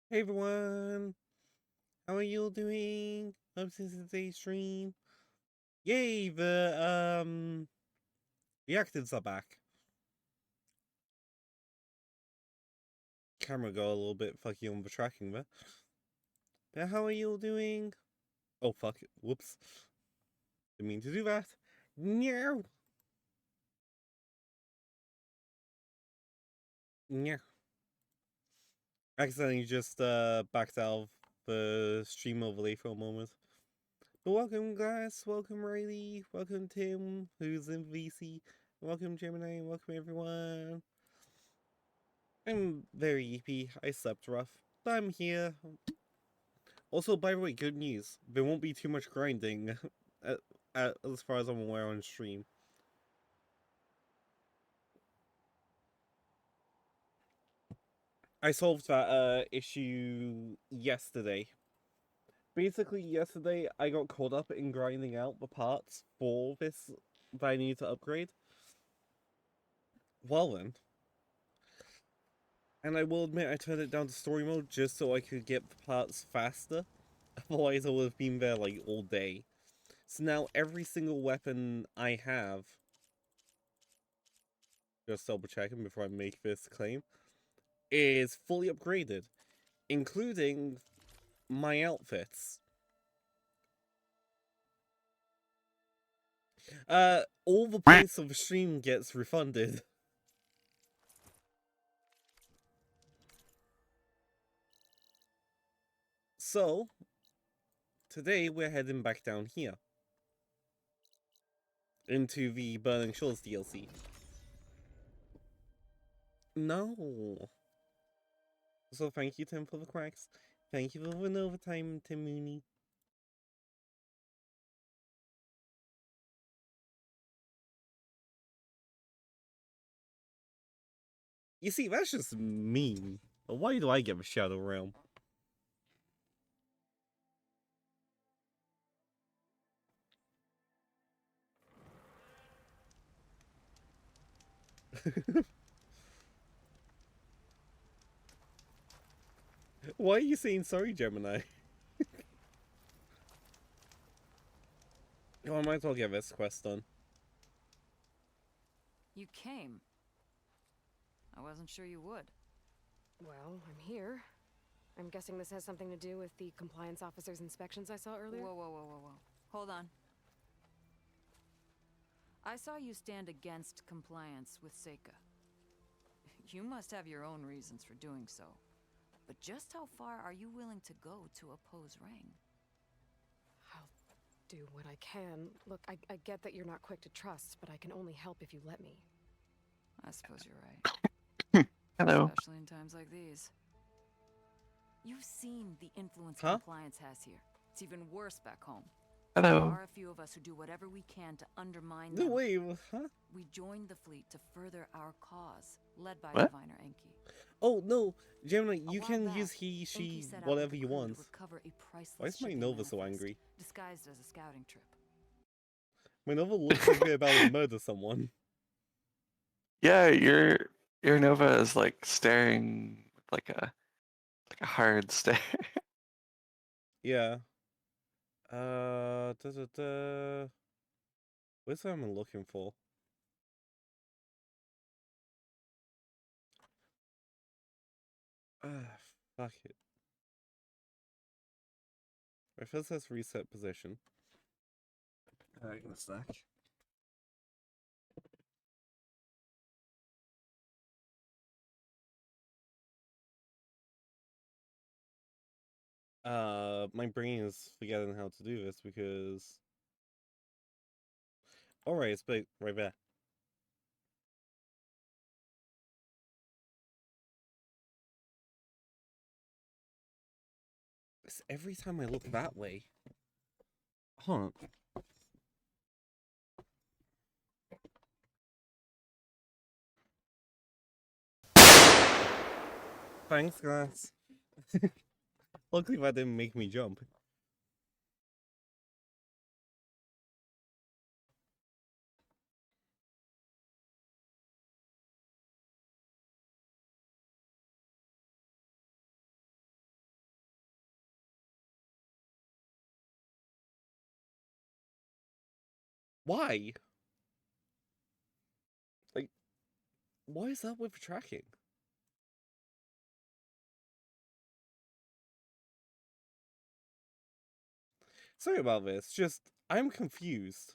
Hey everyone, how are you all doing? Hope this is today's stream. Yay, the actors are back. Camera got a little bit fucky on the tracking there. But how are you all doing? Oh fuck, whoops. Didn't mean to do that. No. Yeah. Accidentally just backed out of the stream overlay for a moment. But welcome guys, welcome Riley, welcome Tim, who's in VC, welcome Gemini, welcome everyone. I'm very eepy. I slept rough, but I'm here. Also, by the way, good news. There won't be too much grinding, at, as far as I'm aware, on stream. I solved that issue yesterday. Basically, yesterday I got caught up in grinding out the parts for this that I need to upgrade. Well then. And I will admit I turned it down to story mode just so I could get the parts faster. Otherwise I would have been there like all day. So now every single weapon I have, just double checking before I make this claim, is fully upgraded, including my outfits. All the points of the stream gets refunded. So, today we're heading back down here. Into the Burning Shores DLC. No. So thank you, Tim, for the cracks. Thank you for the overtime, Tim Mooney. You see, that's just mean. Why do I get a Shadow Realm? Why are you saying sorry, Gemini? Oh, I might as well get this quest done. You came. I wasn't sure you would. Well, I'm here. I'm guessing this has something to do with the compliance officer's inspections I saw earlier? Whoa. Hold on. I saw you stand against compliance with Seika. You must have your own reasons for doing so. But just how far are you willing to go to oppose Rang? I'll do what I can. Look, I get that you're not quick to trust, but I can only help if you let me. I suppose you're right. Hello. Especially in times like these. You've seen the influence Huh? compliance has here. It's even worse back home. There Hello. are a few of us who do whatever we can to undermine No, them. wait, huh? We joined the fleet to further our cause, led by What? Diviner Enki. Oh, no, Gemini, A you while can back, use he, Enki she, set out with whatever the you crew want. to recover a priceless Why is my shipping Nova so manifest, angry? disguised as a scouting trip. My Nova looks like they're about to murder someone. Yeah, your Nova is like staring with like a hard stare. Yeah. Da da da. What's what I'm looking for? Ah, fuck it. My first has reset position. Alright, in a sec. My brain is forgetting how to do this because. Alright, it's right there. It's every time I look that way. Huh. Thanks, guys. Luckily that didn't make me jump. Why? Like, what is up with tracking? Sorry about this, just, I'm confused.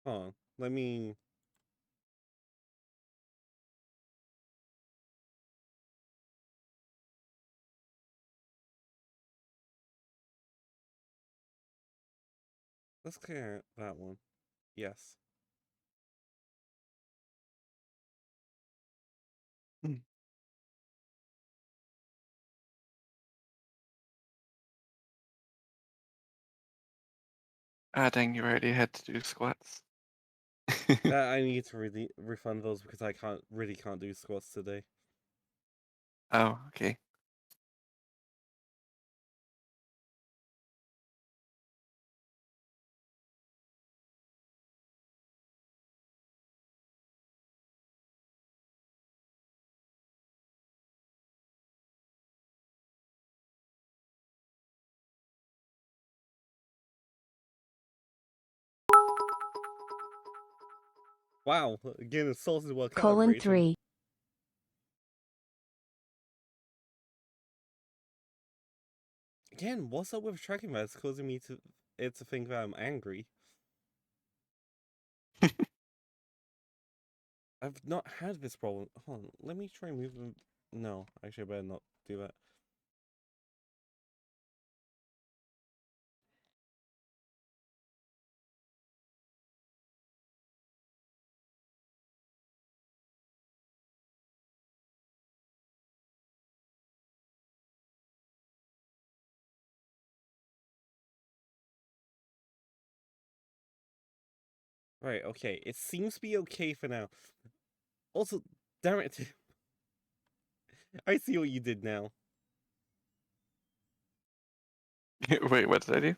Huh, let me... Let's clear that one. Yes. Hmm. Ah, dang, you already had to do squats. I need to really refund those because I really can't do squats today. Oh, okay. Wow, again, assault is well colon calibrated. 3. Again, what's up with tracking that's causing me to think that I'm angry? I've not had this problem. Hold on, let me try and move them. No, actually, I better not do that. Right, okay. It seems to be okay for now. Also, damn it. I see what you did now. Wait, what did I do?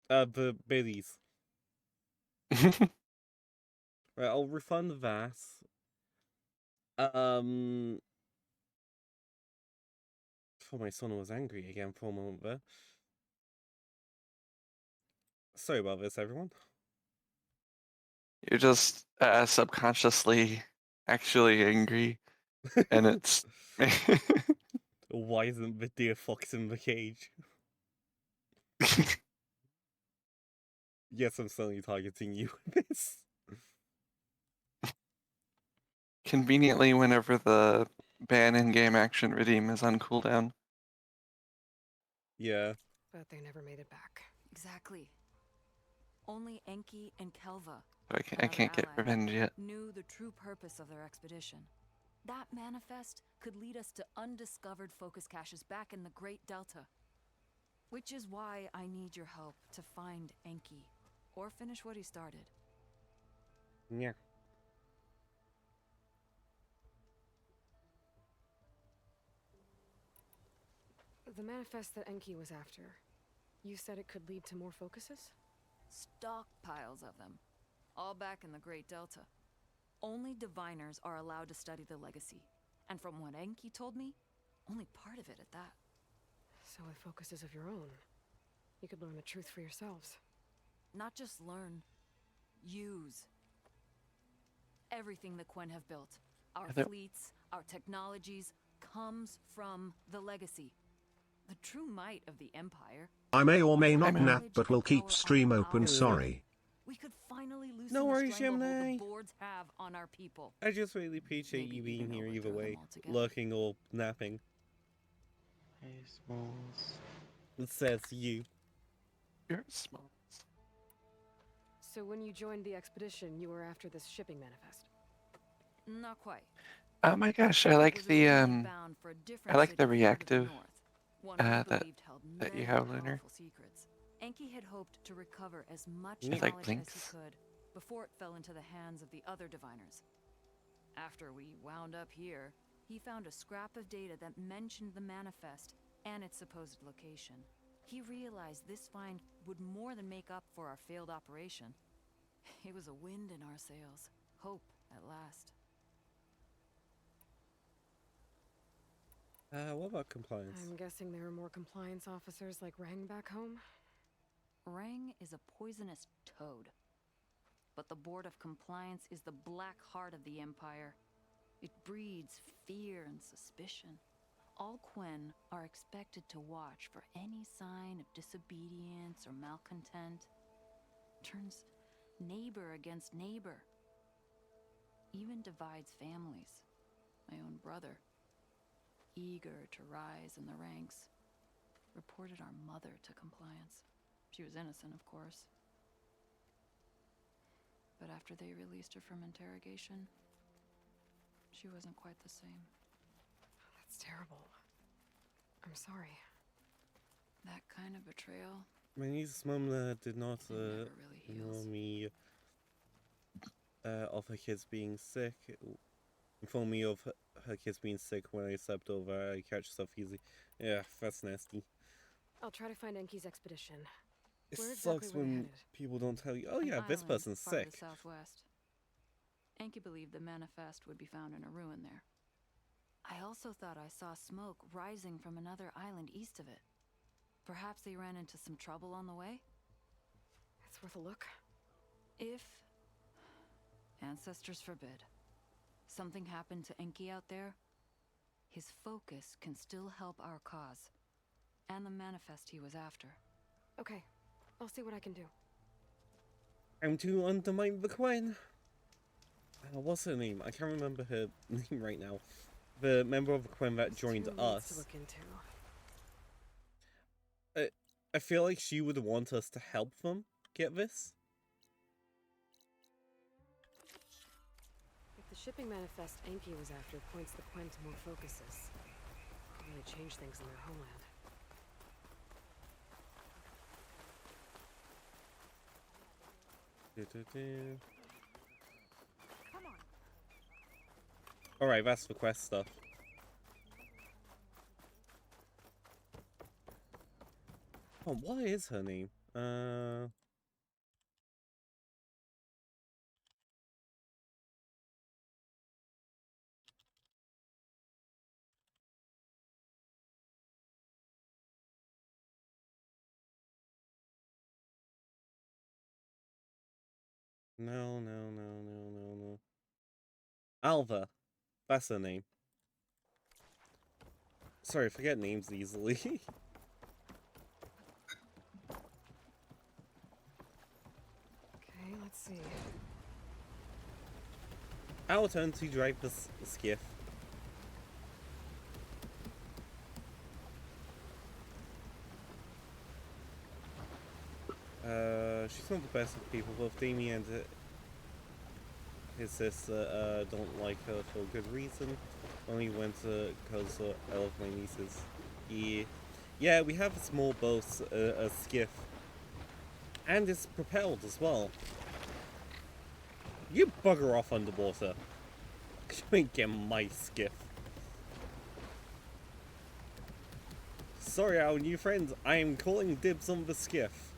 The biddies. Right, I'll refund that. Before my son was angry again for a moment there. Sorry about this, everyone. You're just subconsciously actually angry, and it's. Why isn't the deer fox in the cage? Yes, I'm certainly targeting you with this. Conveniently, whenever the ban in-game action redeem is on cooldown. Yeah. But they never made it back. Exactly. Only Enki and Kelva, I another can't get ally, revenge yet. knew the true purpose of their expedition. That manifest could lead us to undiscovered focus caches back in the Great Delta. Which is why I need your help to find Enki, or finish what he started. Yeah. The manifest that Enki was after, you said it could lead to more focuses? Stockpiles of them, all back in the Great Delta. Only diviners are allowed to study the legacy, and from what Enki told me, only part of it at that. So with focuses of your own, you could learn the truth for yourselves. Not just learn, use. Everything the Quen have built, our fleets, our technologies, comes from the legacy. The true might of the Empire. I may or may not Knowledge nap, but and will keep power stream on open, our sorry. side. We could finally loosen No the worries, stranglehold Gemini. the boards have on our people. I just really appreciate Maybe you being even here either overthrow them way. altogether. Lurking or napping. Hey, Smalls. It says you. You're Smalls. So when you joined the expedition, you were after this shipping manifest? Not quite. Oh my gosh, I It like was the originally bound for a different like city the further to reactive, north, one we that believed held that you many have, Lunar. powerful secrets. Enki had hoped to recover as much It, knowledge like, as blinks. he could before it fell into the hands of the other diviners. After we wound up here, he found a scrap of data that mentioned the manifest and its supposed location. He realized this find would more than make up for our failed operation. It was a wind in our sails. Hope, at last. What about compliance? I'm guessing there are more compliance officers like Rang back home? Rang is a poisonous toad. But the Board of Compliance is the black heart of the Empire. It breeds fear and suspicion. All Quen are expected to watch for any sign of disobedience or malcontent. Turns neighbor against neighbor. Even divides families. My own brother, eager to rise in the ranks, reported our mother to Compliance. She was innocent, of course. But after they released her from interrogation, she wasn't quite the same. That's terrible. I'm sorry. That kind of betrayal My niece's mum did not it never really know heals. me of her kids being sick. Inform me of her kids being sick when I slept over. I catch stuff easy. Yeah, that's nasty. I'll try to find Enki's expedition. It Where exactly sucks were they when headed? people don't tell you, oh An yeah, this island person's far to sick. the southwest. Enki believed the manifest would be found in a ruin there. I also thought I saw smoke rising from another island east of it. Perhaps they ran into some trouble on the way? It's worth a look. If ancestors forbid something happened to Enki out there, his focus can still help our cause and the manifest he was after. Okay, I'll see what I can do. I'm to undermine the Quen. What's her name? I can't remember her name right now. The member of the Quen that There's joined too many needs to us. look into. I feel like she would want us to help them get this. If the shipping manifest Enki was after points the Quen to more focuses, could really change things in their homeland. Come on. Alright, that's the quest stuff. Oh, what is her name? No. Alva. That's her name. Sorry, I forget names easily. Okay, let's see. Our turn to drive the skiff. She's not the best of people. Both Damien and his sister don't like her for good reason. Only went because I love my nieces. Yeah, we have a small boat, a skiff. And it's propelled as well. You bugger off underwater. You ain't getting my skiff. Sorry, our new friends. I am calling dibs on the skiff.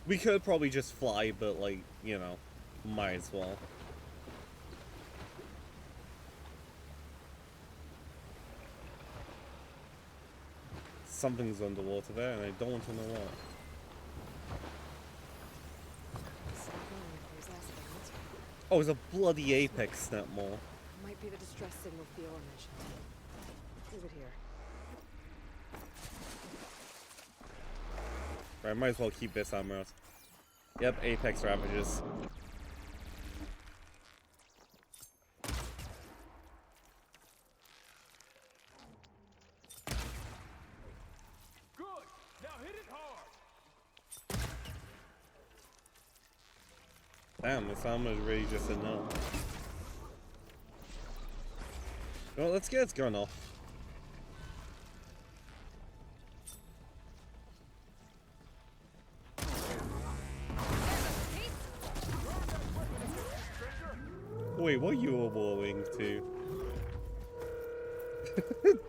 We could probably just fly, but like, you know, might as well. Something's underwater there, and I don't want to know what. Oh, it's a bloody apex snapmaw. Might be the distress signal Fiora mentioned. Leave it here. Right, might as well keep this armor out. Yep, apex ravages. Good. Now hit it hard. Damn, this armor is really just a no. Well, let's get its gun off. Wait, what are you evolving to?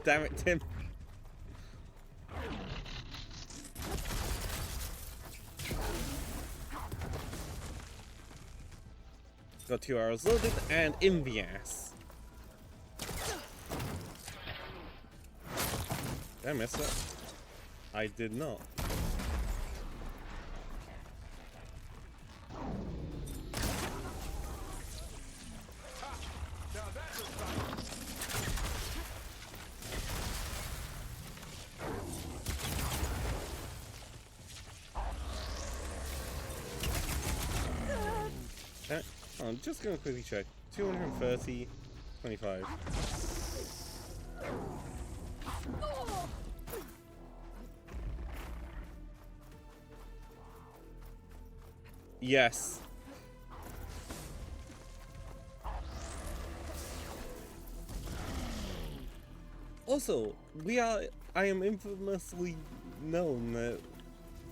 Damn it, Tim. Got 2 arrows loaded and in the ass. Did I miss that? I did not. Now that's a sight. Oh, I'm just gonna quickly check. 230, 25. Yes. Also, I am infamously known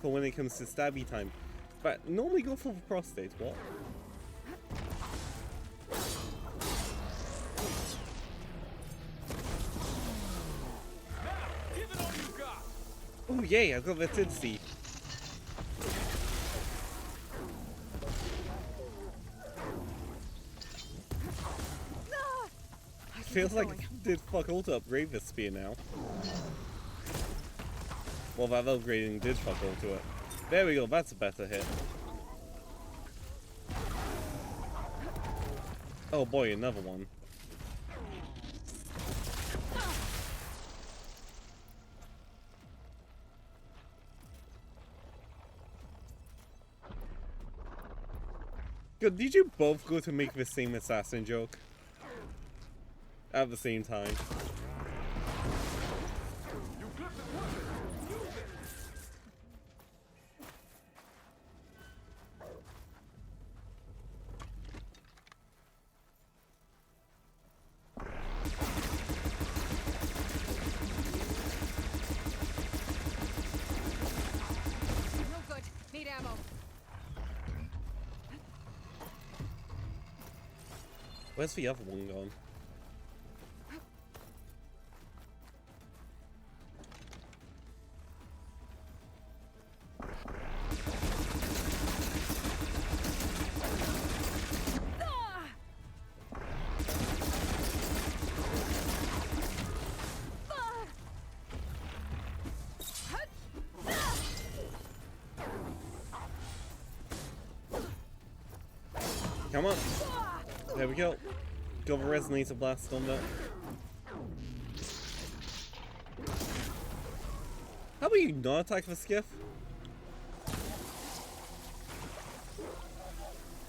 for when it comes to stabby time, but normally go for the prostate. What? Give it all you got. Oh yay! I got the Tidsi. Feels like it did fuck all to upgrade this spear now. Well, that upgrading did fuck all to it. There we go, that's a better hit. Oh boy, another one. Good, did you both go to make the same assassin joke? At the same time. You flipped the weapon. Use it. No good. Need ammo. Where's the other one gone? Come on. There we go. Got the resonator blast on that. How about you not attack the skiff?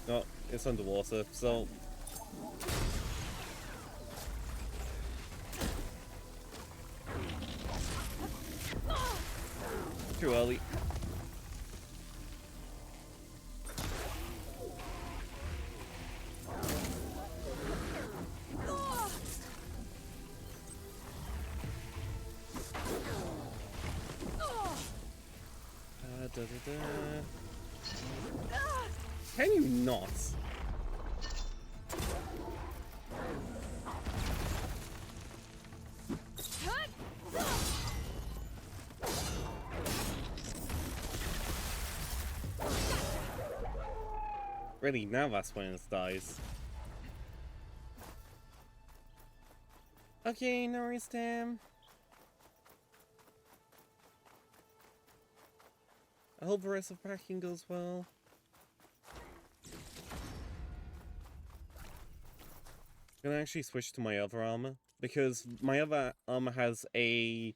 No, it's underwater, so... Too early. Can you not? Really, now that's when it dies. Okay, no worries, Tim. I hope the rest of packing goes well. I'm gonna actually switch to my other armor because my other armor has a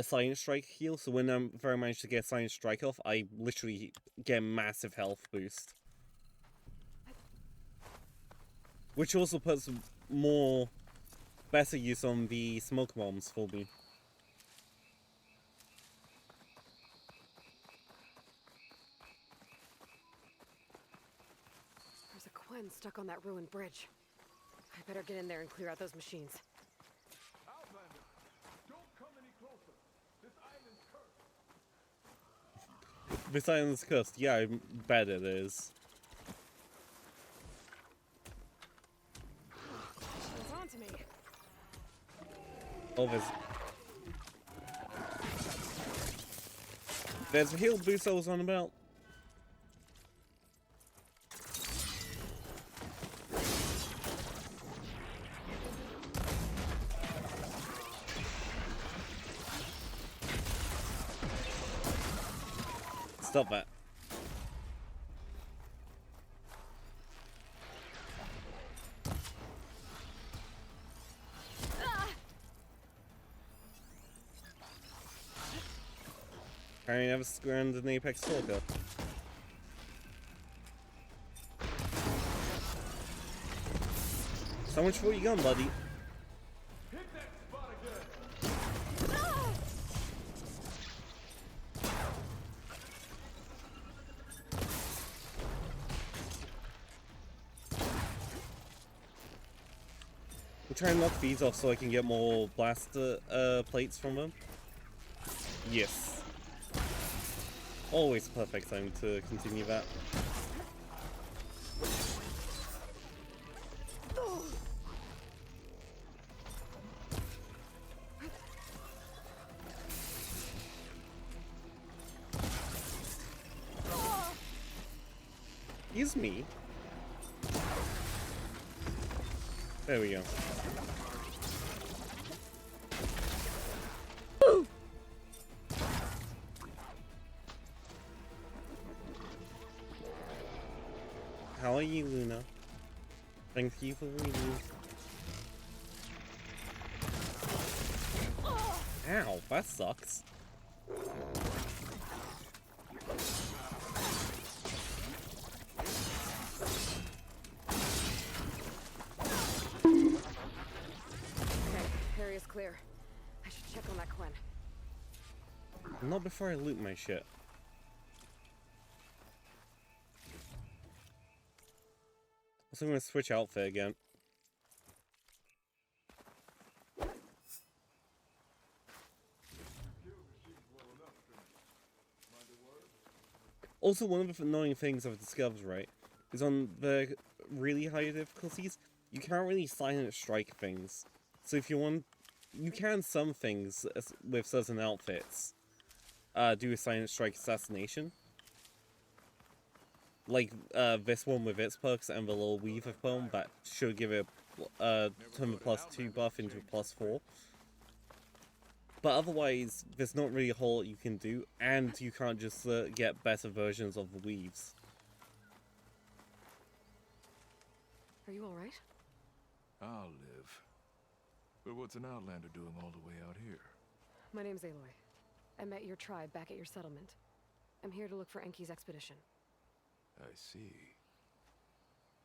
Silent Strike heal, so when if I manage to get Silent Strike off, I literally get a massive health boost. Which also puts more better use on the smoke bombs for me. There's a Quen stuck on that ruined bridge. I better get in there and clear out those machines. Outlander, don't come any closer. This island's cursed. This island's cursed. Yeah, I bet it is. Oh, there's a heal boost I was on about. Stop that. I never scrammed an Apex Stalker. So much for what you gun, buddy. Hit that spot again. I'm trying to knock these off so I can get more blaster plates from them. Yes. Always perfect time to continue that. Excuse me. There we go. How are you, Luna? Thank you for reading. Ow, that sucks. Okay, area is clear. I should check on that Quen. Not before I loot my shit. Also, I'm gonna switch outfit again. Also, one of the annoying things I've discovered, right, is on the really high difficulties, you can't really silent strike things. So if you want, you can some things with certain outfits do a silent strike assassination. Like this one with its perks and the little weaver poem that should give it turn the +2 buff into a +4. But otherwise, there's not really a whole lot you can do, and you can't just get better versions of the weaves. Are you alright? I'll live. But what's an outlander doing all the way out here? My name's Aloy. I met your tribe back at your settlement. I'm here to look for Enki's expedition. I see.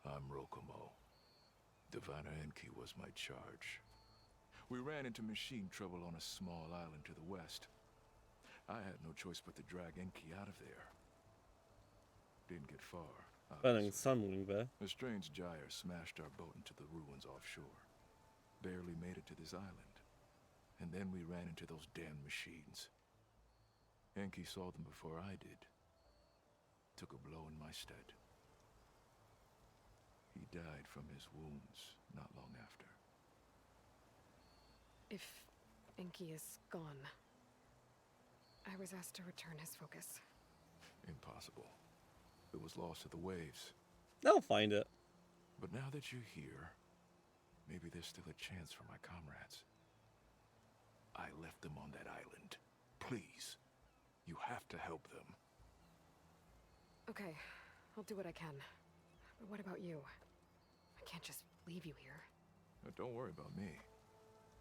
I'm Rokomo. Diviner Enki was my charge. We ran into machine trouble on a small island to the west. I had no choice but to drag Enki out of there. Didn't get far. Burning obviously. Sunwing there. A strange gyre smashed our boat into the ruins offshore. Barely made it to this island. And then we ran into those damn machines. Enki saw them before I did. Took a blow in my stead. He died from his wounds not long after. If Enki is gone, I was asked to return his focus. Impossible. It was lost to the waves. I'll find it. But now that you're here, maybe there's still a chance for my comrades. I left them on that island. Please, you have to help them. Okay, I'll do what I can. But what about you? I can't just leave you here. Don't worry about me.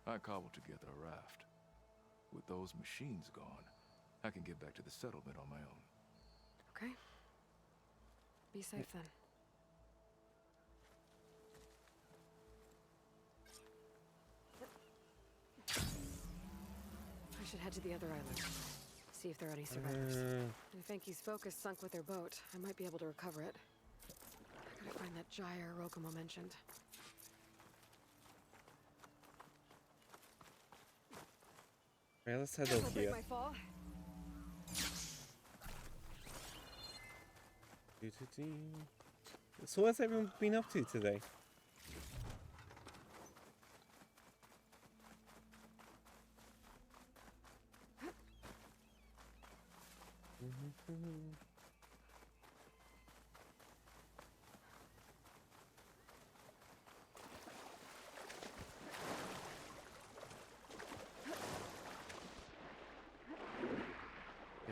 I cobbled together a raft. With those machines gone, I can get back to the settlement on my own. Okay? Be safe then. I should head to the other island. See if there are any survivors. If Enki's focus sunk with their boat, I might be able to recover it. I gotta find that gyre Rokomo mentioned. Alright, let's head I'll over break here. my fall. So what's everyone been up to today?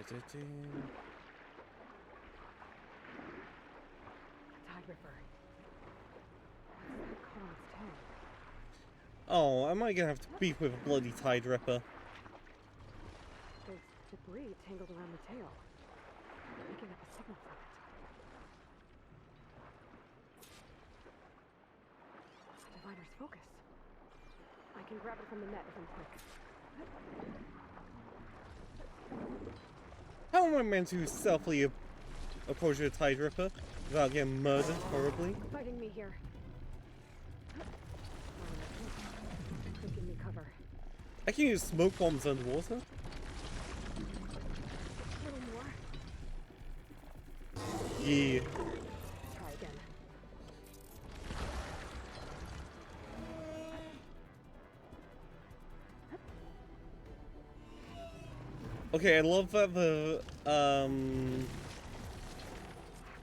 Tide Ripper. What's that caught on its tail? Oh, am I gonna have to beef with a bloody Tide Ripper? There's debris tangled around the tail. Picking up a signal from it. Diviner's focus. I can grab it from the net if I'm quick. How am I meant to stealthily approach a Tide Ripper without getting murdered horribly? Fighting me here. Could give me cover. I can use smoke bombs underwater. A little more. Yeah. Try again. Okay, I love that the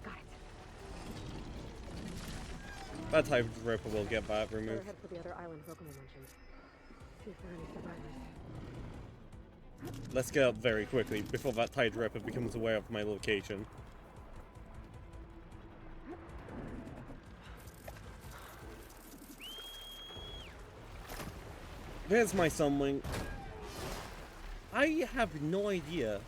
Got it. that Tide Ripper will get that Better removed. head for the other island Rokumo mentioned. See if there are any survivors. Let's get up very quickly before that Tide Ripper becomes aware of my location. There's my Sunwing. I have no idea.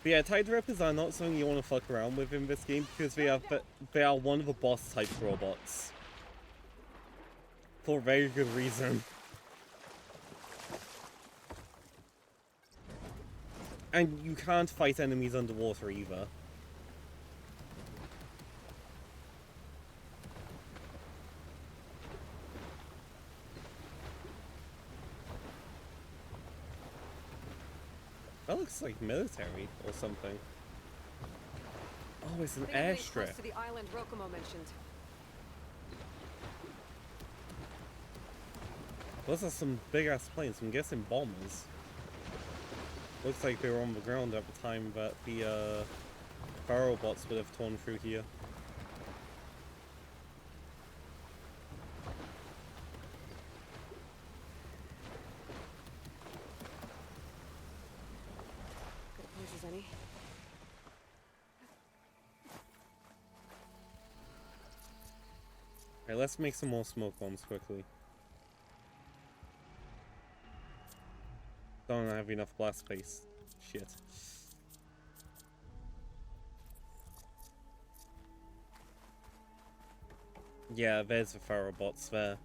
But yeah, Tide Rippers are not something you want to fuck around with in this game because they are one of the boss type robots. For a very good reason. And you can't fight enemies underwater either. That looks like military or something. Oh, it's an I think I'm getting airstrip. close to the island Rokumo mentioned. Those are some big ass planes. I'm guessing bombers. Looks like they were on the ground at the time that the Pharaoh bots would have torn through here. Good place as any. Alright, let's make some more smoke bombs quickly. Don't have enough blast space. Shit. Yeah, there's the Pharaoh bots there.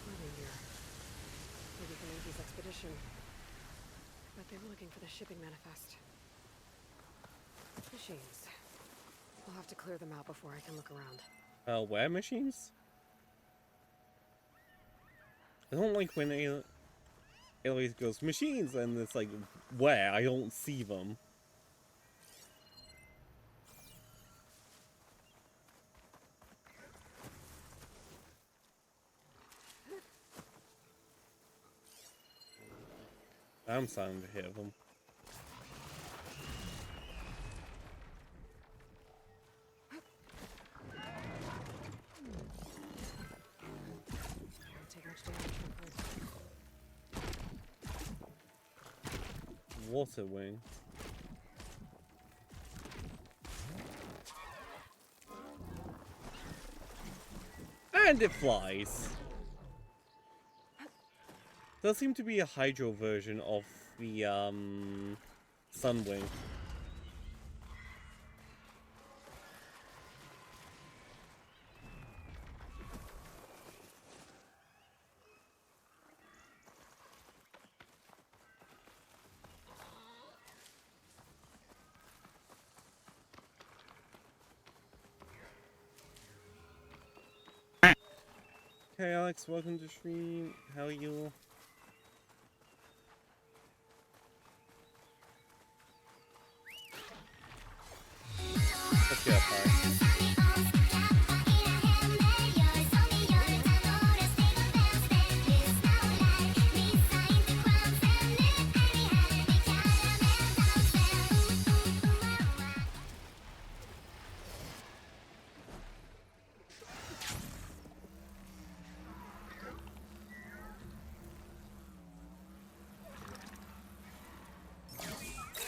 Running here. Maybe from Inky's expedition. But they were looking for the shipping manifest. Machines. I'll have to clear them out before I can look around. Where machines? I don't like when Aloys goes, machines, and it's like, where? I don't see them. I'm starting to hear them. Don't take much damage from first. Water wing. And it flies. Does seem to be a hydro version of the Sunwing. Hey Alex, welcome to stream. How are you? spear part.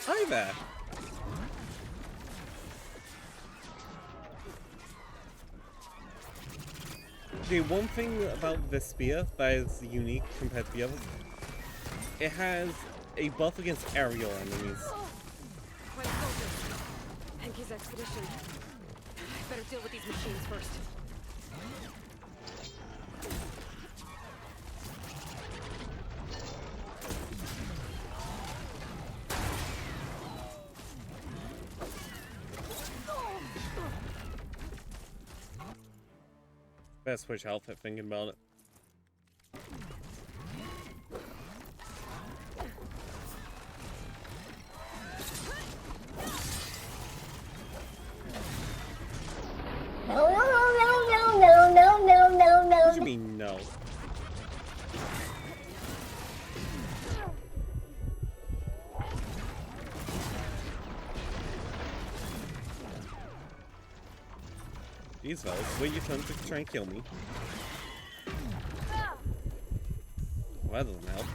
Hi there. Okay, one thing about this spear that is unique compared to the others, it has a buff against aerial enemies. My soldiers. Henki's expedition. I better deal with these machines first. Better switch outfit thinking about it. What do you mean no? These fellas, wait your turn to try and kill me. Well, that doesn't help.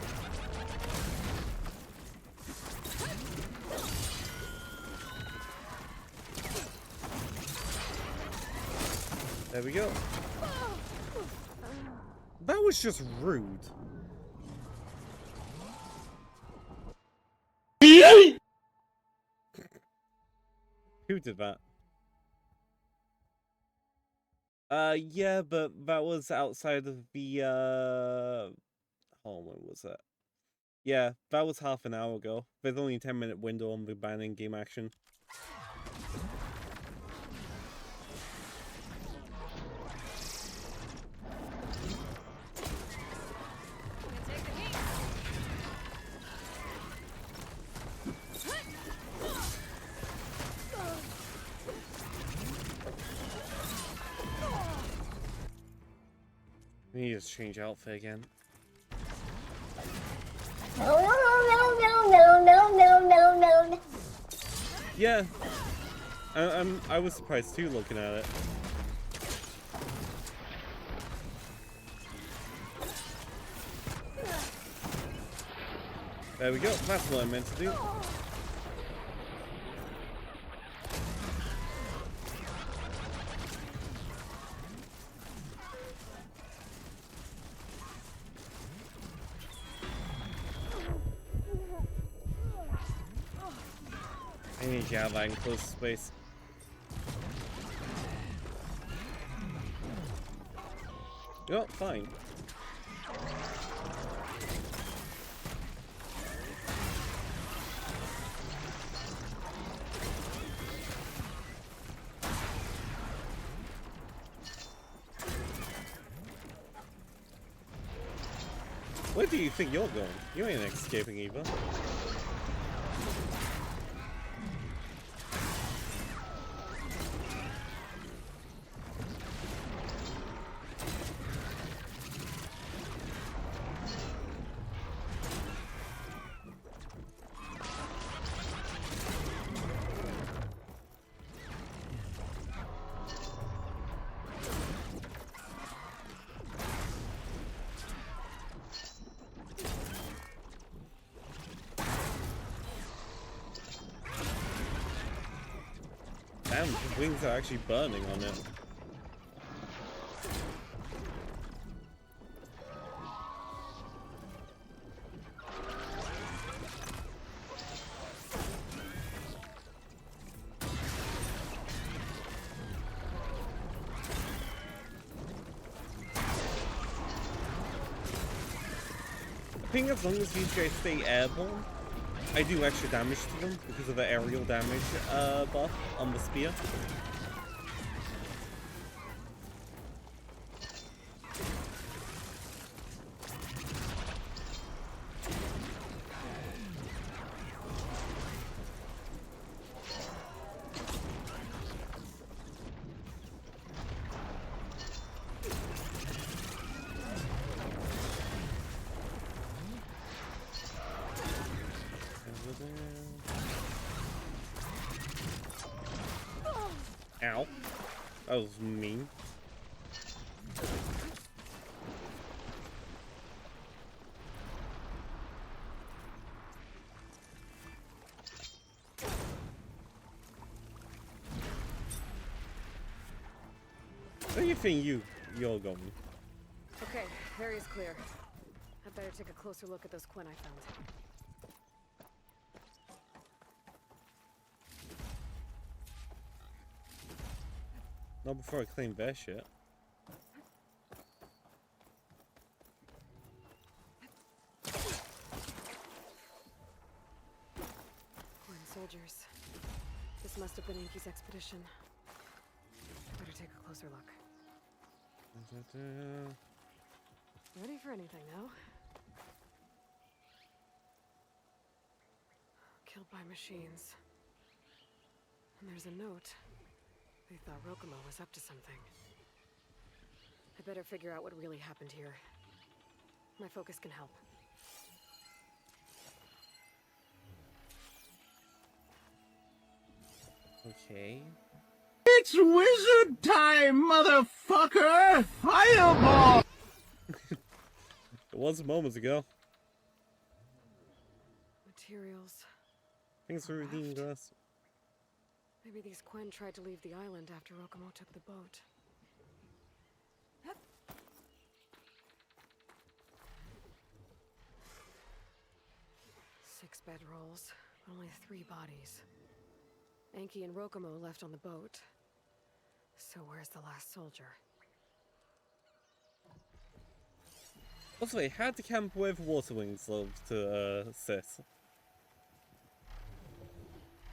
There we go. That was just rude. Who did that? Yeah, but that was outside of the, hold on, when was that? Yeah, that was half an hour ago. There's only a 10-minute window on the ban in-game action. I need to change outfit again. No. Yeah, I was surprised too looking at it. There we go. That's what I meant to do. I need to have that in close space. Oh, fine. Where do you think you're going? You ain't escaping either. Damn, the wings are actually burning on it. I think as long as these guys stay airborne, I do extra damage to them because of the aerial damage buff on the spear. Ow. That was mean. Where do you think you're going? Okay, area's clear. I'd better take a closer look at those Quen I found. Not before I claim their shit. Quen soldiers. This must have been Enki's expedition. Better take a closer look. Ready for anything now? Killed by machines. And there's a note. They thought Rokumo was up to something. I better figure out what really happened here. My focus can help. Okay. It's wizard time, motherfucker! Fireball! It was moments ago. Materials. Thanks for redeeming us. Maybe these Quen tried to leave the island after Rokumo took the boat. Six bedrolls, but only 3 bodies. Enki and Rokumo left on the boat. So where's the last soldier? Also, they had to camp with water wings to assist.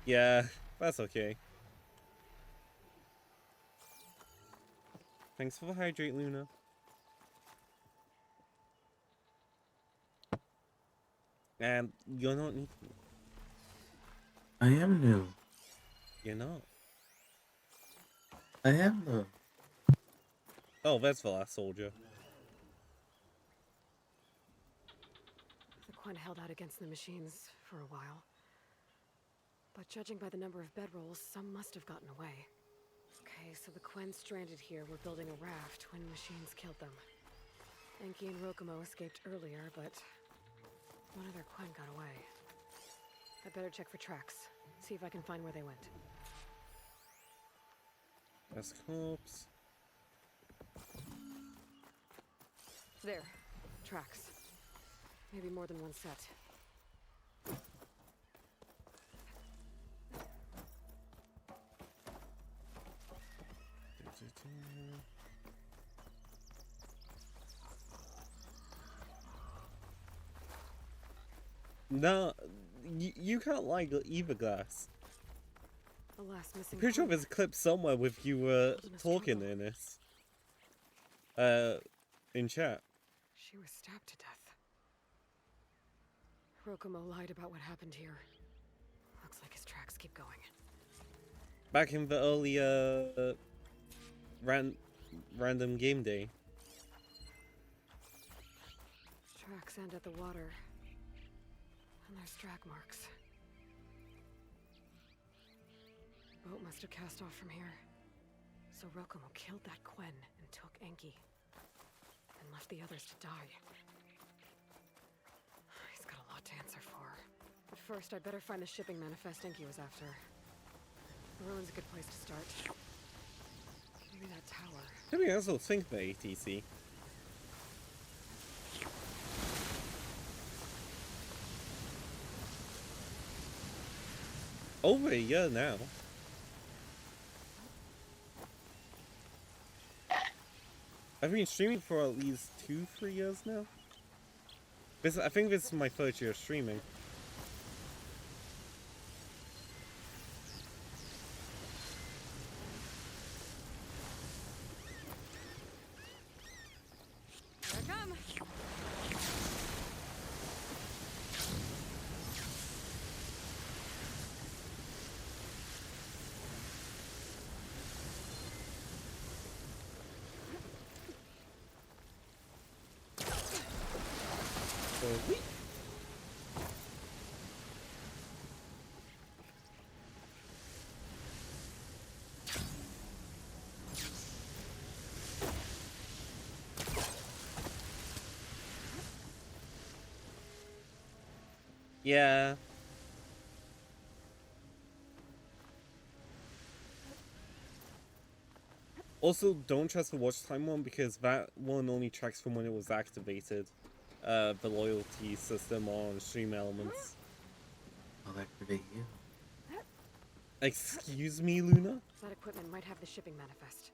Yeah, that's okay. Thanks for the hydrate, Luna. And you're not new. I am new. You're not. I am though. Oh, that's the last soldier. The Quen held out against the machines for a while. But judging by the number of bedrolls, some must have gotten away. Okay, so the Quen stranded here were building a raft when machines killed them. Enki and Rokumo escaped earlier, but one of their Quen got away. I'd better check for tracks, see if I can find where they went. That's corpse. There. Tracks. Maybe more than one set. No, you can't like either glass. The last missing Pretty sure Quen. there's a clip somewhere with you talking in this. In chat. She was stabbed to death. Rokumo lied about what happened here. Looks like his tracks keep going. Back in the earlier random game day. Tracks end at the water. And there's drag marks. Boat must have cast off from here. So Rokumo killed that Quen and took Enki. And left the others to die. He's got a lot to answer for. But first, I'd better find the shipping manifest Enki was after. The ruin's a good place to start. Maybe that tower. I mean, I also think the ATC. Over a year now. I've been streaming for at least 2-3 years now. I think this is my first year of streaming. Here I come! So, Yeah. Also, don't trust the watch time one because that one only tracks from when it was activated. The loyalty system on Stream Elements. I'll activate you. Excuse me, Luna? That equipment might have the shipping manifest.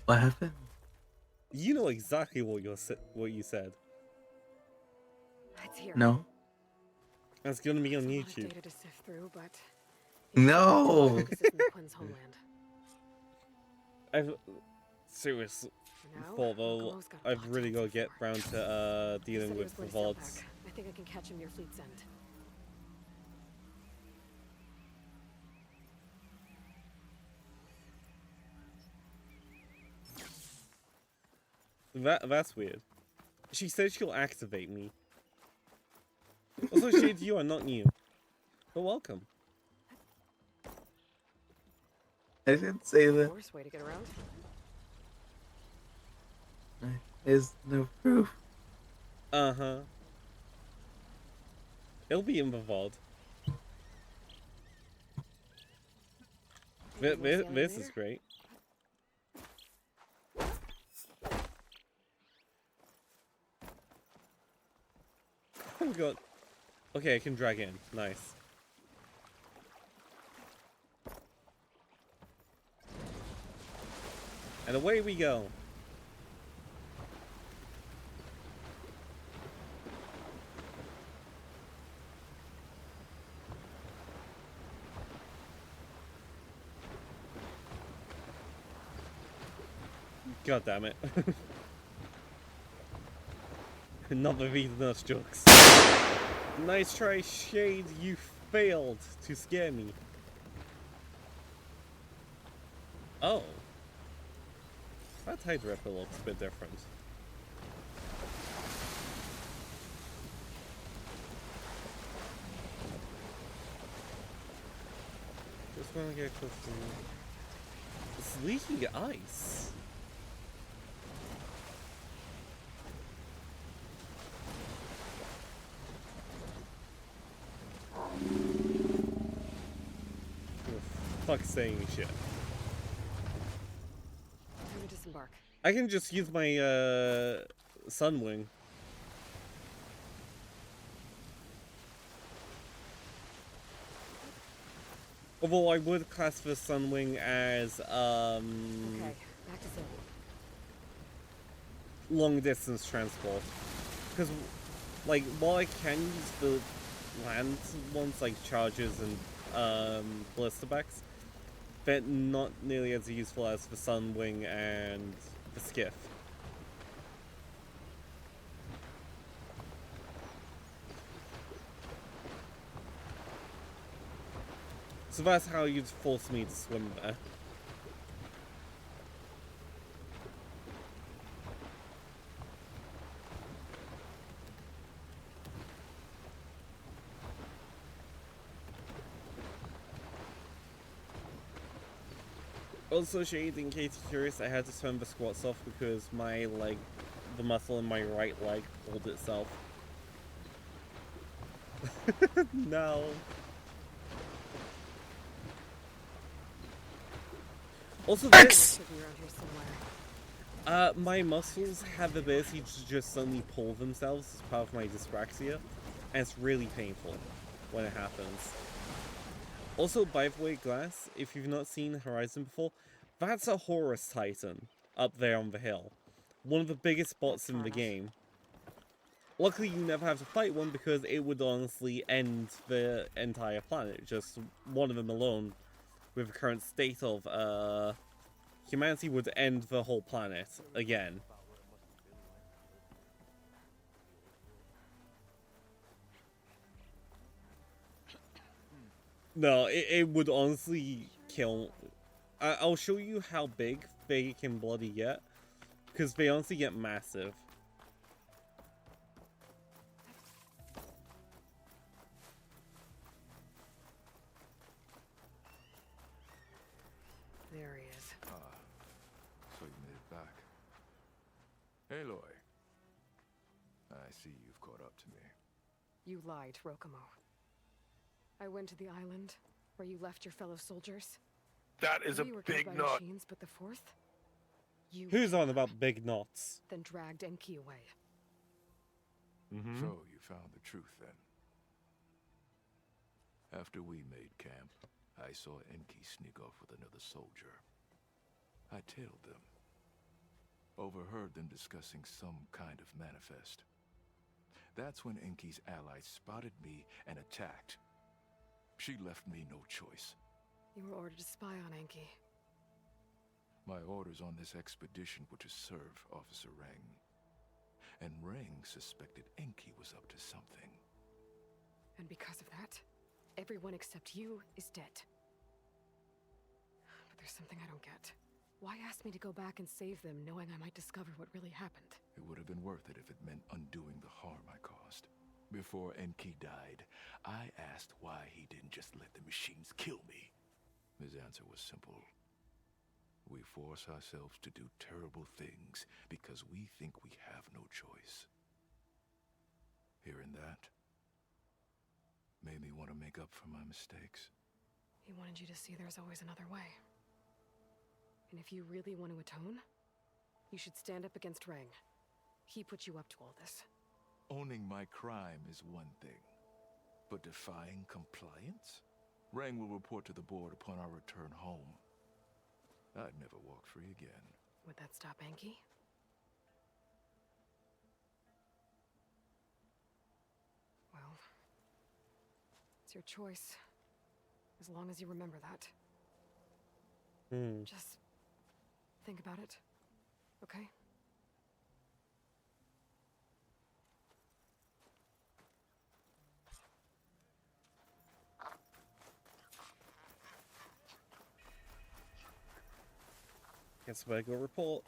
What happened? You know exactly what you said. It's here. No. That's gonna be on There's a lot of YouTube. data to sift through, but No. this is in the Quinn's homeland. I've seriously For now, thought though, Rokomo's got a I've lot to really got to answer get for. round to He said dealing he with was the going to VODs. Sailpack. I think I can catch him near Fleet's End. That's weird. She said she'll activate me. Also, Shade, you are not new. But welcome. I didn't say that. Worst way to get around. There's no proof. Uh-huh. It'll be in the VOD. This is great. Oh god. Okay, I can drag in. Nice. And away we go. God damn it. Not of these nurse jokes. Nice try, Shade. You failed to scare me. Oh. That Tide Ripper looks a bit different. Just want to get close to you. It's leaking ice. Fuck saying shit. Time to disembark. I can just use my Sunwing. Although I would class the Sunwing as Okay, back to Zil. long distance transport. Because like while I can use the land ones like charges and ballistabacks, they're not nearly as useful as the Sunwing and the Skiff. So that's how you'd force me to swim there. Also, Shade, in case you're curious, I had to turn the squats off because my leg, the muscle in my right leg, pulled itself. No. Also, this, Should be around here somewhere. my muscles have the ability to just suddenly pull themselves as part of my dyspraxia, and it's really painful when it happens. Also, by the way, Glass, if you've not seen Horizon before, that's a Horus Titan up there on the hill. One of the biggest bots in the game. Luckily, you never have to fight one because it would honestly end the entire planet. Just one of them alone, with the current state of humanity, would end the whole planet again. No, it would honestly kill. I'll show you how big they can bloody get, because they honestly get massive. There he is. Ah, so you made it back. Aloy. I I see you've caught up to me. You lied, Rokumo. I went to the island where you left your fellow soldiers. That is a 3 were killed big by nut. machines, but the 4th? You Who's killed on them, about big knots? then dragged Enki away. Mm-hmm. So you found the truth then. After we made camp, I saw Enki sneak off with another soldier. I tailed them. Overheard them discussing some kind of manifest. That's when Enki's allies spotted me and attacked. She left me no choice. You were ordered to spy on Enki. My orders on this expedition were to serve Officer Reng. And Reng suspected Enki was up to something. And because of that, everyone except you is dead. But there's something I don't get. Why ask me to go back and save them, knowing I might discover what really happened? It would have been worth it if it meant undoing the harm I caused. Before Enki died, I asked why he didn't just let the machines kill me. His answer was simple. We force ourselves to do terrible things because we think we have no choice. Hearing that made me want to make up for my mistakes. He wanted you to see there's always another way. And if you really want to atone, you should stand up against Reng. He put you up to all this. Owning my crime is one thing, but defying compliance? Reng will report to the board upon our return home. I'd never walk free again. Would that stop Enki? Well, it's your choice. As long as you remember that. Hmm. Just think about it, okay? Guess I better go report.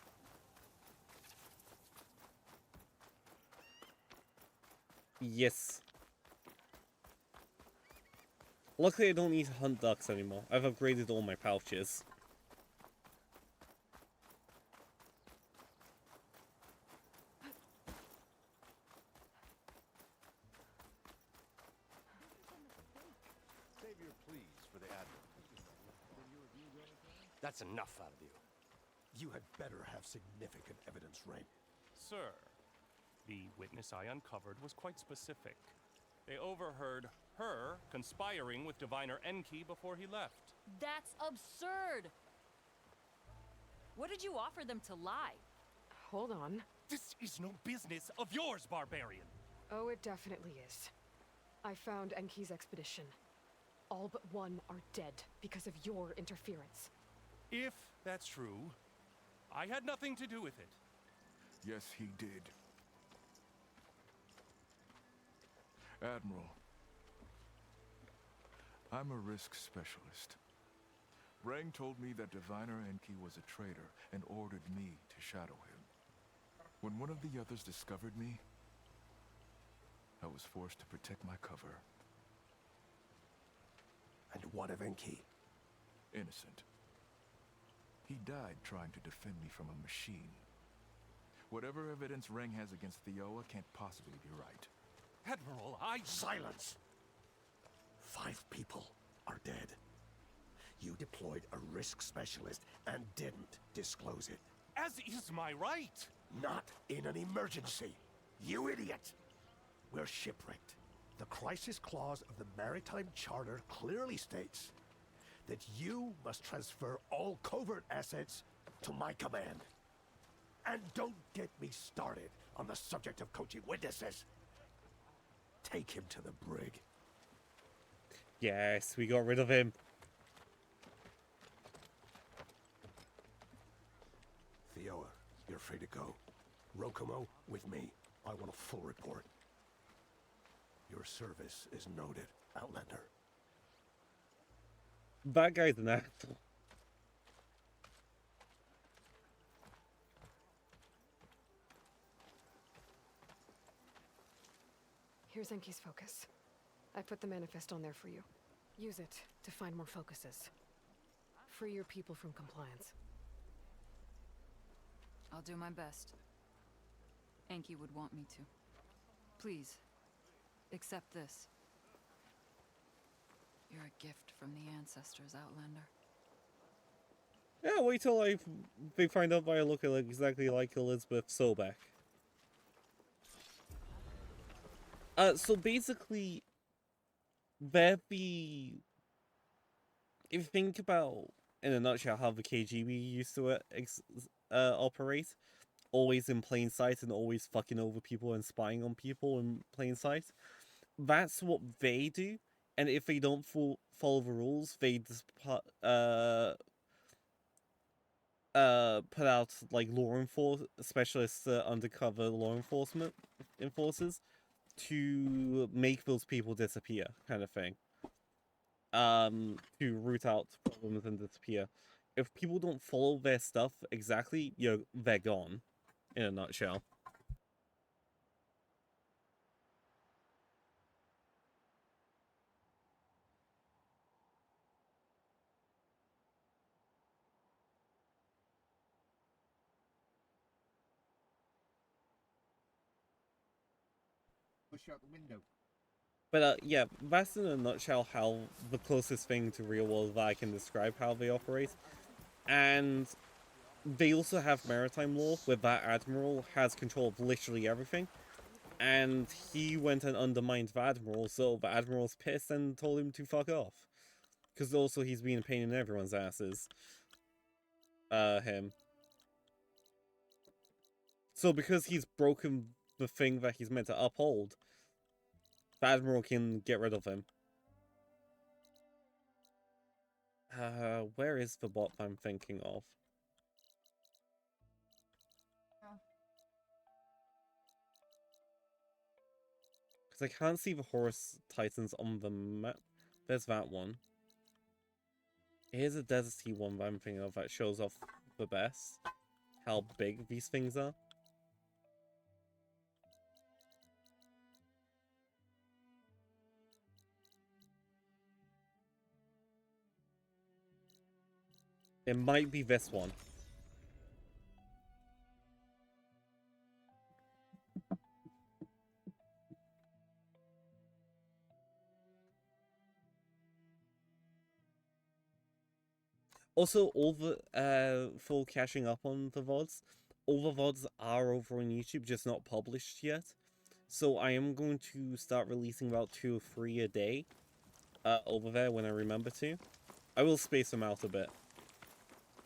Yes. Luckily, I don't need to hunt ducks anymore. I've upgraded all my pouches. Save your pleas for the Admiral. That's enough out of you. You had better have significant evidence, Rain. Sir, the witness I uncovered was quite specific. They overheard her conspiring with Diviner Enki before he left. That's absurd! What did you offer them to lie? Hold on. This is no business of yours, barbarian! Oh, it definitely is. I found Enki's expedition. All but one are dead because of your interference. If that's true, I had nothing to do with it. Yes, he did. Admiral, I'm a risk specialist. Reng told me that Diviner Enki was a traitor and ordered me to shadow him. When one of the others discovered me, I was forced to protect my cover. And what of Enki? Innocent. He died trying to defend me from a machine. Whatever evidence Reng has against Theoa can't possibly be right. Admiral, Silence! 5 people are dead. You deployed a risk specialist and didn't disclose it. as is my right! Not in an emergency. You idiot! We're shipwrecked. The crisis clause of the Maritime Charter clearly states that you must transfer all covert assets to my command. And don't get me started on the subject of coaching witnesses. Take him to the brig. Yes, we got rid of him. Theoa, you're free to go. Rokumo, with me. I want a full report. Your service is noted, Outlander. That guy's an actor. Here's Enki's focus. I put the manifest on there for you. Use it to find more focuses. Free your people from compliance. I'll do my best. Enki would want me to. Please, accept this. You're a gift from the ancestors, Outlander. Yeah, wait till they find out why I look exactly like Elizabeth Sobek. So basically, if you think about, in a nutshell, how the KGB used to operate, always in plain sight and always fucking over people and spying on people in plain sight, that's what they do. And if they don't follow the rules, they just put out like law enforcement specialists, undercover law enforcement enforcers, to make those people disappear, kind of thing. To root out problems and disappear. If people don't follow their stuff exactly, they're gone. In a nutshell. Push out the window. But yeah, that's in a nutshell how the closest thing to real world that I can describe how they operate. And they also have maritime law, where that admiral has control of literally everything. And he went and undermined the admiral, so the admiral's pissed and told him to fuck off. Because also he's been a pain in everyone's asses. Him. So because he's broken the thing that he's meant to uphold, the admiral can get rid of him. Where is the bot I'm thinking of? Because I can't see the Horus Titans on the map. There's that one. Here's a deserty one that I'm thinking of that shows off the best how big these things are. It might be this one. Also, all the full catching up on the VODs, all the VODs are over on YouTube, just not published yet. So I am going to start releasing about 2 or 3 a day over there when I remember to. I will space them out a bit.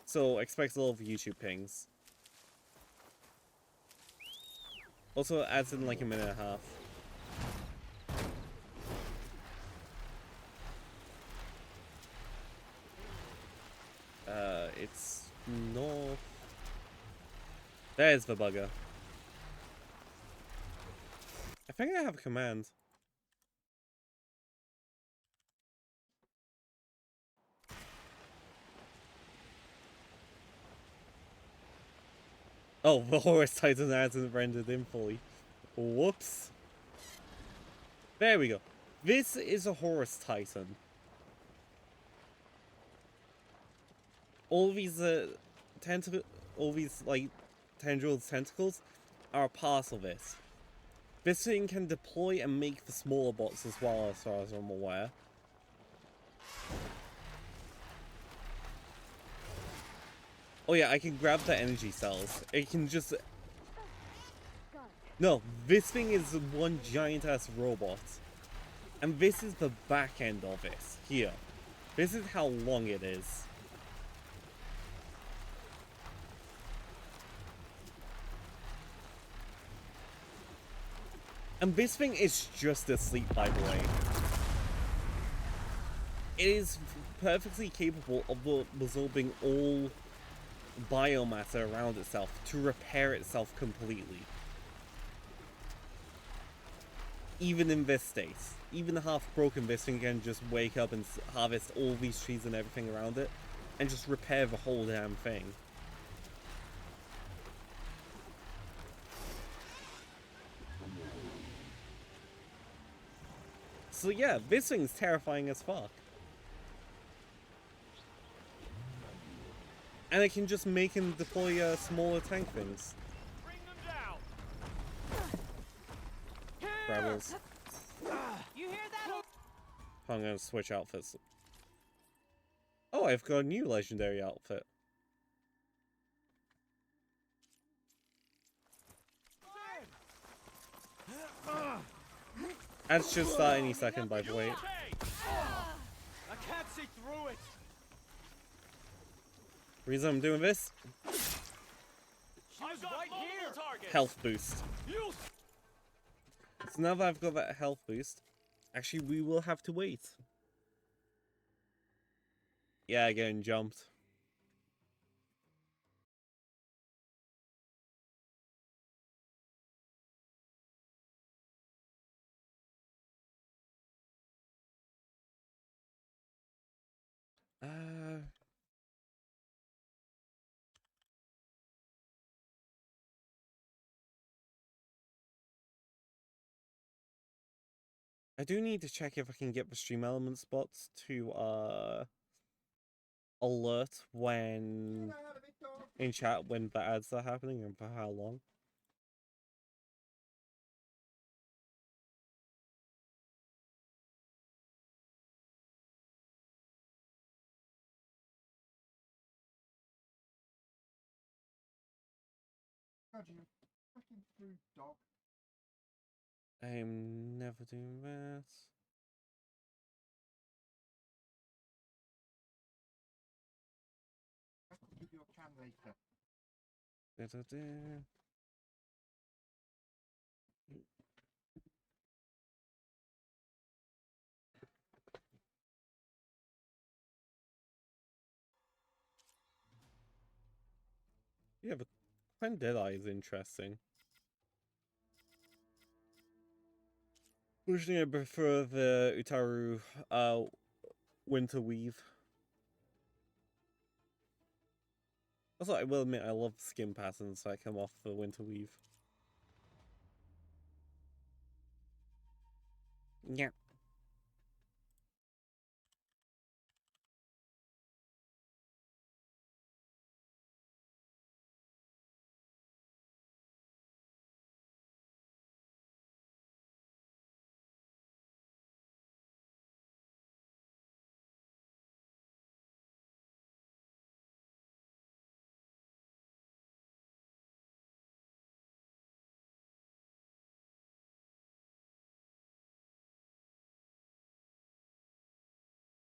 So expect a lot of YouTube pings. Also, it adds in like a minute and a half. It's north. There's the bugger. I think I have a command. Oh, the Horus Titan hasn't rendered in fully. Whoops. There we go. This is a Horus Titan. All these like tendrils, tentacles are part of it. This thing can deploy and make the smaller bots as well, as far as I'm aware. Oh yeah, I can grab the energy cells. It can just... No, this thing is one giant ass robot. And this is the back end of it. Here. This is how long it is. And this thing is just asleep, by the way. It is perfectly capable of absorbing all biomatter around itself to repair itself completely. Even in this state. Even half broken, this thing can just wake up and harvest all these trees and everything around it and just repair the whole damn thing. So yeah, this thing's terrifying as fuck. And it can just make and deploy smaller tank things. Bring them down. rebels. You hear that? I'm gonna switch outfits. Oh, I've got a new legendary outfit. Ads should start any second, by the way. I can't see through it. Reason I'm doing this? She's right here. Health boost. So now that I've got that health boost, actually we will have to wait. Yeah, getting jumped. I do need to check if I can get the stream element spots to alert when in chat when the ads are happening and for how long. I'm never doing that. Da-da-da. Yeah, but Clan Deadeye is interesting. Usually I prefer the Utaru Winter Weave. Also, I will admit I love skin patterns that come off the Winter Weave. Yeah.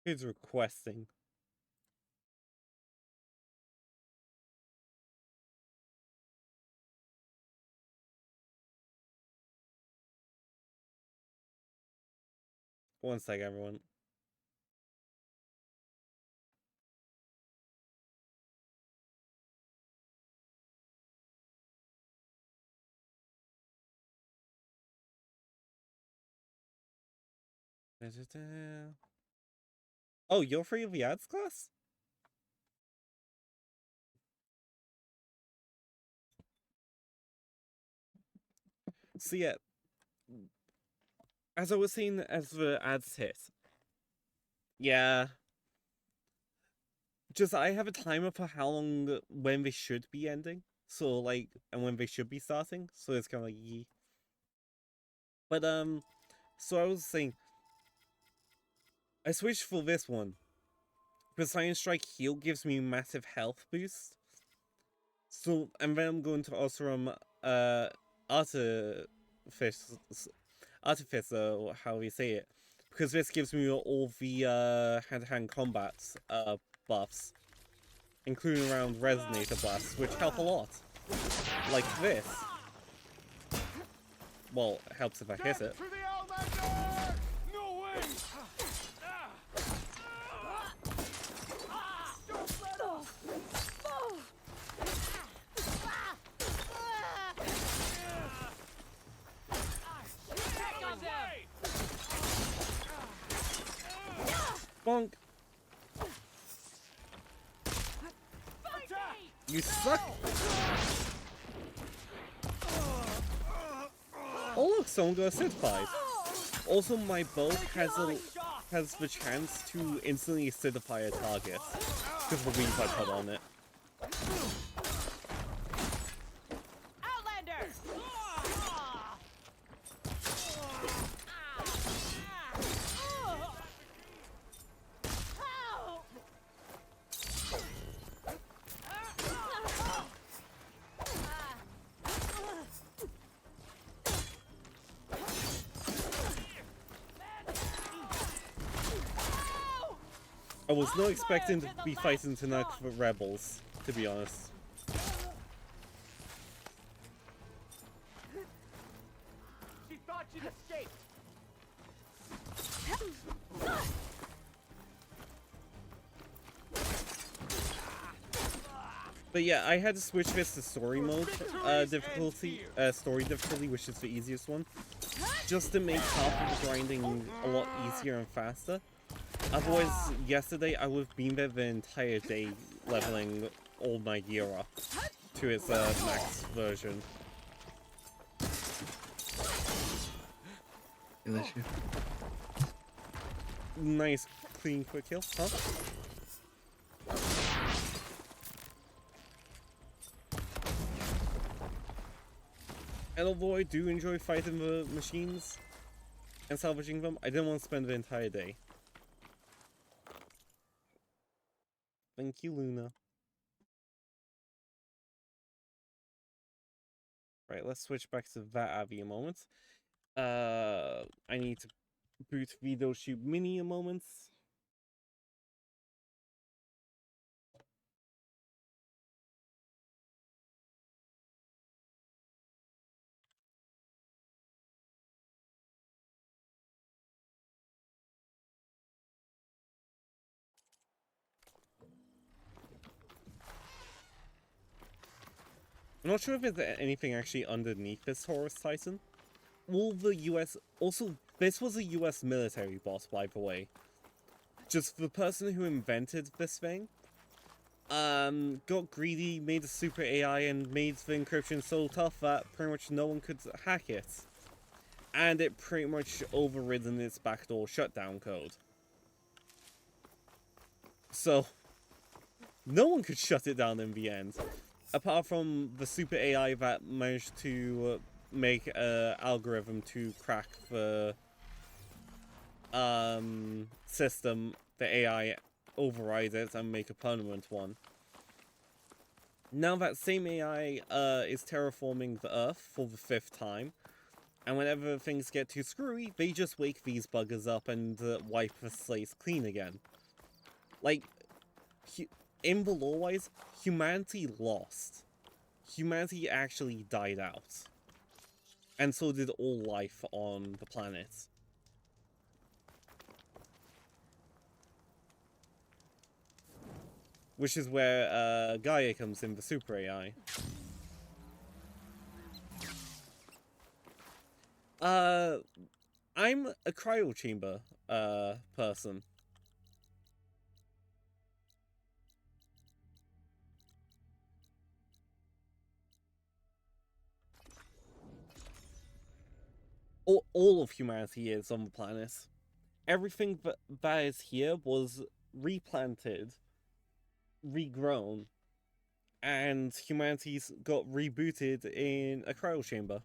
Who's requesting? One sec, everyone. Da-da-da. Oh, you're free of the ads class? So yeah, as I was saying, as the ads hit, yeah, just I have a timer for how long when they should be ending, so like, and when they should be starting, so it's kind of like, yee. But so I was saying, I switched for this one. Poseidon Strike Heal gives me massive health boost. So, and then I'm going to Oseram Artificer, or how you say it, because this gives me all the hand-to-hand combat buffs, including around Resonator Blasts, which help a lot. Like this. Well, it helps if I hit it. No way! Bonk! You suck! Oh look, someone got acidified. Also, my bow has the chance to instantly acidify a target because of the weave I put on it. Outlander! I was not expecting to be fighting tonight for rebels, to be honest. She thought you'd escape. But yeah, I had to switch this to story mode difficulty, story difficulty, which is the easiest one, just to make half of the grinding a lot easier and faster. Otherwise, yesterday I would have been there the entire day leveling all my gear up to its max version. Nice, clean, quick kill, huh? And although I do enjoy fighting the machines and salvaging them, I didn't want to spend the entire day. Thank you, Luna. Right, let's switch back to that Abby a moment. I need to boot Vito Shoot Mini a moment. I'm not sure if there's anything actually underneath this Horus Titan. All the US... Also, this was a US military boss, by the way. Just the person who invented this thing got greedy, made a super AI, and made the encryption so tough that pretty much no one could hack it. And it pretty much overridden its backdoor shutdown code. So, no one could shut it down in the end. Apart from the super AI that managed to make an algorithm to crack the system, the AI override it and make a permanent one. Now that same AI is terraforming the Earth for the 5th time, and whenever things get too screwy, they just wake these buggers up and wipe the slates clean again. Like, in the lore-wise, humanity lost. Humanity actually died out. And so did all life on the planet. Which is where Gaia comes in, the super AI. I'm a cryo chamber person. All of humanity is on the planet. Everything that is here was replanted, regrown, and humanity's got rebooted in a cryo chamber.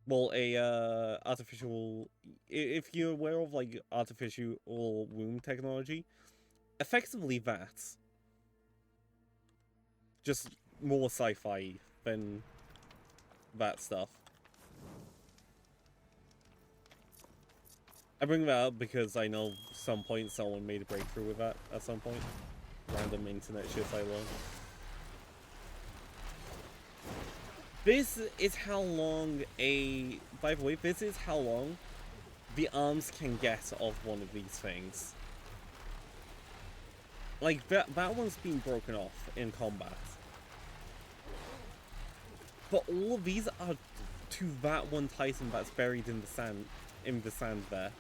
Well, a artificial... If you're aware of, like, artificial womb technology, effectively that. Just more sci-fi than that stuff. I bring that up because I know some point someone made a breakthrough with that at some point. Random internet shit I learned. This is how long by the way, this is how long the arms can get of one of these things. Like, that one's been broken off in combat. But all of these are to that one Titan that's buried in the sand there.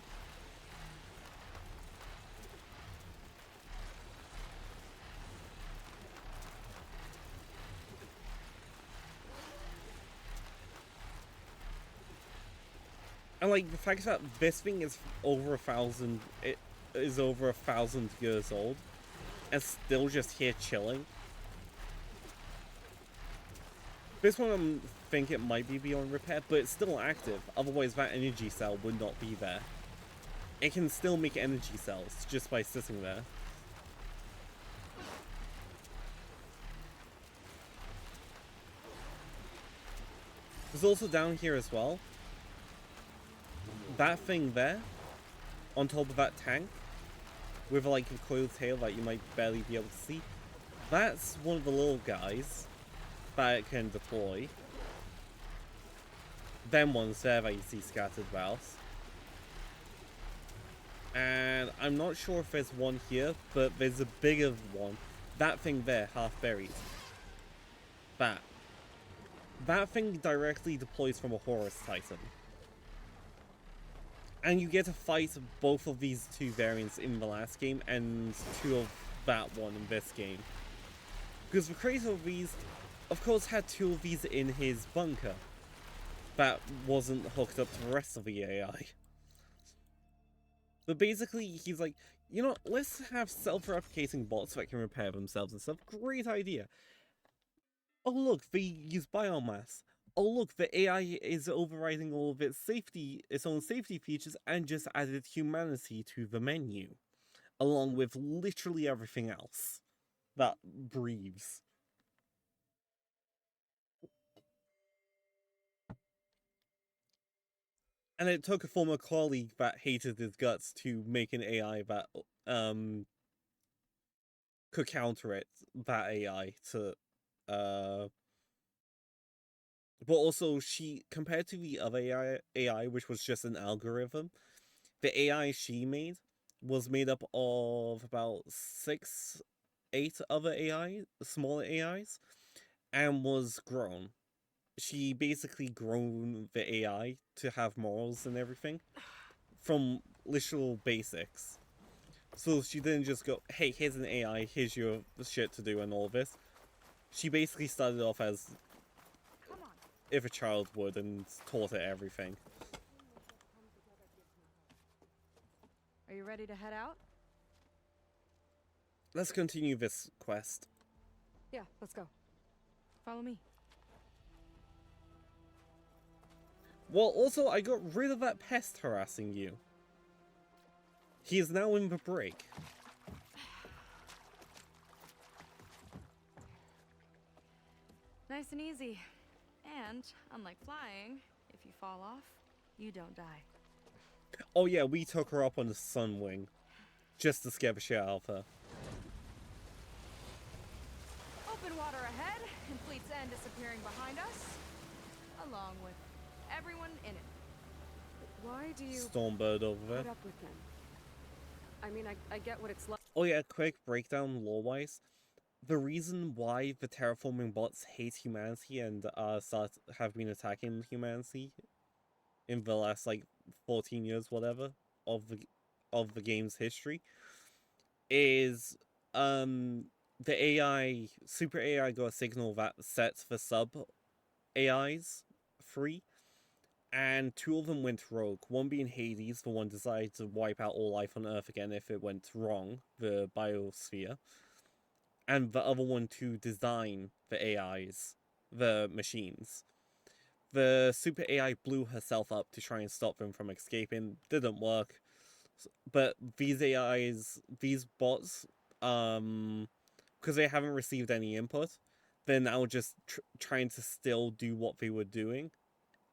And like the fact that this thing is over 1,000, it is over 1,000 years old, and still just here chilling. This one I think it might be beyond repair, but it's still active. Otherwise, that energy cell would not be there. It can still make energy cells just by sitting there. There's also down here as well. That thing there, on top of that tank, with like a coiled tail that you might barely be able to see. That's one of the little guys that it can deploy. Then ones there that you see scattered about. And I'm not sure if there's one here, but there's a bigger one. That thing there, half buried. That thing directly deploys from a Horus Titan. And you get to fight both of these two variants in the last game, and two of that one in this game. Because the creator of these, of course, had two of these in his bunker. That wasn't hooked up to the rest of the AI. But basically, he's like, you know, let's have self-replicating bots that can repair themselves and stuff. Great idea. Oh look, they use biomass. Oh look, the AI is overriding all of its own safety features and just added humanity to the menu. Along with literally everything else that breathes. And it took a former colleague that hated his guts to make an AI that could counter it, that AI, to but also she, compared to the other AI which was just an algorithm, the AI she made was made up of about 8 other smaller AIs, and was grown. She basically grown the AI to have morals and everything from literal basics. So she didn't just go, hey, here's an AI, here's your shit to do and all this. She basically started off as if a child would and taught it everything. Are you ready to head out? Let's continue this quest. Yeah, let's go. Follow me. Well, also, I got rid of that pest harassing you. He is now in the break. Nice and easy. And, unlike flying, if you fall off, you don't die. Oh yeah, we took her up on the Sunwing. Just to scare the shit out of her. Open water ahead, and Fleet's End disappearing behind us, along with everyone in it. Why do you Stormbird over there. put up with them? I mean, I get what it's like. Oh yeah, quick breakdown lore-wise. The reason why the terraforming bots hate humanity and have been attacking humanity in the last like 14 years, whatever, of the game's history, is the AI, super AI got a signal that sets the sub AIs free, and 2 of them went rogue. One being Hades, the one decided to wipe out all life on Earth again if it went wrong, the biosphere. And the other one to design the AIs, the machines. The super AI blew herself up to try and stop them from escaping. Didn't work. But these AIs, these bots, because they haven't received any input, they're now just trying to still do what they were doing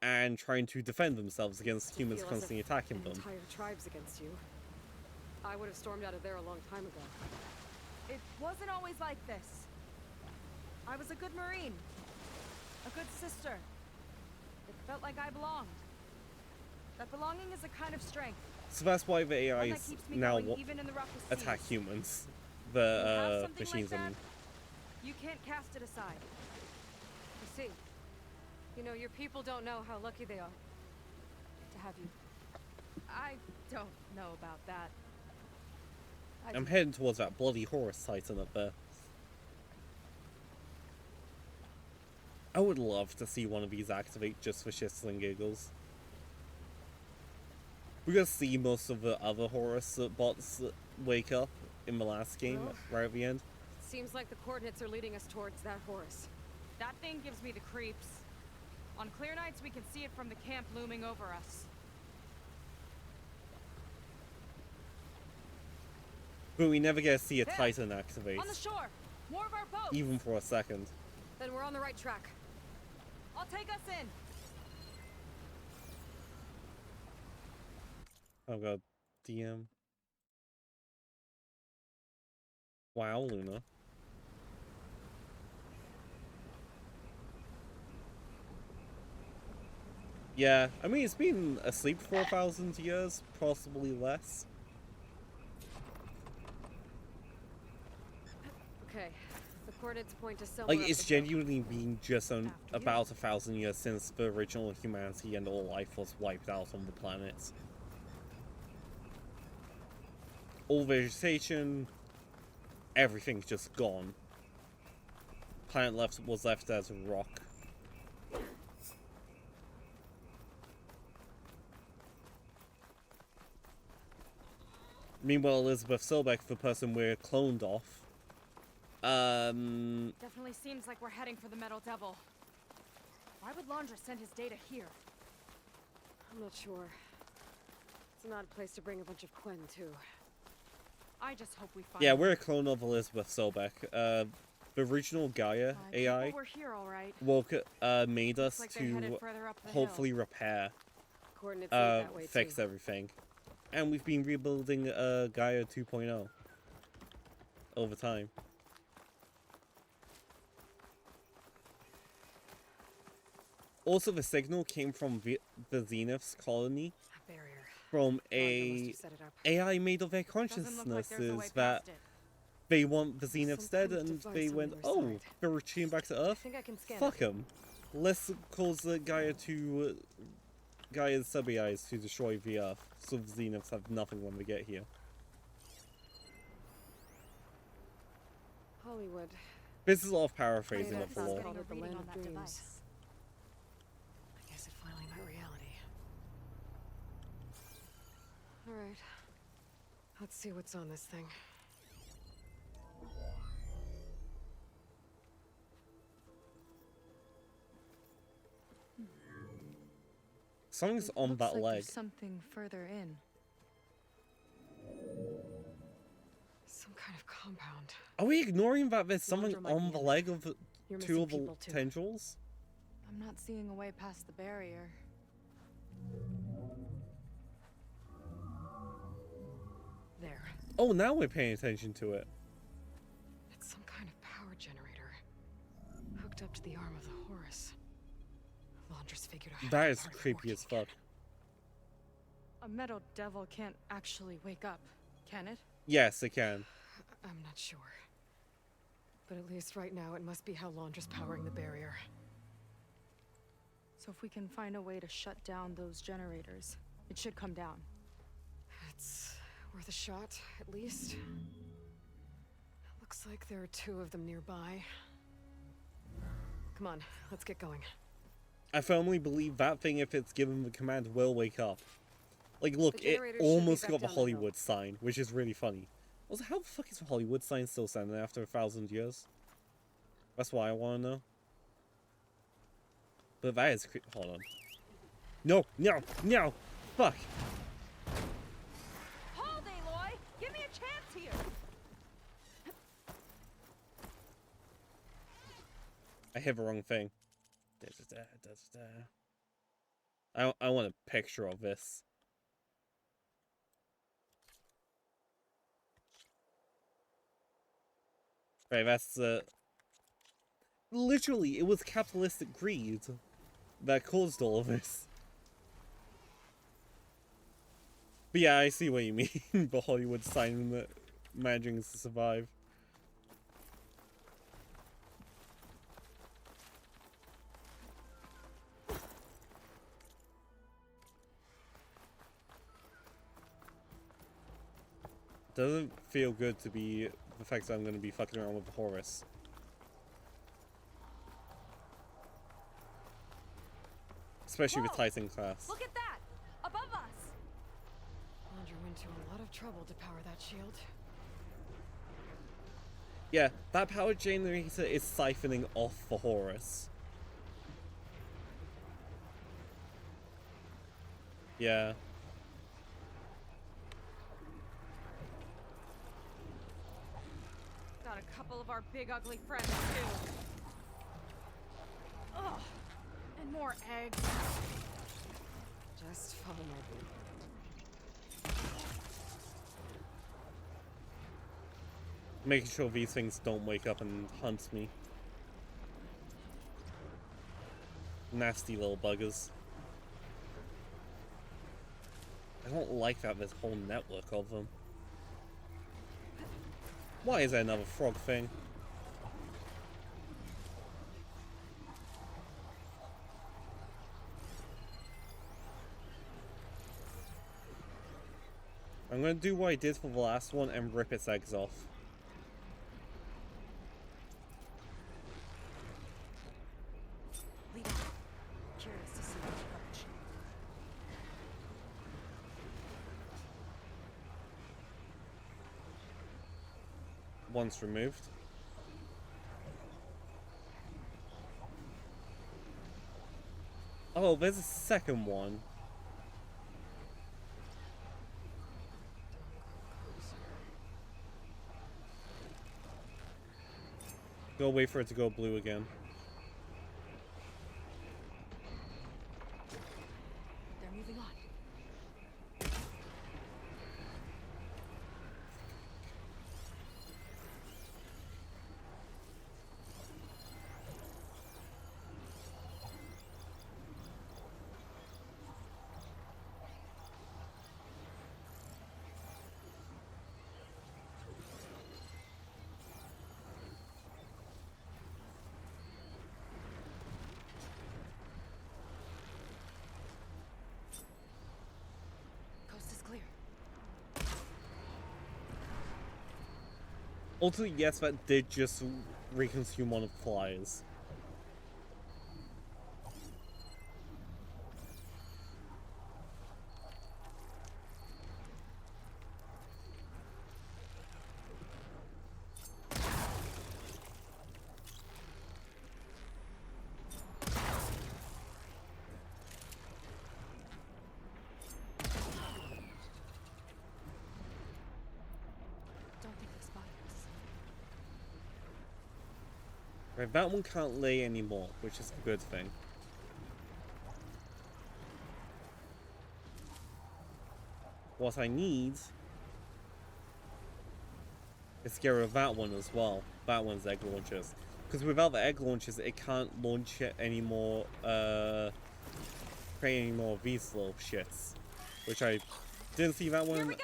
and trying to defend themselves against humans constantly attacking them. Entire tribes against you. I would have stormed out of there a long time ago. It wasn't always like this. I was a good Marine. A good sister. It felt like I belonged. That belonging is a kind of strength. So that's why the One that AIs keeps me now going even in the roughest attack seas. humans. You have The something machines, like I mean. that, you can't cast it aside. You see, you know, your people don't know how lucky they are to have you. I don't know about that. I'm heading towards that bloody Horus Titan up there. I would love to see one of these activate just for shits and giggles. We're gonna see most of the other Horus bots wake up in the last game, Well, right at the end. Seems like the coordinates are leading us towards that Horus. That thing gives me the creeps. On clear nights, we can see it from the camp looming over us. But we never get to see a There! Titan activate, On the shore! More of our boats! even for a second. Then we're on the right track. I'll take us in! I've got DM. Wow, Luna. Yeah, I mean, it's been asleep for 1,000 years, possibly less. Okay, the coordinates point to somewhere. Like, up it's the hill. genuinely been just After you. about 1,000 years since the original humanity and all life was wiped out on the planet. All vegetation, everything's just gone. Planet was left as a rock. Meanwhile, Elizabeth Sobek, the person we're cloned off, Definitely seems like we're heading for the Metal Devil. Why would Laundra send his data here? I'm not sure. It's an odd place to bring a bunch of Quen to. I just hope we find yeah, him. we're a clone of Elizabeth Sobek. The original Gaia AI People were here, all right. made us Looks like they're headed to further up the hopefully hill. repair, Coordinates lead that way fix too. everything. And we've been rebuilding Gaia 2.0 over time. Also, the signal came from the Zenith's colony, A barrier. from Laundra must a have set it up. AI made of their Doesn't look like there's a way consciousnesses that past it. they want the Zeniths Some dead, proof to and find they some went, other oh, side. they're retreating back to I Earth? think I can scan Fuck it. them. Let's cause the Gaia's sub-AIs to destroy the Earth, so the Zeniths have nothing when they get here. Hollywood. This is all paraphrasing Right, of the that's lore. called it the Reading land on of that dreams. device. I guess it finally met reality. Alright. Let's see what's on this thing. Something's on that leg. Something further in. Some kind of compound. Are we ignoring that there's something Laundra might on be the in leg of You're two missing of the people, too. tendrils? I'm not seeing a way past the barrier. There. Oh, now we're paying attention to it. It's some kind of power generator. Hooked up to the arm of the Horus. Laundra's figured out how That to is start it creepy as working. fuck. A Metal Devil can't actually wake up, can it? Yes, it can. I'm not sure. But at least right now, it must be how Laundra's powering the barrier. So if we can find a way to shut down those generators, it should come down. It's worth a shot, at least. Looks like there are two of them nearby. Come on, let's get going. I firmly believe that thing, if it's given the command, will wake up. Like, look, The it generator should be almost back got the down the hill. Hollywood sign, which is really funny. Also, how the fuck is the Hollywood sign still standing after 1,000 years? That's what I want to know. But that is hold on. No, no, no! Fuck! Hold, Aloy! Give me a chance here! I hit the wrong thing. I want a picture of this. Right, that's literally, it was capitalistic greed that caused all of this. But yeah, I see what you mean. The Hollywood sign that managing to survive. Doesn't feel good to be the fact that I'm going to be fucking around with Horus. Especially with Whoa! Titan class. Look at that! Above us! Laundra went to a lot of trouble to power that shield. Yeah, that power generator is siphoning off the Horus. Yeah. Got a couple of our big ugly friends too. Ugh, and more eggs. Just follow my lead. Making sure these things don't wake up and hunt me. Nasty little buggers. I don't like that there's a whole network of them. Why is there another frog thing? I'm gonna do what I did for the last one and rip its eggs off. Lead on. Curious to see your approach. Once removed. Oh, there's a second one. Go wait for it to go blue again. They're moving on. Coast is clear. Ultimately, yes, that did just reconsume one of the flyers. Don't think they spotted us. Right, that one can't lay anymore, which is a good thing. What I need is to get rid of that one as well. That one's egg launchers. Because without the egg launchers, it can't launch it anymore, create any more of these little shits. Which I didn't see that one. Here we go!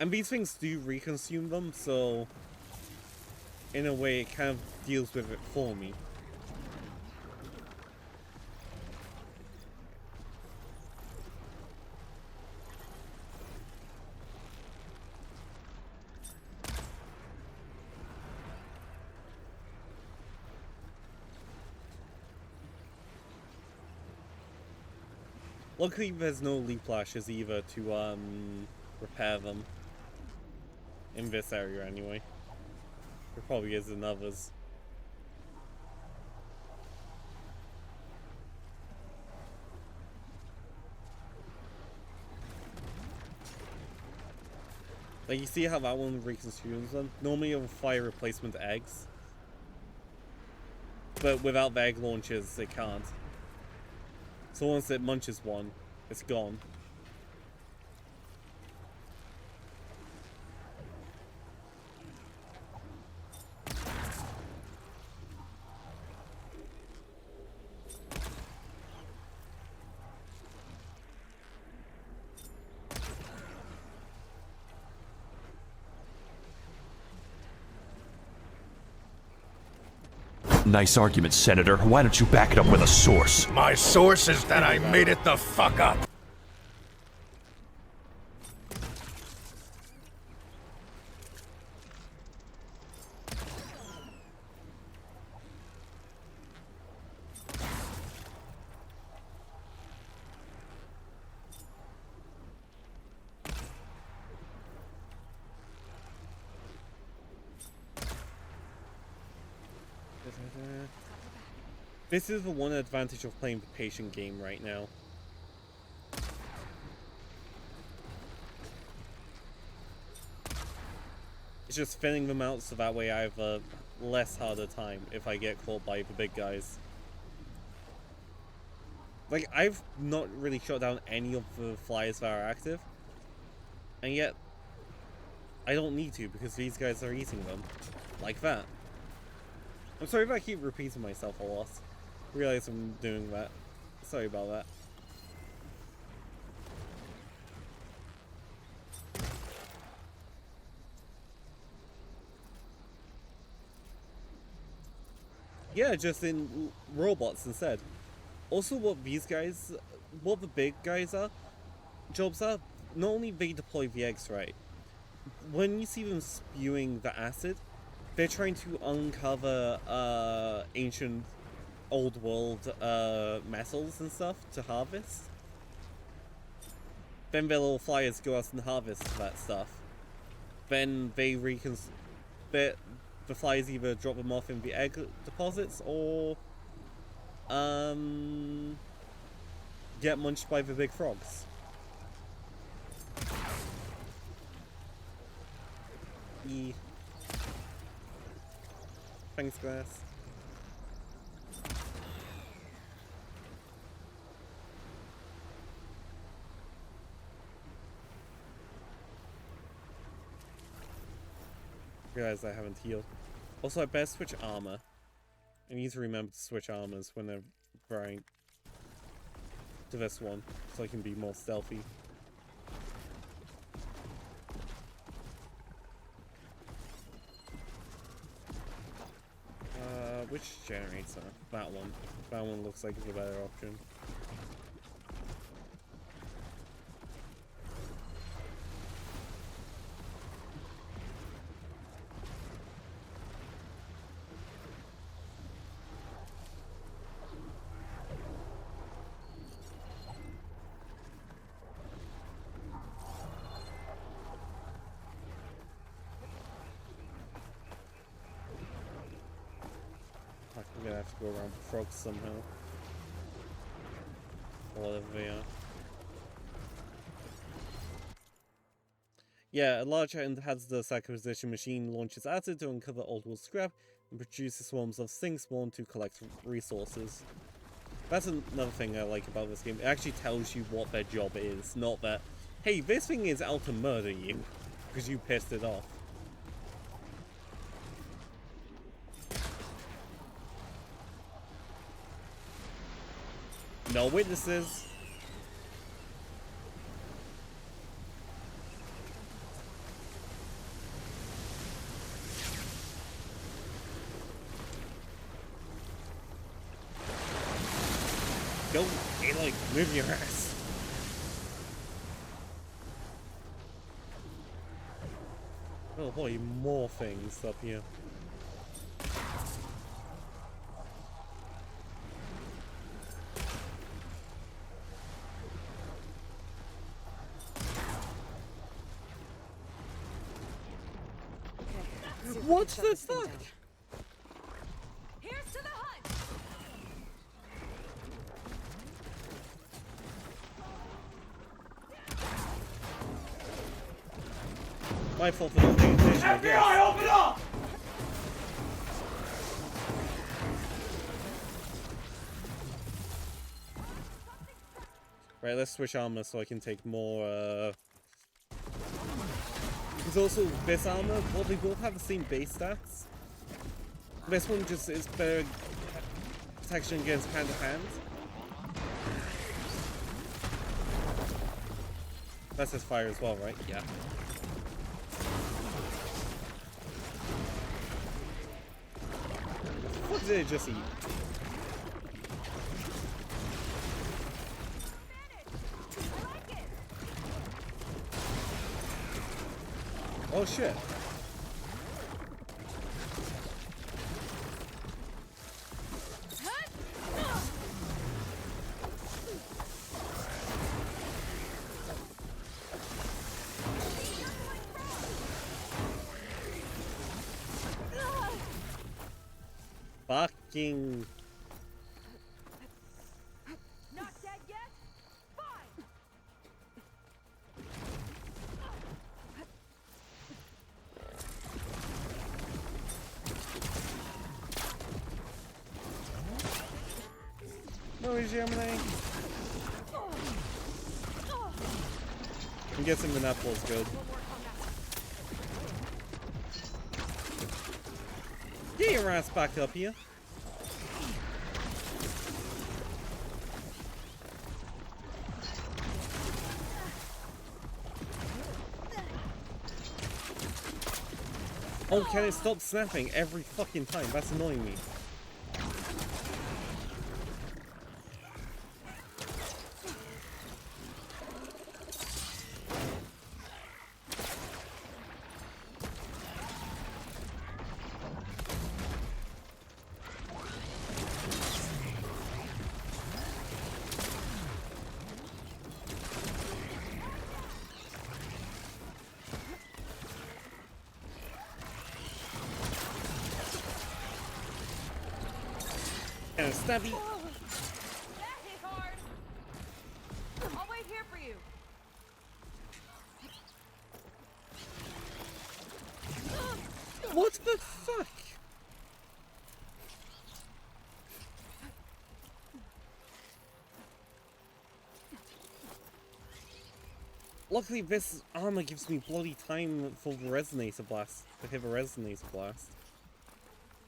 And these things do reconsume them, so in a way it kind of deals with it for me. Luckily there's no leaf flashes either to repair them. In this area anyway. There probably is in others. Like, you see how that one reconsumes them? Normally it'll fire replacement eggs. But without the egg launchers, it can't. So once it munches one, it's gone. Nice argument, Senator. Why don't you back it up with a source? My source is that I made it the fuck up. This is the one advantage of playing the patient game right now. It's just thinning them out so that way I have a less harder time if I get caught by the big guys. Like, I've not really shot down any of the flyers that are active. And yet, I don't need to because these guys are eating them. Like that. I'm sorry if I keep repeating myself a lot. I realize I'm doing that. Sorry about that. Yeah, just in robots instead. Also, what these guys, what the big guys are, jobs are, not only they deploy the eggs right, when you see them spewing the acid, they're trying to uncover ancient old world metals and stuff to harvest. Then their little flyers go out and harvest that stuff. Then they the flies either drop them off in the egg deposits or get munched by the big frogs. Thanks, Glass. Realize I haven't healed. Also, I better switch armor. I need to remember to switch armors whenever I to this one, so I can be more stealthy. Which generator? That one. That one looks like the better option. I'm gonna have to go around frogs somehow. Whatever they are. Yeah, a large and hazardous acquisition machine launches acid to uncover old world scrap and produces swarms of sting spawn to collect resources. That's another thing I like about this game. It actually tells you what their job is, not that, hey, this thing is out to murder you because you pissed it off. No witnesses. Go, Aloy, move your ass. Oh boy, more things up here. What the fuck? Here's to the hunt! My fault for not paying attention, I guess. FBI, open up! Right, let's switch armor so I can take more, Because also, this armor, well, they both have the same base stats. This one just is better protection against hand to hand. That says fire as well, right? Yeah. What did it just eat? Oh shit. Fucking. Not dead yet? Fine! No, Gemini. I'm guessing the apple is good. Get your ass back up here. Oh, can it stop snapping every fucking time? That's annoying me. And a stabby. That hit hard. I'll wait here for you. What the fuck? Luckily, this armor gives me bloody time for the resonator blast. To hit a resonator blast.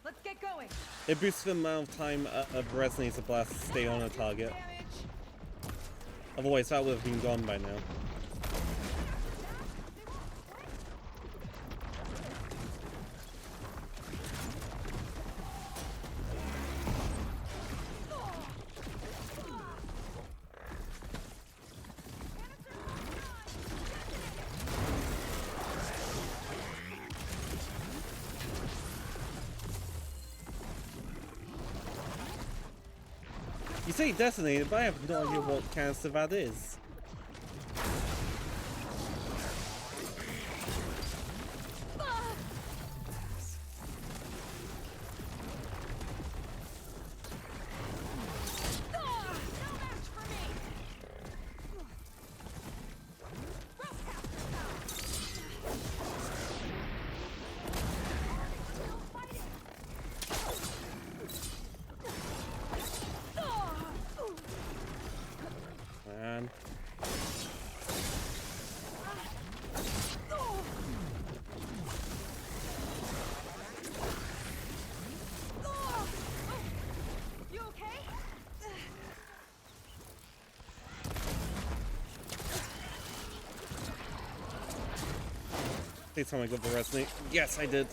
Let's get going. It boosts the amount of time a resonator blast to stay on a target. Otherwise, that would have been gone by now. You say detonated, but I have no idea what canister that is. Man. You okay? Please tell me I got the resonate. Yes, I did.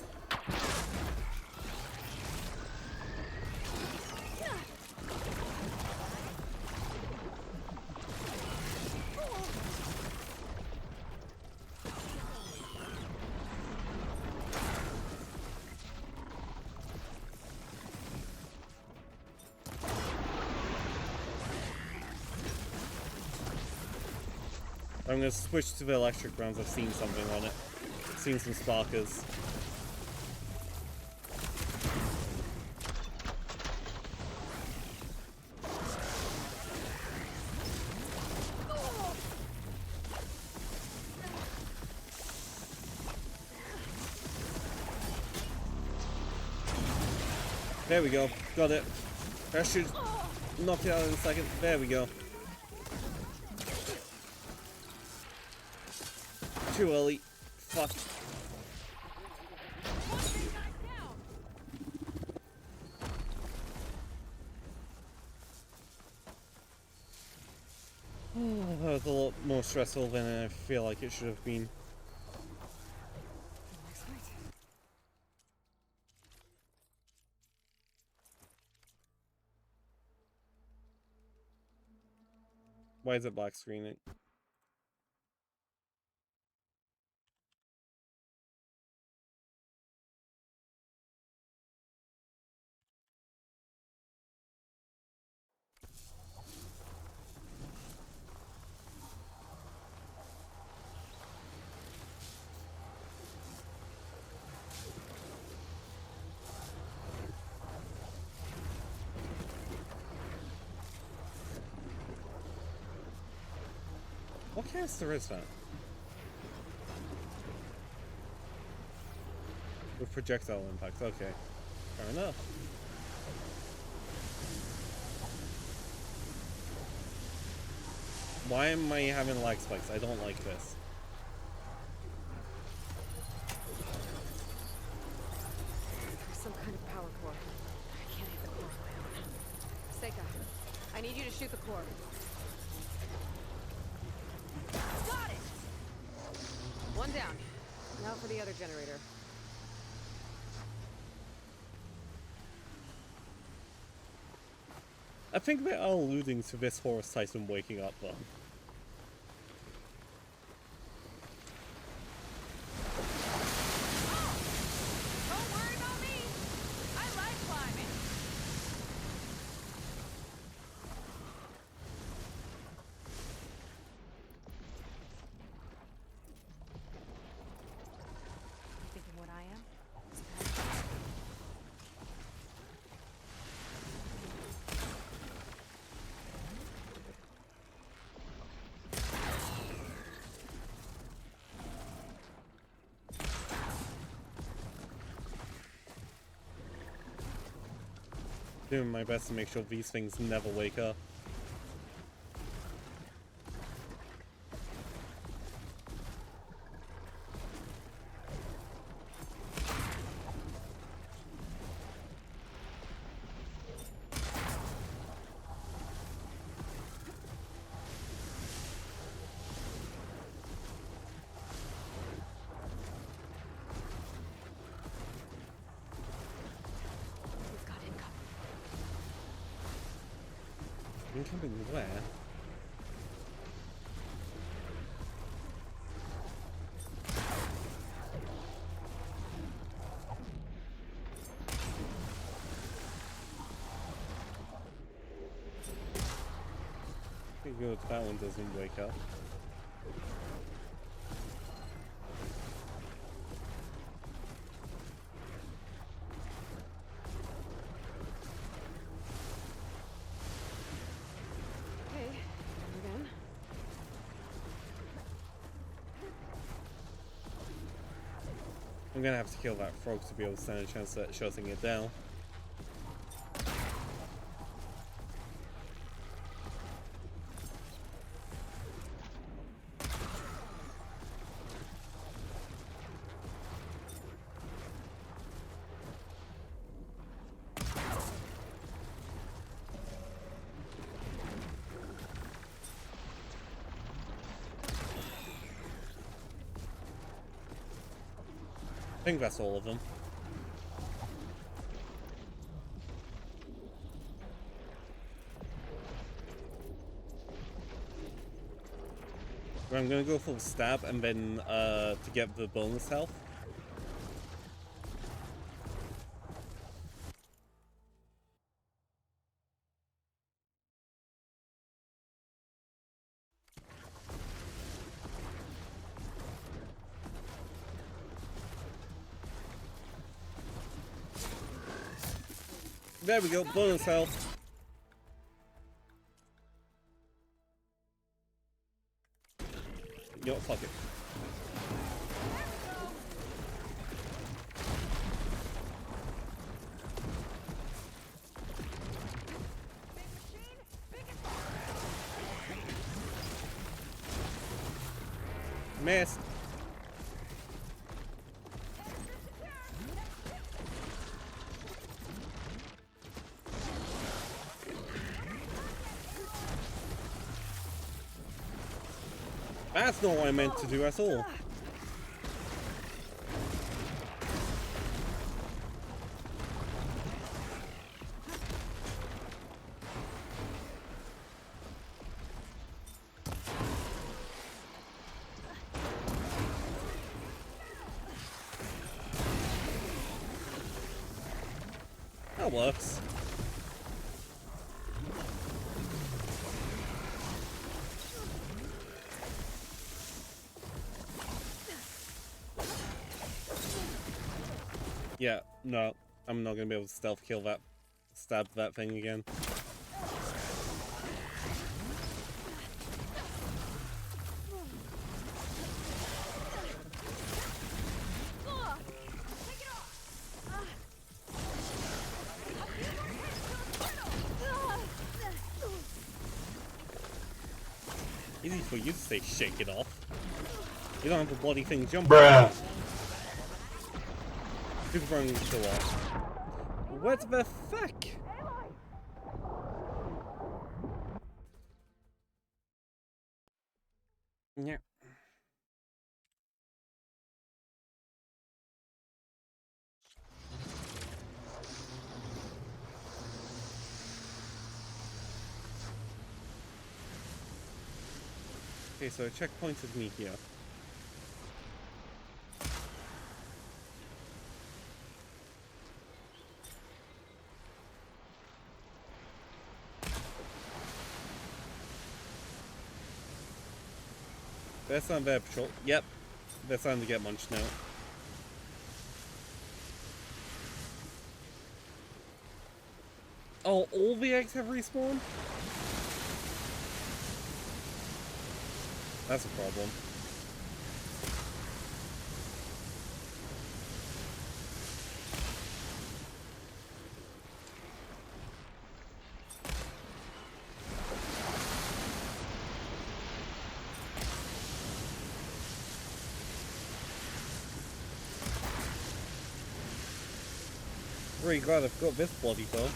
I'm gonna switch to the electric rounds. I've seen something on it. I've seen some sparkers. There we go. Got it. That should knock it out in a second. There we go. Too early. Fuck. That was a lot more stressful than I feel like it should have been. Why is it black screening? What canister is that? With projectile impact, okay. Fair enough. Why am I having lag spikes? I don't like this. There's some kind of power core. I can't hit the core on my own. Seika, I need you to shoot the core. Got it! One down. Now for the other generator. I think they are alluding to this Horus Titan waking up though. Don't worry about me. I like climbing. You thinking what I am? Doing my best to make sure these things never wake up. We've got income. Incoming where? I think good that one doesn't wake up. Okay, again. I'm gonna have to kill that frog to be able to stand a chance at shutting it down. I think that's all of them. I'm gonna go full stab and then to get the bonus health. There we go, bonus health. Yo, fuck it. Missed. That's not what I meant to do at all. That works. Yeah, no, I'm not gonna be able to stealth kill that, stab that thing again. He's for you to say shake it off. You don't have a bloody thing jump. Bruh. Who's running to what? What the fuck? Yeah. Okay, so a checkpoint is me here. That's on Bear Patrol. Yep. That's time to get munched now. Oh, all the eggs have respawned? That's a problem. Really glad I've got this bloody though.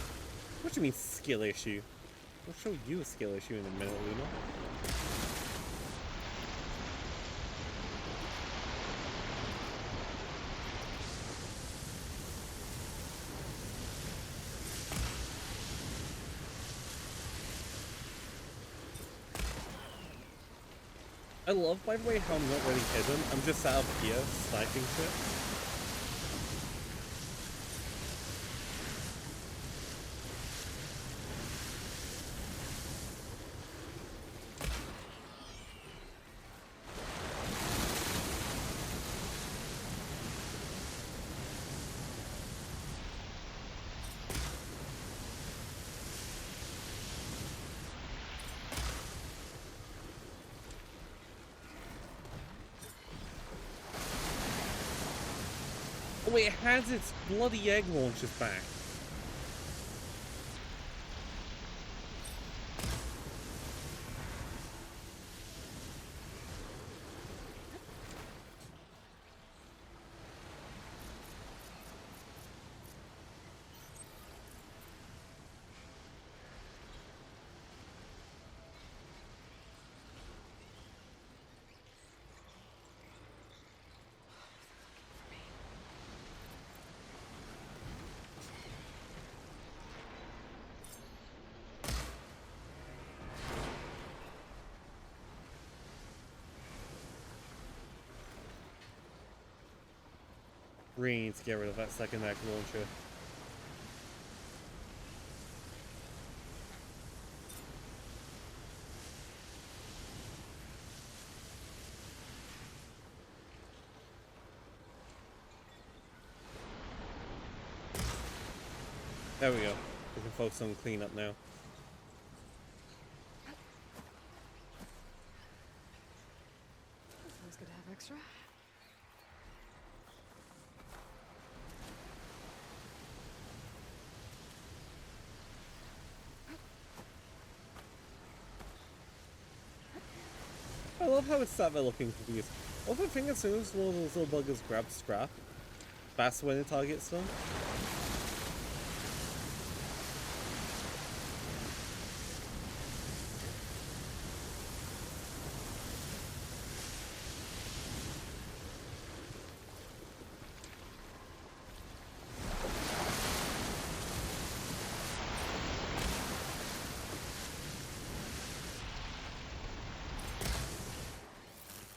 What do you mean skill issue? I'll show you a skill issue in a minute, Luna. I love, by the way, how I'm not really hidden. I'm just out of here sniping shit. Oh wait, it has its bloody egg launchers back. Really need to get rid of that second egg launcher. There we go. We can focus on cleanup now. Sounds good to have extra. I love how it's sat there looking confused. Also, I think as soon as one of those little buggers grabs scrap, that's when it targets them.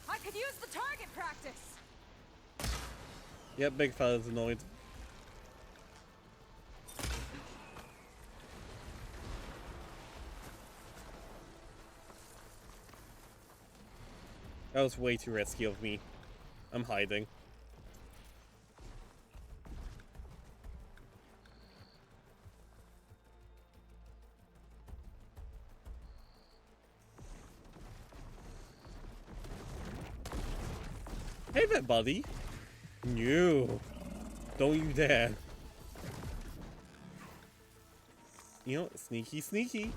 I could use the target practice. Yep, big fella's annoyed. That was way too risky of me. I'm hiding. Hey there, buddy. No. Don't you dare. You know, sneaky, sneaky.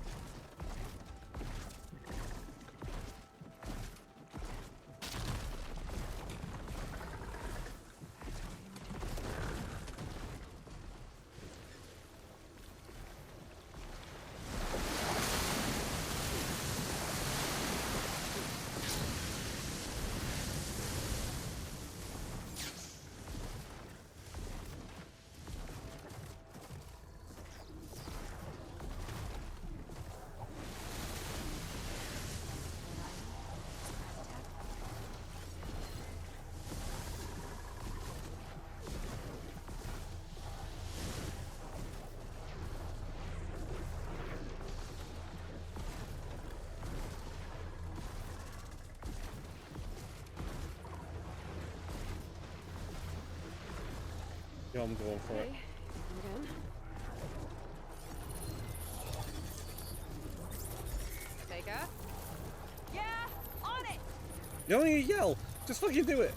Yeah, I'm going for it. Okay, again. Vega? Yeah, on it! You don't need to yell. Just fucking do it.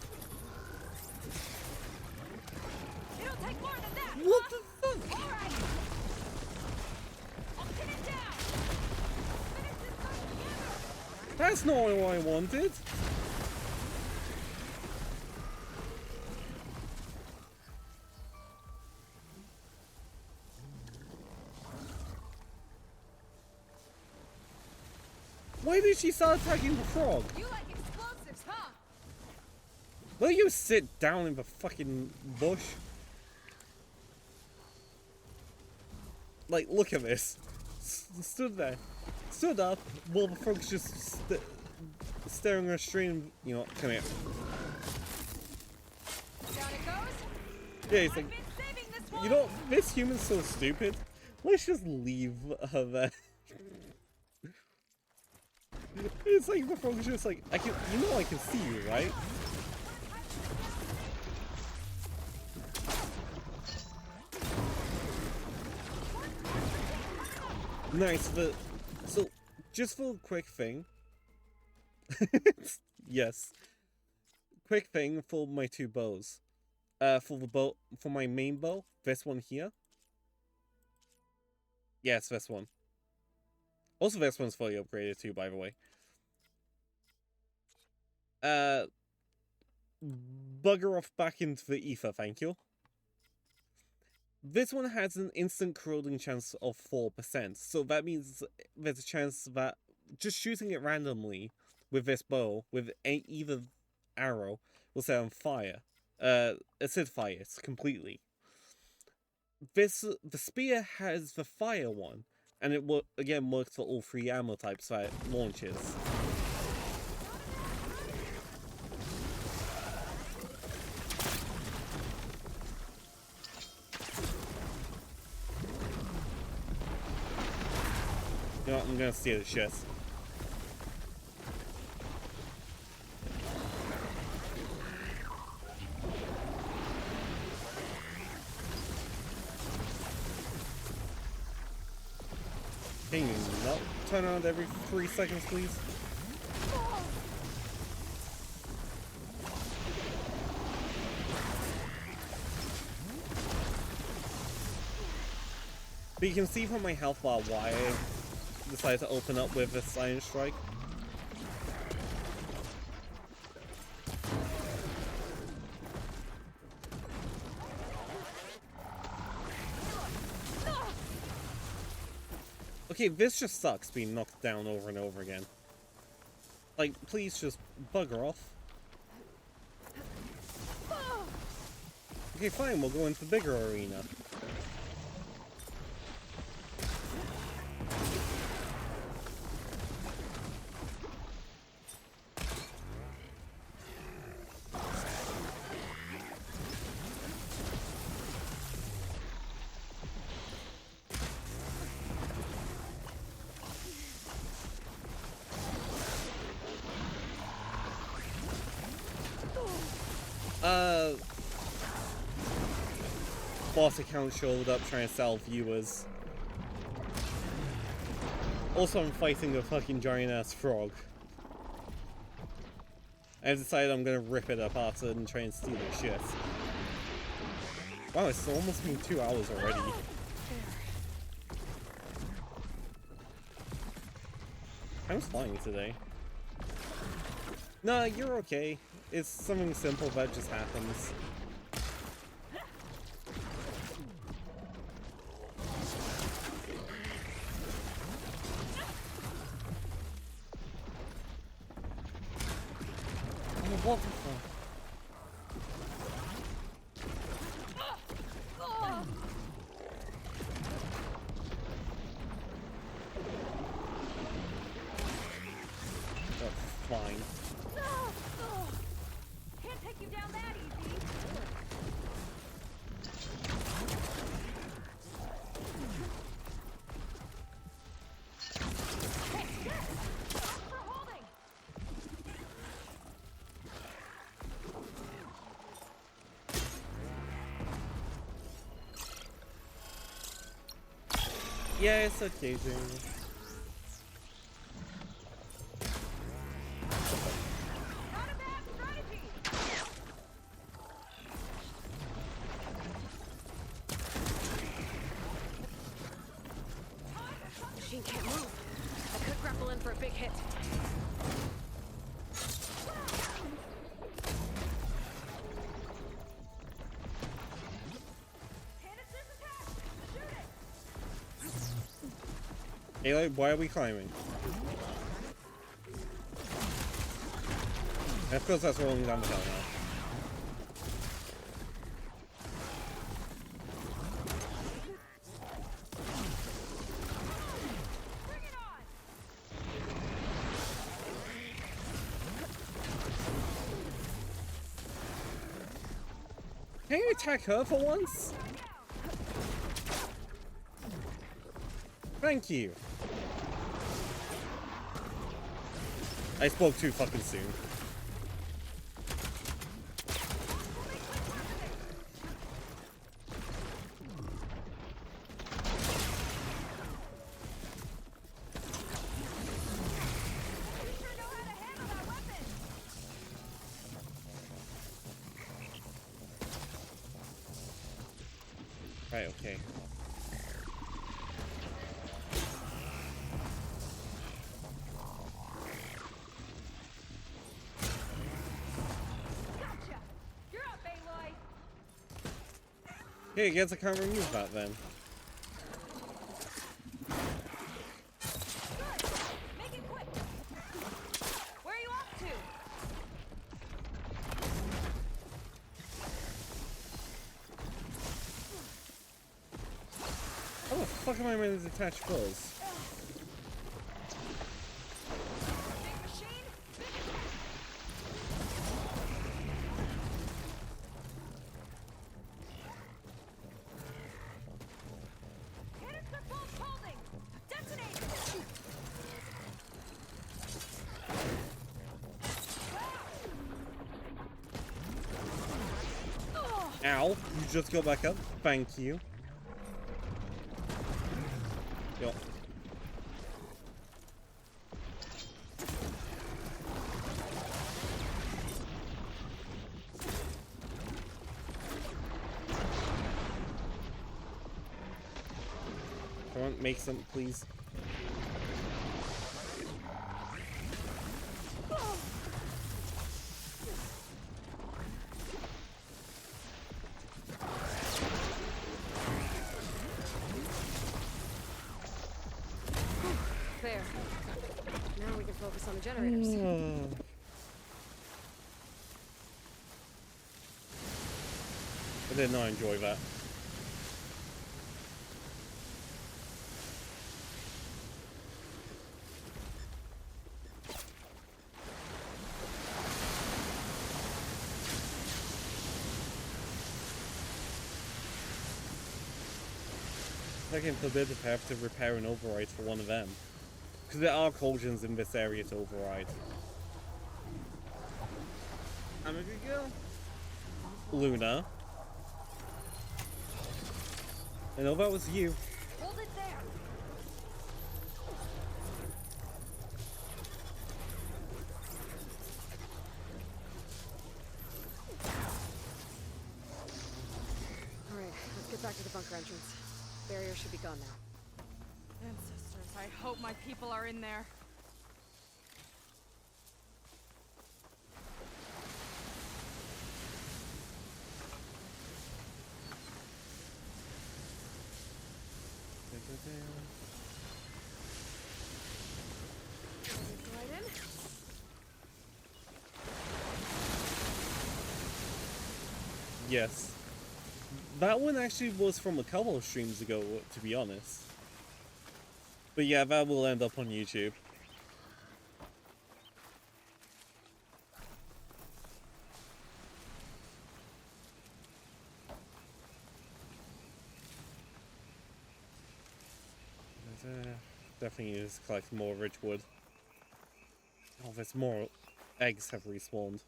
It'll take more than that! What the fuck? Alright! I'll pin it down! Finish this thing together! That's not what I wanted. Why did she start attacking the frog? You like explosives, huh? Will you sit down in the fucking bush? Like, look at this. Stood there. Stood up while the frog's just staring at a stream. You know, come here. Down it goes. Yeah, he's like, I've been saving this one. you know, this human's so stupid. Let's just leave her there. It's like the frog's just like, I can see you, right? Nice, but so just for a quick thing. Yes. Quick thing for my two bows. For my main bow, this one here. Yes, this one. Also, this one's fully upgraded too, by the way. Bugger off back into the ether, thank you. This one has an instant corroding chance of 4%, so that means there's a chance that just shooting it randomly with this bow, with either arrow, will set on fire. Acidify it completely. The spear has the fire one, and it again works for all three ammo types that it launches. You know what, I'm gonna steal the shit. Can you not turn around every 3 seconds, please? But you can see from my health bar why I decided to open up with a Silent Strike. Okay, this just sucks being knocked down over and over again. Like, please just bugger off. Okay, fine, we'll go into the bigger arena. Boss account showed up trying to sell viewers. Also, I'm fighting a fucking giant ass frog. I've decided I'm gonna rip it apart and try and steal its shit. Wow, it's almost been 2 hours already. Time's flying today. Nah, you're okay. It's something simple that just happens. Oh, what the fuck? That's fine. Can't take you down that easy. Yeah, it's occasion. Machine can't move. I could grapple in for a big hit. Aloy, why are we climbing? And of course that's rolling down the hill now. Can you attack her for once? Thank you. I spoke too fucking soon. Right, okay. Hey, I guess I can't remove that then. Make it quick. Where are you off to? How the fuck am I meant to attach bows? Big machine, big attack. Canister pulse holding. Detonate. Ow, you just got back up. Thank you. Yo. Come on, make some, please. There. Now we can focus on the generators. I did not enjoy that. Second forbid if I have to repair an override for one of them. Because there are cauldrons in this area to override. I'm a good girl. Luna. I know that was you. Hold it there. Alright, let's get back to the bunker entrance. Barrier should be gone now. Ancestors, I hope my people are in there. Right in? Yes. That one actually was from a couple of streams ago, to be honest. But yeah, that will end up on YouTube. Definitely need to collect more Ridgewood. Oh, there's more eggs have respawned.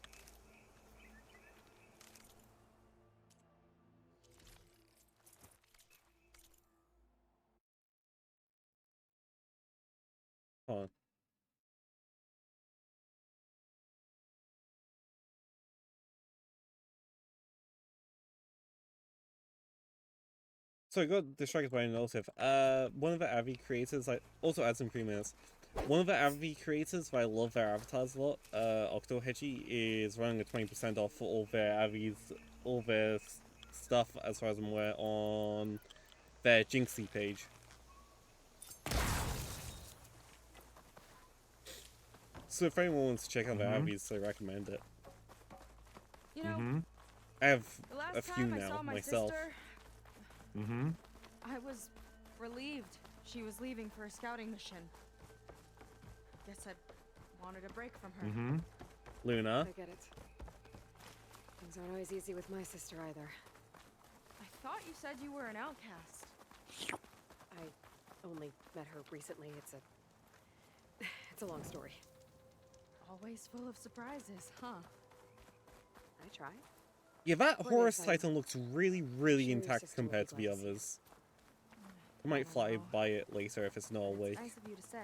Hold on. So I got distracted by an notif. One of the Avi creators, I also add some 3 minutes. One of the Avi creators, but I love their avatars a lot, Octohechi, is running a 20% off for all their Avis, all their stuff, as far as I'm aware, on their Jinxie page. So if anyone wants to check out their Avis, I recommend it. You know, I have the last a few time I now saw my myself. sister, I was relieved she was leaving for a scouting mission. Guess I wanted a break from her. Luna. I get it. Things aren't always easy with my sister either. I thought you said you were an outcast. I only met her recently. It's a long story. Always full of surprises, huh? I try. Yeah, that What Horus is, like, Titan looks really, really sure your intact sister will compared be to the glad to see it. others. I might fly by it later if it's not awake. It's nice of you to say.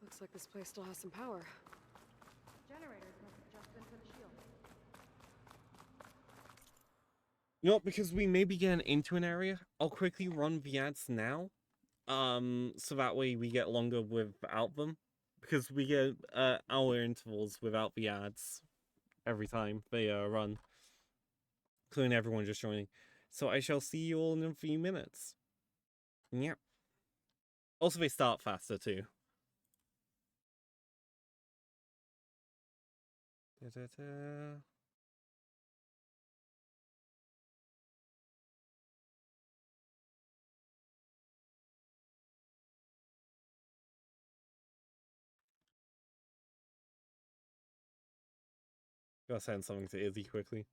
Looks like this place still has some power. Generators must have just been for the shield. You know what, because we may be getting into an area, I'll quickly run the ads now. So that way we get longer without them. Because we get hour intervals without the ads every time they run. Including everyone just joining. So I shall see you all in a few minutes. Yeah. Also, they start faster too. Da-da-da. Gotta send something to Izzy quickly.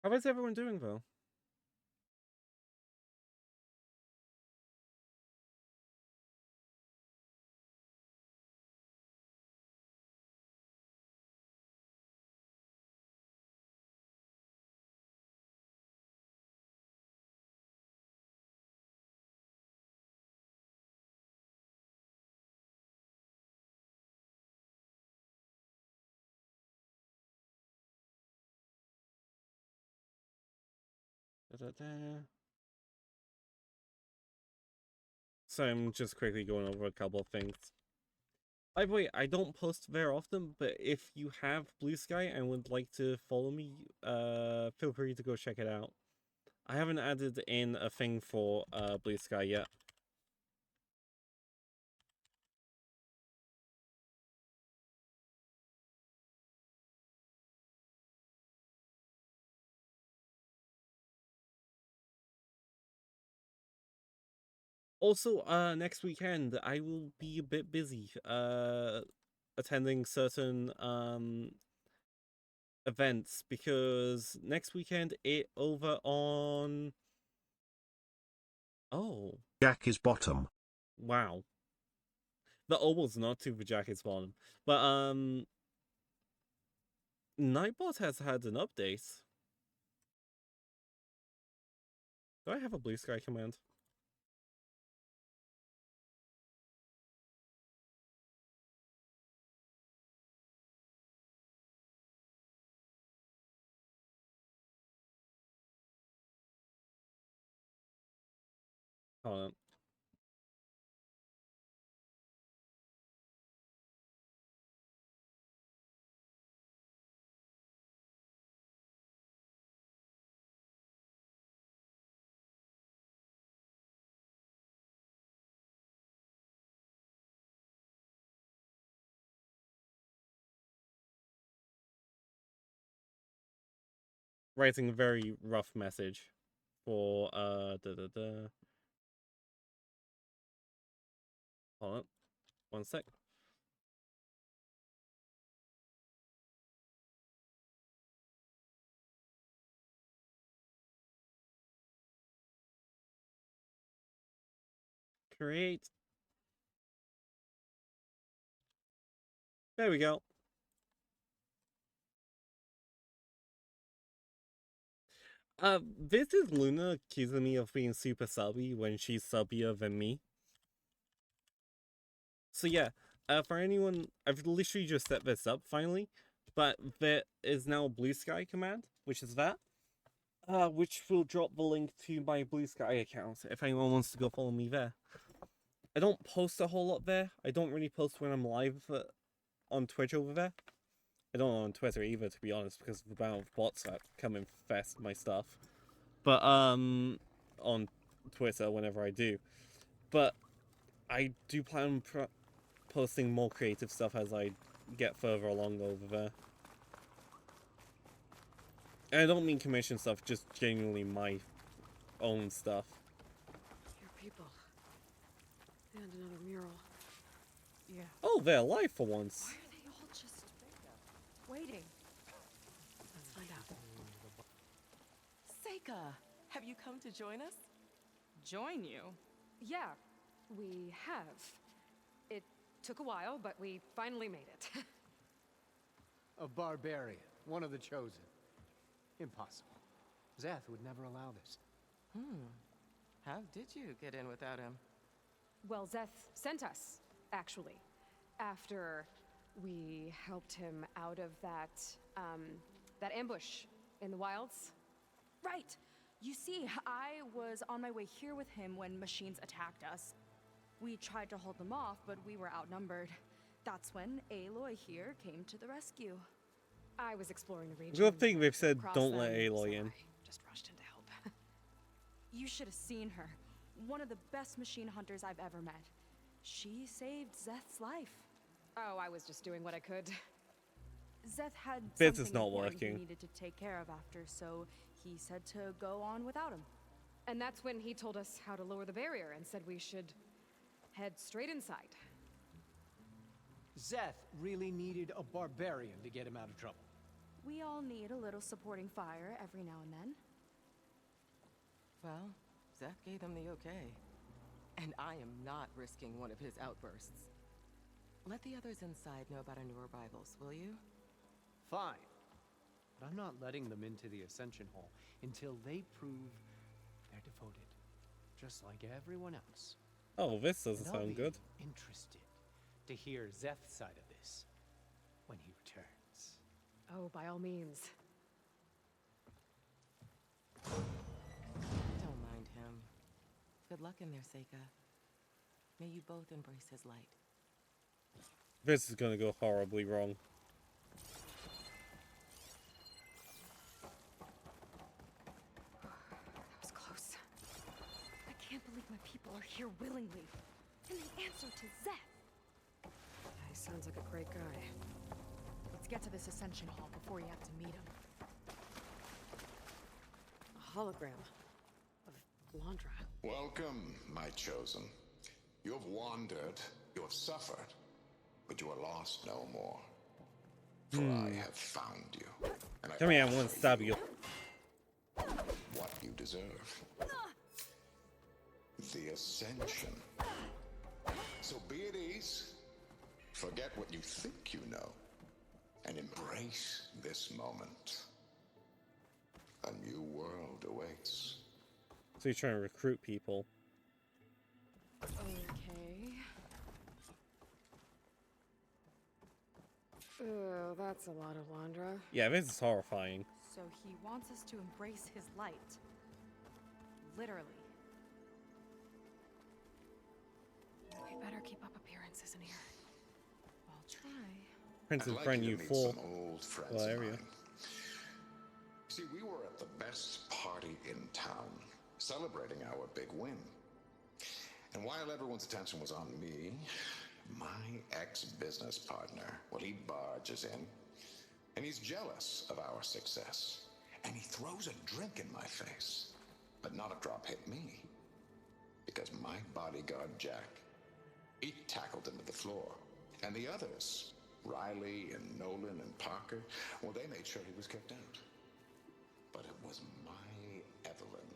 How is everyone doing though? Da-da-da. So I'm just quickly going over a couple of things. By the way, I don't post very often, but if you have Blue Sky and would like to follow me, feel free to go check it out. I haven't added in a thing for Blue Sky yet. Also, next weekend I will be a bit busy attending certain events because next weekend it over on Jack is bottom. Wow. The Oval's not too for Jacket's bottom. But Nightbot has had an update. Do I have a Blue Sky command? Hold on. Writing a very rough message for Hold on. One sec. Create. There we go. This is Luna accusing me of being super subby when she's subbier than me. So yeah, for anyone, I've literally just set this up finally, but there is now a Blue Sky command, which is that, which will drop the link to my Blue Sky account if anyone wants to go follow me there. I don't post a whole lot there. I don't really post when I'm live on Twitch over there. I don't on Twitter either, to be honest, because of the amount of bots that come infest my stuff. But on Twitter whenever I do. But I do plan on posting more creative stuff as I get further along over there. And I don't mean commission stuff, just genuinely my own stuff. Your people. And another mural. Yeah. Oh, they're alive for once. Why are they all just waiting? Let's find out. Seika, have you come to join us? Join you? Yeah, we have. It took a while, but we finally made it. A barbarian, one of the chosen. Impossible. Zeth would never allow this. How did you get in without him? Well, Zeth sent us, actually. After we helped him out of that ambush in the wilds. Right. You see, I was on my way here with him when machines attacked us. We tried to hold them off, but we were outnumbered. That's when Aloy here came to the rescue. I was exploring the region. Good thing they've said across don't let them, Aloy so in. I just rushed in to help. You should have seen her. One of the best machine hunters I've ever met. She saved Zeth's life. Oh, I was just doing what I could. Zeth had This something is not important working. he needed to take care of after, so he said to go on without him. And that's when he told us how to lower the barrier and said we should head straight inside. Zeth really needed a barbarian to get him out of trouble. We all need a little supporting fire every now and then. Well, Zeth gave them the okay. And I am not risking one of his outbursts. Let the others inside know about our new arrivals, will you? Fine. But I'm not letting them into the Ascension Hall until they prove they're devoted. Just like everyone else. Oh, this doesn't And I'll sound be good. interested to hear Zeth's side of this when he returns. Oh, by all means. Don't mind him. Good luck in there, Seika. May you both embrace his light. This is gonna go horribly wrong. That was close. I can't believe my people are here willingly. And they answer to Zeth. He sounds like a great guy. Let's get to this Ascension Hall before you have to meet him. A hologram of Landra. Welcome, my chosen. You have wandered, you have suffered, but you are lost no more. For I have found you. And I Come here, I offer want to stab you. what you deserve. The Ascension. So be at ease, forget what you think you know, and embrace this moment. A new world awaits. So you're trying to recruit people. Okay. Oh, that's a lot of Landra. Yeah, this is horrifying. So he wants us to embrace his light. Literally. We better keep up appearances in here. I'll try. Princess I'd like Brand you New to meet 4. some old friends Well, of area. mine. See, we were at the best party in town, celebrating our big win. And while everyone's attention was on me, my ex-business partner, well, he barges in, and he's jealous of our success. And he throws a drink in my face, but not a drop hit me. Because my bodyguard, Jack, It tackled him to the floor. And the others, Riley and Nolan and Parker, well, they made sure he was kept out. But it was my Evelyn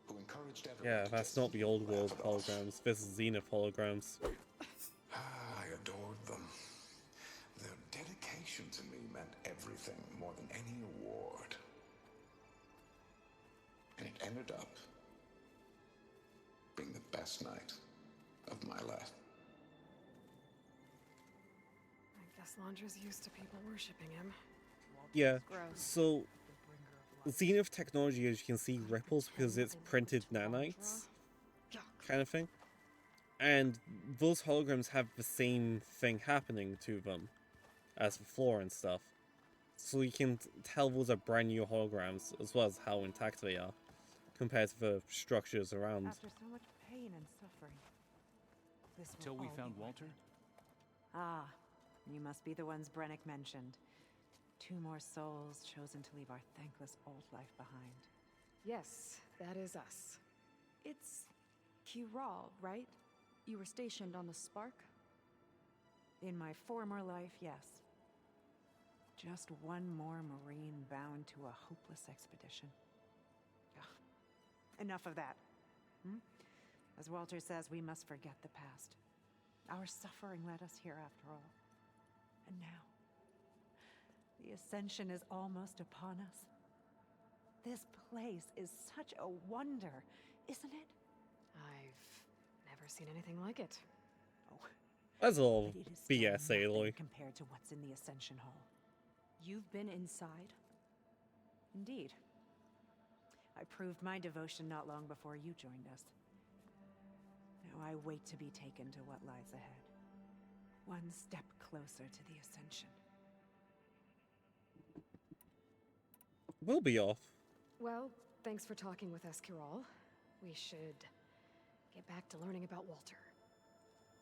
who encouraged everyone. Yeah, to that's just not the old laugh world it off. holograms. This is Zenith holograms. I adored them. Their dedication to me meant everything more than any award. And it ended up being the best night of my life. I guess Londra's used to people worshipping him. Yeah, so Zenith technology, as you can see, ripples because it's printed nanites, kind of thing. And those holograms have the same thing happening to them as the floor and stuff. So you can tell those are brand new holograms, as well as how intact they are, compared to the structures around. After so much pain and suffering. This will Till we all found be worth Walter? it. Ah, you must be the ones Brennick mentioned. 2 more souls chosen to leave our thankless old life behind. Yes, that is us. It's Kiral, right? You were stationed on the Spark? In my former life, yes. Just one more Marine bound to a hopeless expedition. Ugh. Enough of that. As Walter says, we must forget the past. Our suffering led us here after all. And now, the Ascension is almost upon us. This place is such a wonder, isn't it? I've never seen anything like it. Oh, That's all but it is still BS, nothing Aloy. compared to what's in the Ascension Hall. You've been inside? Indeed. I proved my devotion not long before you joined us. Now I wait to be taken to what lies ahead. One step closer to the Ascension. We'll be off. Well, thanks for talking with us, Kiral. We should get back to learning about Walter.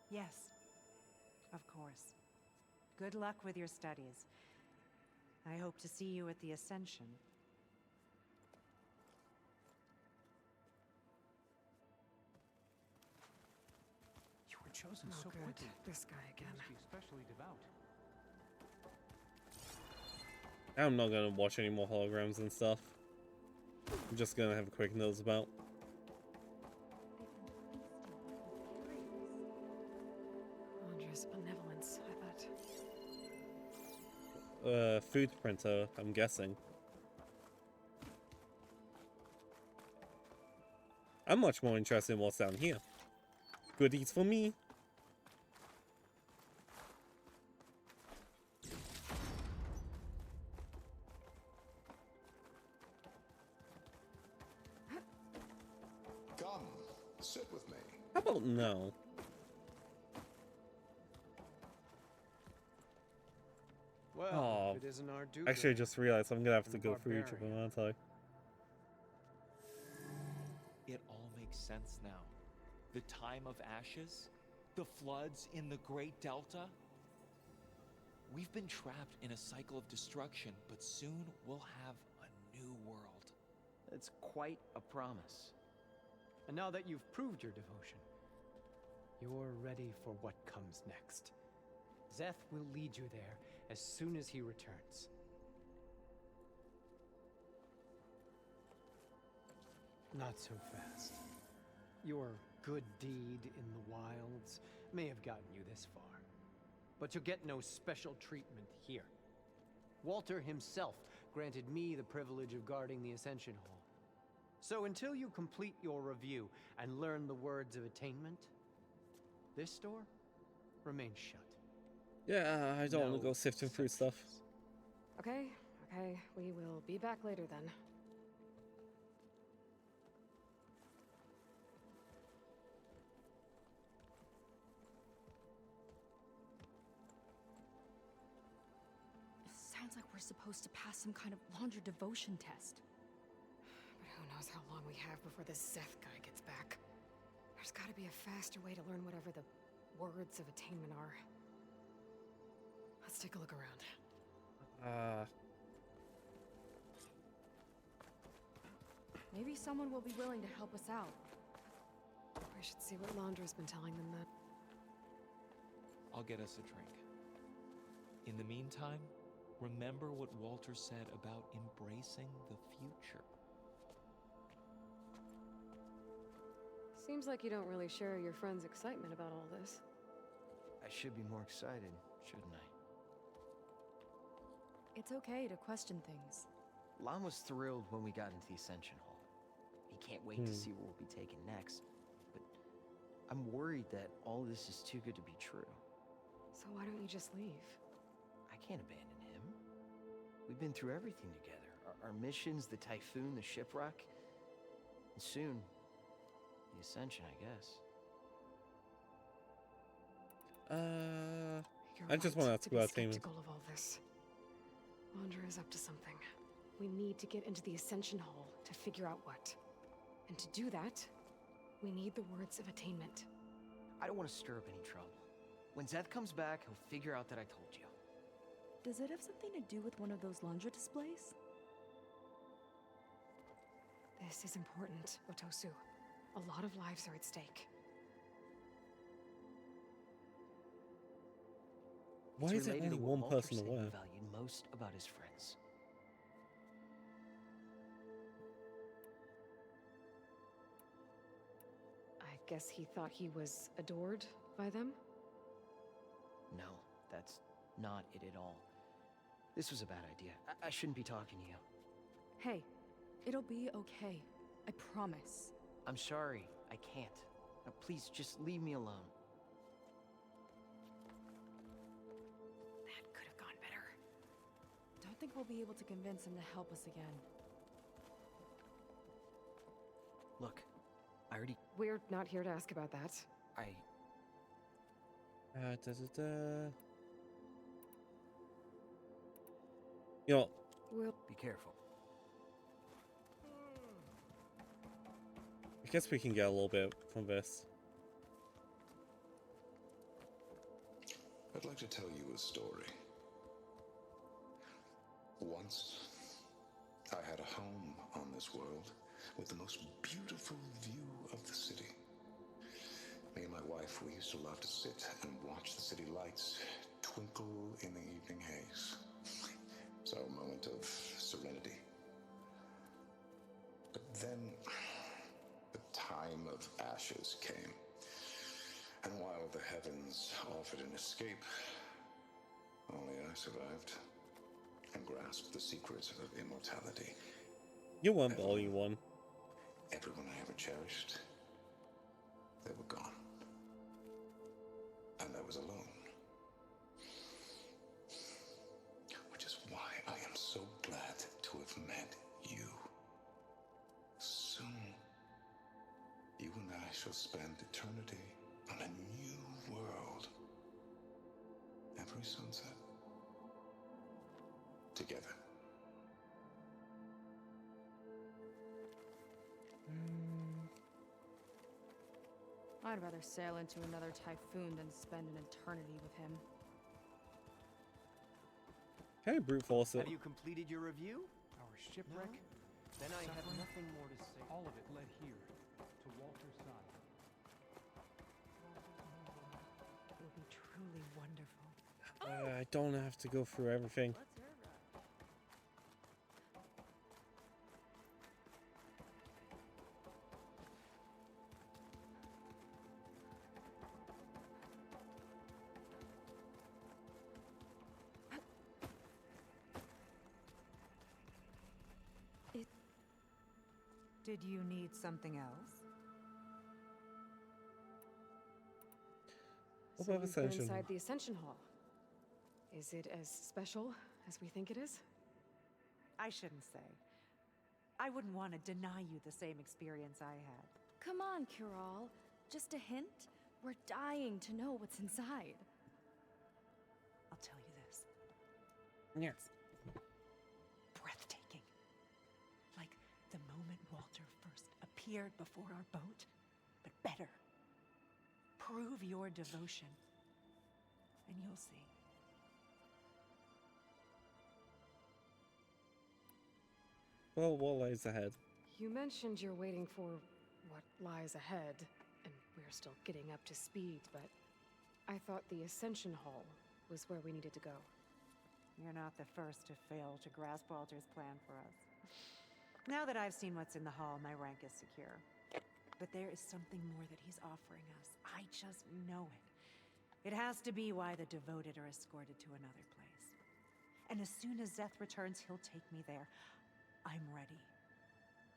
Yes, of course. Good luck with your studies. I hope to see you at the Ascension. You were chosen Oh, so good. quickly. This guy You again. must be especially devout. I'm not gonna watch any more holograms and stuff. I'm just gonna have a quick nose about. Londra's benevolence, I thought. Food printer, I'm guessing. I'm much more interested in what's down here. Goodies for me. Come, sit with me. How about no? Well, Oh, if it isn't our do actually, I just realized I'm gonna have to and go through each of them, aren't I? It all makes sense now. The time of ashes, the floods in the Great Delta. We've been trapped in a cycle of destruction, but soon we'll have a new world. It's quite a promise. And now that you've proved your devotion, you're ready for what comes next. Zeth will lead you there as soon as he returns. Not so fast. Your good deed in the wilds may have gotten you this far, but you'll get no special treatment here. Walter himself granted me the privilege of guarding the Ascension Hall. So until you complete your review and learn the words of attainment, this door remains shut. Yeah, I don't want No to go sifting through stuff. Okay, we will be back later then. It sounds like we're supposed to pass some kind of Laundra devotion test. But who knows how long we have before this Zeth guy gets back. There's gotta be a faster way to learn whatever the words of attainment are. Let's take a look around. Maybe someone will be willing to help us out. We should see what Londra's been telling them then. I'll get us a drink. In the meantime, remember what Walter said about embracing the future. Seems like you don't really share your friend's excitement about all this. I should be more excited, shouldn't I? It's okay to question things. Lon was thrilled when we got into the Ascension Hall. He can't wait to see what we'll be taking next. But I'm worried that all this is too good to be true. So why don't you just leave? I can't abandon him. We've been through everything together. Our missions, the Typhoon, the shipwreck. And soon, the Ascension, I guess. You're I just want to ask to be about Tammy. skeptical of all this. Laundra is up to something. We need to get into the Ascension Hall to figure out what. And to do that, we need the words of attainment. I don't want to stir up any trouble. When Zeth comes back, he'll figure out that I told you. Does it have something to do with one of those laundry displays? This is important, Otosu. A lot of lives are at stake. Why It's is it related only to what one Walter person said he aware? valued most about his friends. I guess he thought he was adored by them? No, that's not it at all. This was a bad idea. I shouldn't be talking to you. Hey, it'll be okay. I promise. I'm sorry, I can't. Now, please, just leave me alone. That could have gone better. Don't think we'll be able to convince him to help us again. Look, I already... We're not here to ask about that. You know, We'll... Be careful. I guess we can get a little bit from this. I'd like to tell you a story. Once, I had a home on this world with the most beautiful view of the city. Me and my wife, we used to love to sit and watch the city lights twinkle in the evening haze. It's our moment of serenity. But then, the time of ashes came. And while the heavens offered an escape, only I survived and grasped the secrets of immortality. You want Volume 1. Everyone I ever cherished, they were gone. And I was alone. Which is why I am so glad to have met you. Soon, you and I shall spend eternity on a new world. Every sunset. Together. I'd rather sail into another typhoon than spend an eternity with him. Can I brute force it? Have you completed your review? Our shipwreck? Then I have nothing more to say. All of it led here, to Walter's side. It will be truly wonderful. I don't have to go through everything. Did you need something else? What So about you've been Ascension? inside the Ascension Hall. Is it as special as we think it is? I shouldn't say. I wouldn't want to deny you the same experience I had. Come on, Kural. Just a hint? We're dying to know what's inside. I'll tell you this. Yes. Breathtaking. Like the moment Walter first appeared before our boat, but better. Prove your devotion, and you'll see. Well, what lies ahead? You mentioned you're waiting for what lies ahead, and we're still getting up to speed, but I thought the Ascension Hall was where we needed to go. You're not the first to fail to grasp Walter's plan for us. Now that I've seen what's in the hall, my rank is secure. But there is something more that he's offering us. I just know it. It has to be why the devoted are escorted to another place. And as soon as Zeth returns, he'll take me there. I'm ready.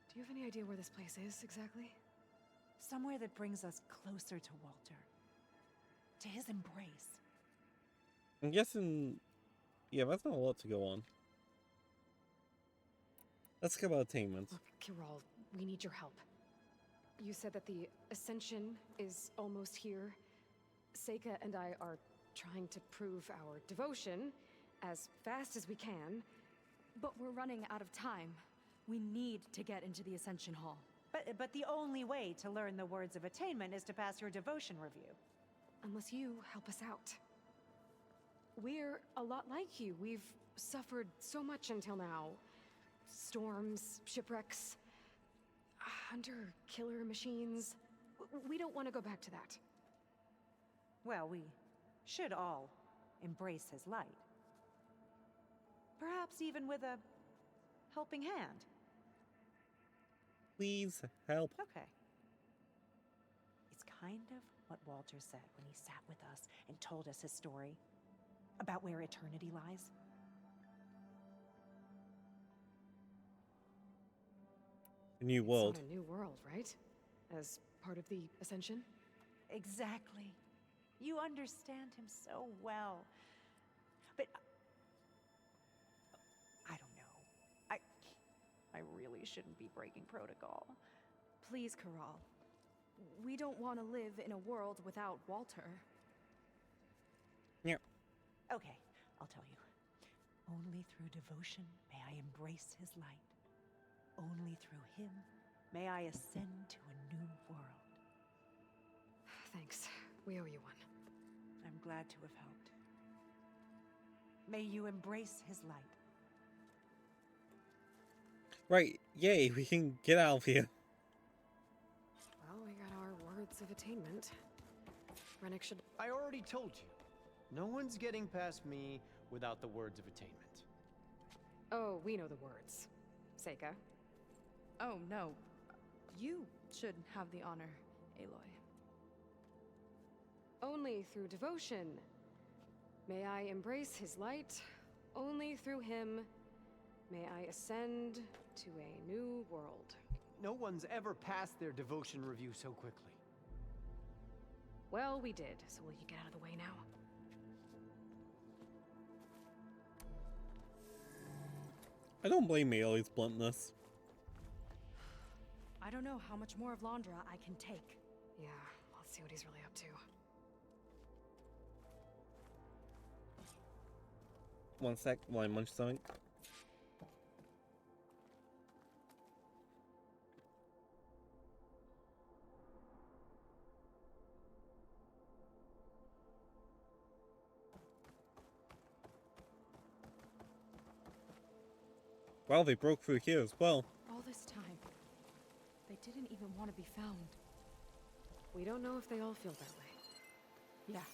Do you have any idea where this place is, exactly? Somewhere that brings us closer to Walter. To his embrace. I'm guessing... Yeah, that's not a lot to go on. Let's talk about attainments. Look, Kiral, we need your help. You said that the Ascension is almost here. Seika and I are trying to prove our devotion as fast as we can. But we're running out of time. We need to get into the Ascension Hall. But the only way to learn the words of attainment is to pass your devotion review. Unless you help us out. We're a lot like you. We've suffered so much until now. Storms, shipwrecks, hunter-killer machines. We don't want to go back to that. Well, we should all embrace his light. Perhaps even with a helping hand. Please help. Okay. It's kind of what Walter said when he sat with us and told us his story about where eternity lies. A new world. It's not a new world, right? As part of the Ascension? Exactly. You understand him so well. But I don't know. I really shouldn't be breaking protocol. Please, Kiral. We don't want to live in a world without Walter. Yeah. Okay, I'll tell you. Only through devotion may I embrace his light. Only through him may I ascend to a new world. Thanks. We owe you one. I'm glad to have helped. May you embrace his light. Right, yay, we can get out of here. Well, we got our words of attainment. Rennick should... I already told you. No one's getting past me without the words of attainment. Oh, we know the words. Seika. Oh, no. You should have the honor, Aloy. Only through devotion may I embrace his light. Only through him may I ascend to a new world. No one's ever passed their devotion review so quickly. Well, we did, so will you get out of the way now? I don't blame Aloy's bluntness. I don't know how much more of Londra I can take. Yeah, let's see what he's really up to. One sec, while I munch something. Well, they broke through here as well. All this time, they didn't even want to be found. We don't know if they all feel that way. Yeah.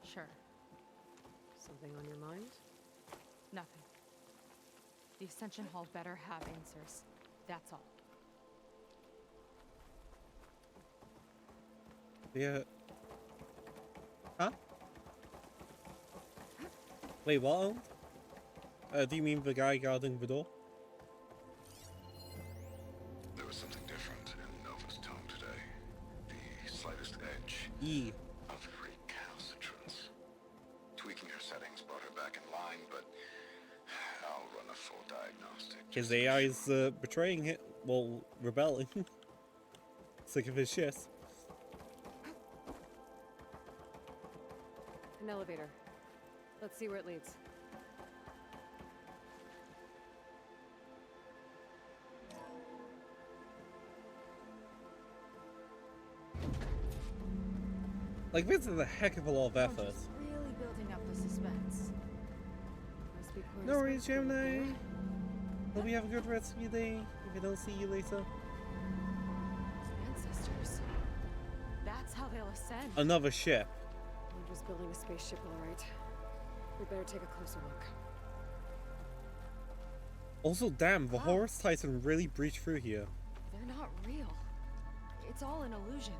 Sure. Something on your mind? Nothing. The Ascension Hall better have answers. That's all. Yeah. Huh? Wait, what? Do you mean the guy guarding the door? There was something different in Nova's tone today. The slightest edge of recalcitrance. Tweaking her settings brought her back in line, but I'll run a full diagnostic. His AI is betraying it. Well, rebelling. Sick of his shit. An elevator. Let's see where it leads. Like, this is a heck of a lot of effort. Really building up the suspense. Must be No worries, Gemini. Hope you have a good rest of your day. If I don't see you later. Ancestors. That's how they'll ascend. Another ship. Landra's building a spaceship, all right. We better take a closer look. Also, damn, the Horus Titan really breached through here. They're not real. It's all an illusion.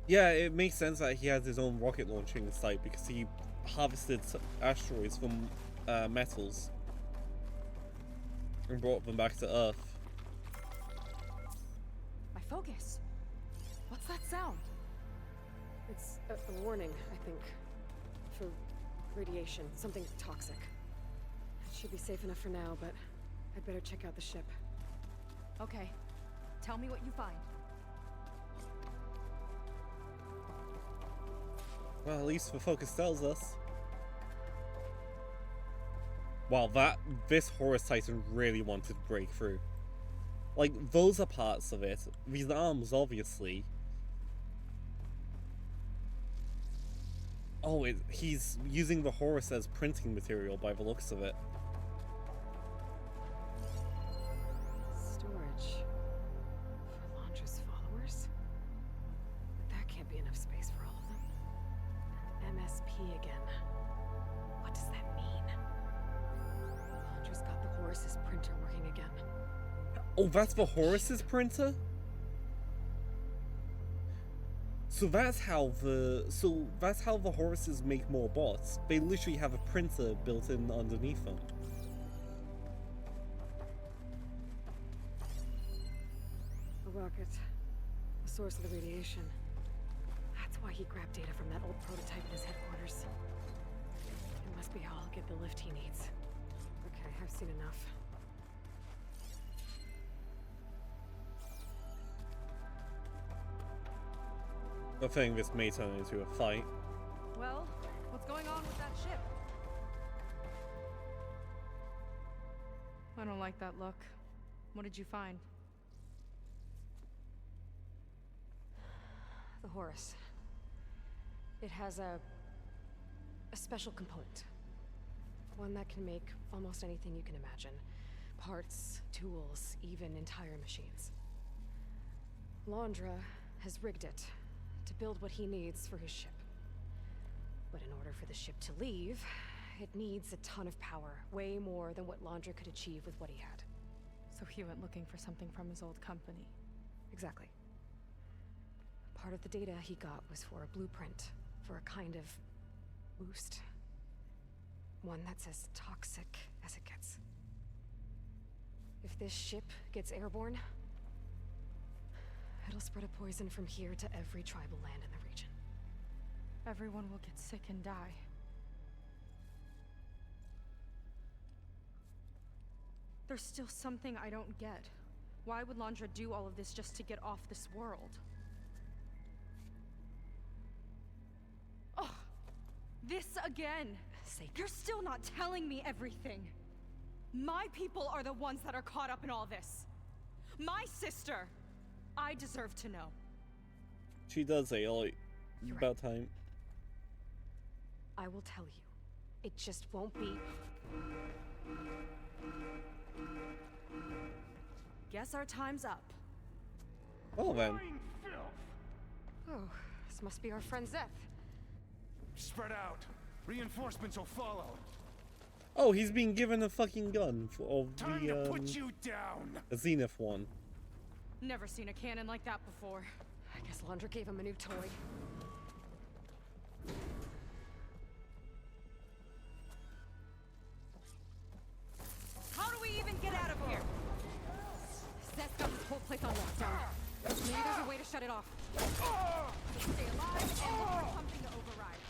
Yeah, it makes sense that he has his own rocket launching site because he harvested asteroids from metals and brought them back to Earth. My focus. What's that sound? It's a warning, I think. For radiation, something toxic. It should be safe enough for now, but I'd better check out the ship. Okay. Tell me what you find. Well, at least the focus tells us. Wow, this Horus Titan really wanted to break through. Like, those are parts of it. These arms, obviously. Oh, he's using the Horus as printing material by the looks of it. Storage. For Landra's followers? But that can't be enough space for all of them. MSP again. What does that mean? Landra's got the Horus's printer working again. Oh, that's the Horus's printer? So that's how the Horuses make more bots. They literally have a printer built in underneath them. A rocket. The source of the radiation. That's why he grabbed data from that old prototype at his headquarters. It must be how I'll get the lift he needs. Okay, I've seen enough. I think this may turn into a fight. Well, what's going on with that ship? I don't like that look. What did you find? The Horus. It has a special component. One that can make almost anything you can imagine. Parts, tools, even entire machines. Landra has rigged it to build what he needs for his ship. But in order for the ship to leave, it needs a ton of power, way more than what Landra could achieve with what he had. So he went looking for something from his old company. Exactly. Part of the data he got was for a blueprint, for a kind of boost. One that's as toxic as it gets. If this ship gets airborne, it'll spread a poison from here to every tribal land in the region. Everyone will get sick and die. There's still something I don't get. Why would Landra do all of this just to get off this world? Oh, this again! You're still not telling me everything. My people are the ones that are caught up in all this. My sister! I deserve to know. She does say, like, about time. I will tell you. It just won't be. Guess our time's up. Oh, then. Oh, this must be our friend Zeth. Spread out. Reinforcements will follow. Oh, he's been given a fucking gun of Time the to put you down. a Zenith one. Never seen a cannon like that before. I guess Landra gave him a new toy. How do we even get out of here? Zeth's got this whole place on lockdown. Maybe there's a way to shut it off. Let's stay alive and look for something to override.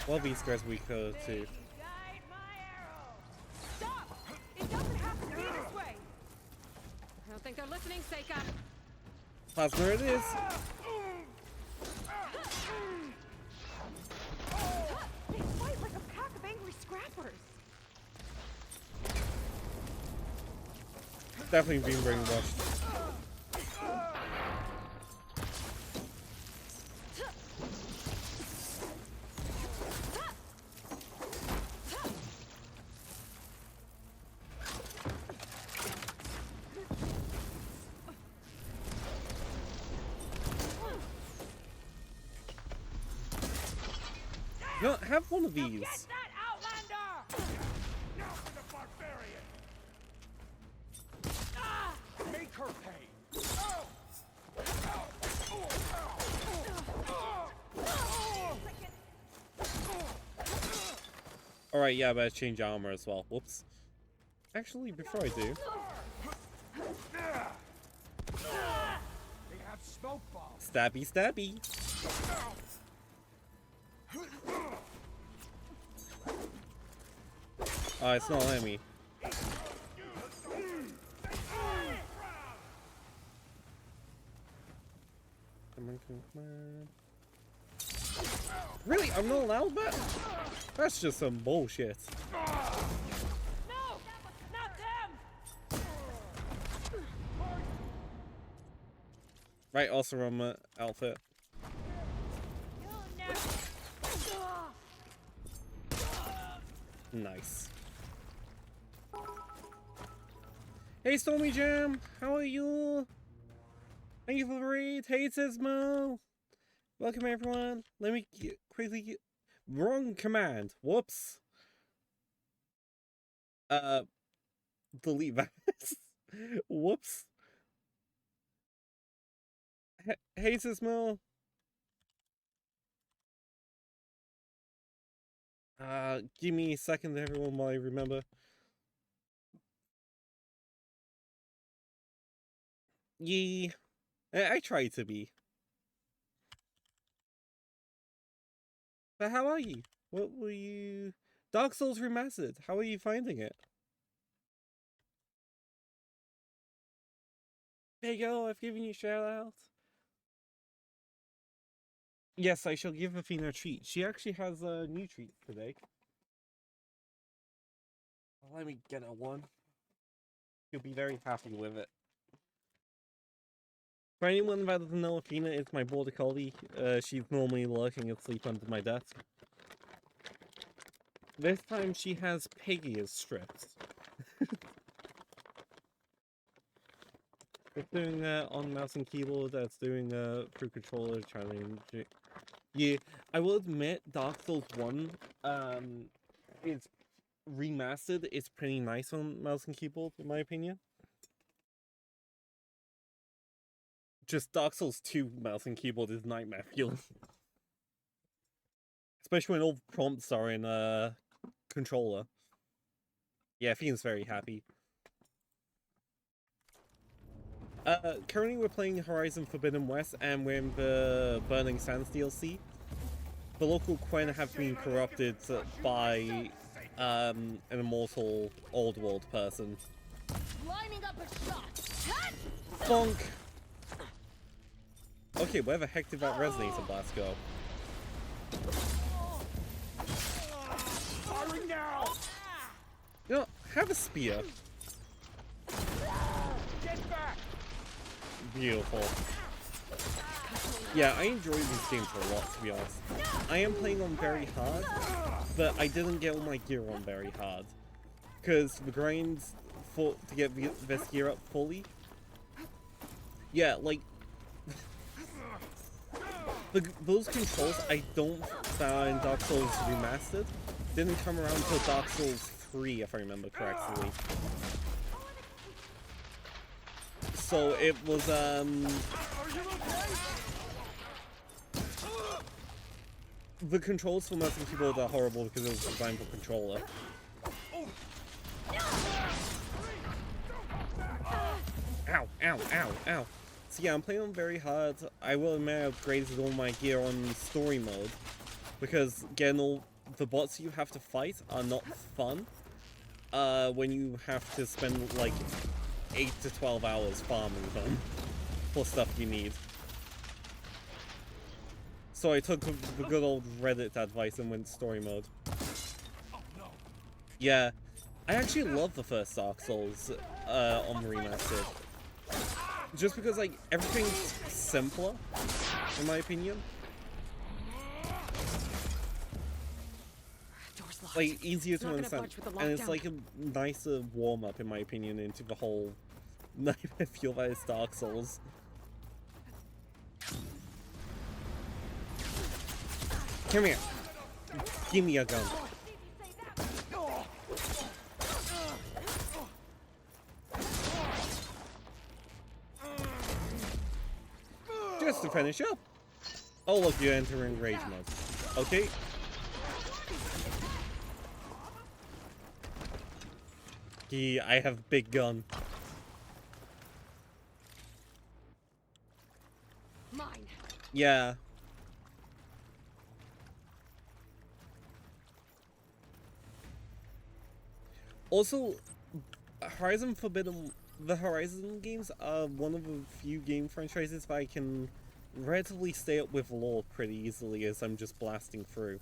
Well, these guys we could too. Stop! It doesn't have to be this way! I don't think they're listening, Seika. That's where it is. They fight like a pack of angry scrappers. Definitely being brainwashed. No, have one of these. Make her pay. Alright, yeah, I better change armor as well. Whoops. Actually, before I do... They have smoke bombs. Stabby, stabby. Oh, it's not letting me. Come on, come on. Really? I'm not allowed that? That's just some bullshit. No! Not them! Right, also on outfit. Nice. Hey Stormy Jam, how are you? Thank you for the raid. Hey Sismo. Welcome everyone. Let me quickly get... Wrong command. Whoops. Delete that. Whoops. Hey Sismo. Give me a second everyone while I remember. Yee. I try to be. But how are you? What were you... Dark Souls Remastered. How are you finding it? There you go. I've given you a shout out. Yes, I shall give Athena a treat. She actually has a new treat today. Let me get her one. You'll be very happy with it. For anyone that doesn't know, Athena is my border collie. She's normally lurking asleep under my desk. This time she has Piggy as strips. It's doing on mouse and keyboard, that's doing through controller challenge. Yeah, I will admit Dark Souls 1 is remastered. It's pretty nice on mouse and keyboard in my opinion. Just Dark Souls 2 mouse and keyboard is nightmare feeling. Especially when all prompts are in controller. Yeah, Fiend's very happy. Currently we're playing Horizon Forbidden West and we're in the Burning Sands DLC. The local Quen have been corrupted by an immortal old world person. Lining up a shot. Bonk! Okay, where the heck did that resonator blast go? Firing now! You know, have a spear. Get back! Beautiful. Yeah, I enjoy these games a lot, to be honest. I am playing on very hard, but I didn't get all my gear on very hard. Because the grinds to get this gear up fully... Yeah, like... those controls I don't find in Dark Souls Remastered didn't come around until Dark Souls 3, if I remember correctly. So it was the controls for mouse and keyboard are horrible because it was designed for controller. Ow, ow, ow, ow. So yeah, I'm playing on very hard. I will admit I've upgraded all my gear on story mode. Because getting all the bots you have to fight are not fun. When you have to spend like 8 to 12 hours farming them for stuff you need. So I took the good old Reddit advice and went story mode. Yeah, I actually love the first Dark Souls on Remastered. Just because like everything's simpler, in my opinion. Like easier to understand, and it's like a nicer warm up, in my opinion, into the whole nightmare feel that is Dark Souls. Come here. Give me a gun. Just to finish up. Oh look, you're entering rage mode. Okay. Yeah, I have big gun. Mine. Yeah. Also, the Horizon games are one of the few game franchises that I can relatively stay up with lore pretty easily as I'm just blasting through.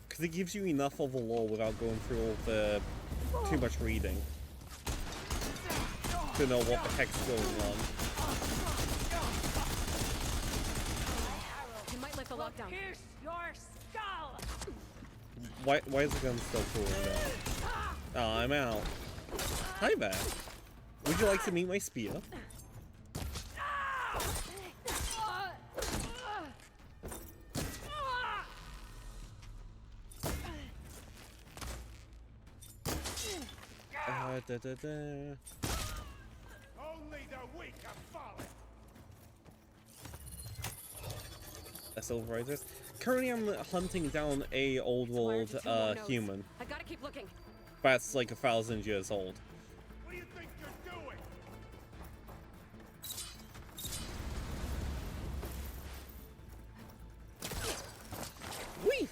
Because it gives you enough of the lore without going through all the too much reading to know what the heck's going on. You might lift the lockdown. Pierce your skull! Why is the gun still cool now? Oh, I'm out. Hi there. Would you like to meet my spear? Only the weak have fallen. That's overriders. Currently, I'm hunting down a old world human. I gotta keep looking. That's like 1,000 years old. What do you think you're doing? Whee!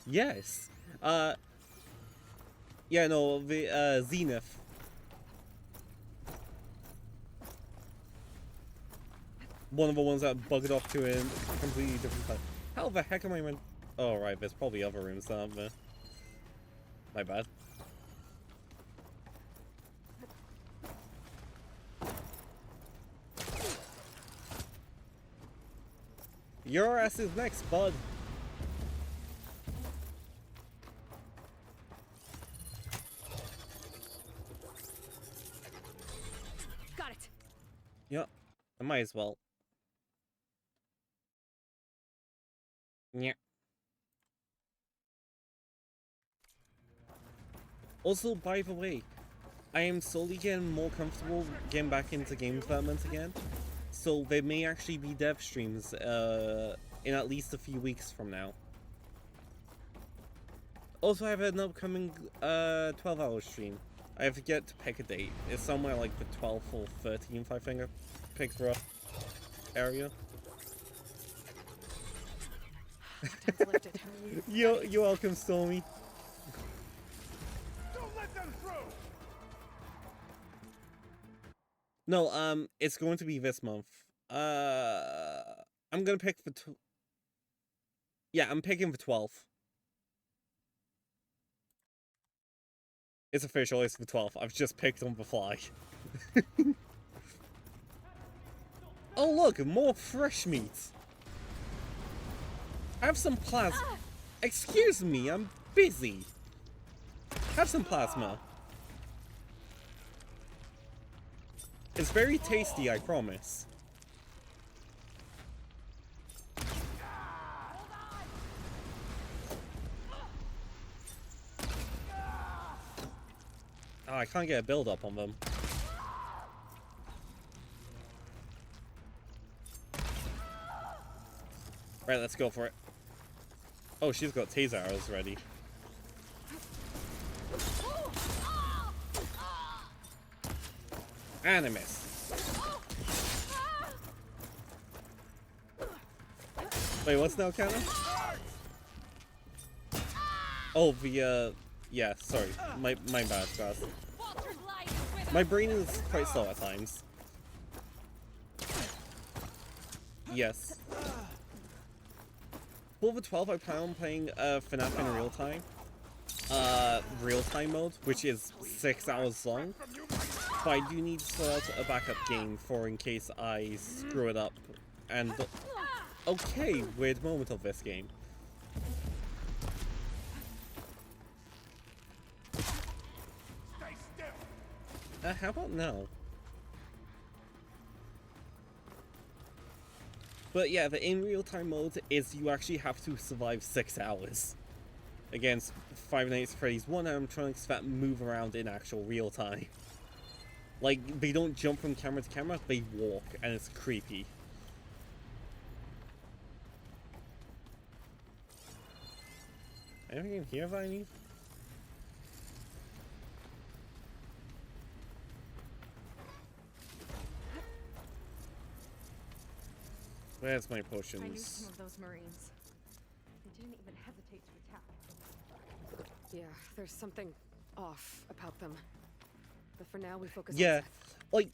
Yes. Yeah, no, the Zenith. One of the ones that bugged off to a completely different time. How the heck am I meant? Oh, right, there's probably other rooms, aren't there? My bad. Your ass is next, bud. Got it. Yep, I might as well. Yeah. Also, by the way, I am slowly getting more comfortable getting back into game development again. So there may actually be dev streams in at least a few weeks from now. Also, I have an upcoming 12-hour stream. I have yet to pick a date. It's somewhere like the 12th or 13th, I think I picked rough area. You're welcome, Stormy. Don't let them through. No, it's going to be this month. I'm gonna pick the yeah, I'm picking the 12th. It's official, it's the 12th. I've just picked on the fly. Oh look, more fresh meat. Have some plasma. Excuse me, I'm busy. Have some plasma. It's very tasty, I promise. Oh, I can't get a build up on them. Right, let's go for it. Oh, she's got taser arrows ready. Animus. Wait, what's now, Cannon? Oh, the, yeah, sorry. My bad, guys. My brain is quite slow at times. Yes. For the 12, I plan on playing FNAF in real-time mode, which is 6 hours long. But I do need to sort out a backup game for in case I screw it up. And okay, weird moment of this game. How about now? But yeah, the in real-time mode is you actually have to survive 6 hours against Five Nights at Freddy's 1 animatronics that move around in actual real time. Like, they don't jump from camera to camera, they walk, and it's creepy. Anything in here that I need? Where's my potions? I knew some of those Marines. They didn't even hesitate to attack. Yeah, there's something off about them. But for now, we focus Yeah, on Seth. like,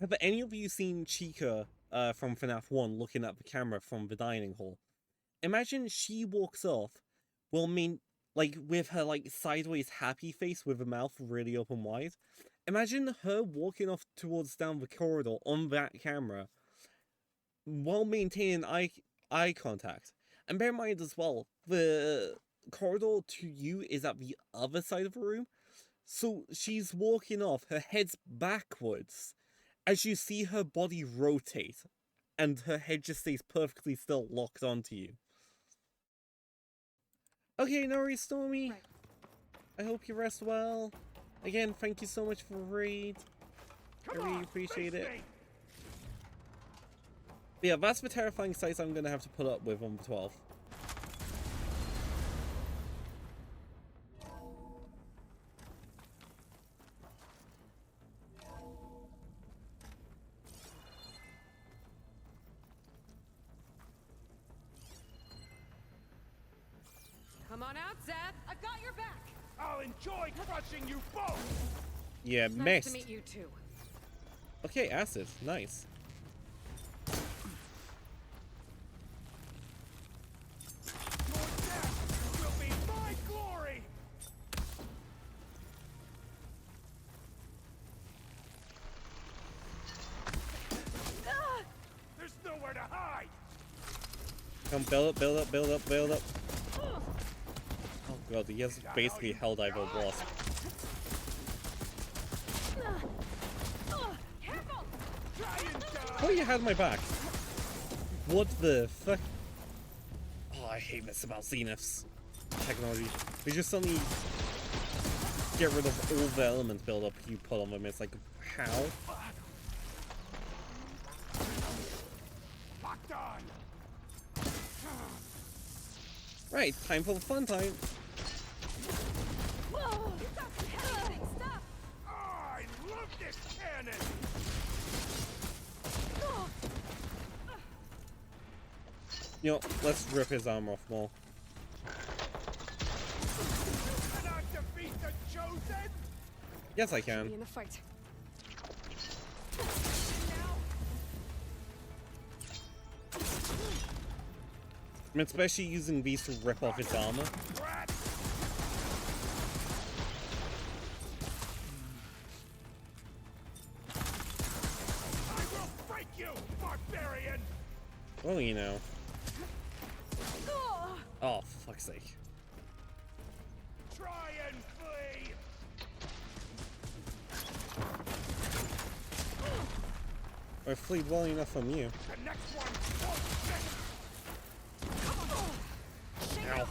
have any of you seen Chica from FNAF 1 looking at the camera from the dining hall? Imagine she walks off, like, with her, like, sideways happy face with the mouth really open wide. Imagine her walking off towards down the corridor on that camera while maintaining eye contact. And bear in mind as well, the corridor to you is at the other side of the room. So she's walking off, her head's backwards, as you see her body rotate, and her head just stays perfectly still, locked onto you. Okay, no worries, Stormy. Right. I hope you rest well. Again, thank you so much for the raid. I really appreciate it. But yeah, that's the terrifying sights I'm gonna have to put up with on the 12th. Come on out, Seth. I've got your back. I'll enjoy crushing you both! Yeah, Nice missed. to meet you too. Okay, acid. Nice. Your death will be my glory! There's nowhere to hide! Come, build up, build up, build up, build up. Oh god, he has basically Helldiver Wasp. Careful! Oh, you had my back. What the fuck? Oh, I hate this about Zenith's technology. They just suddenly get rid of all the element buildup you put on them. It's like, how? Locked on! Right, time for the fun time. Whoa! You got some heavy stuff! I love this cannon! You know, let's rip his armor off more. Cannot defeat the chosen! Yes, I Be can. in the fight. I mean, especially using these to rip off his armor. I will break you, barbarian! Well, you know. Oh, for fuck's sake. Try and flee! I fleed well enough from you. The next one won't miss! Ow.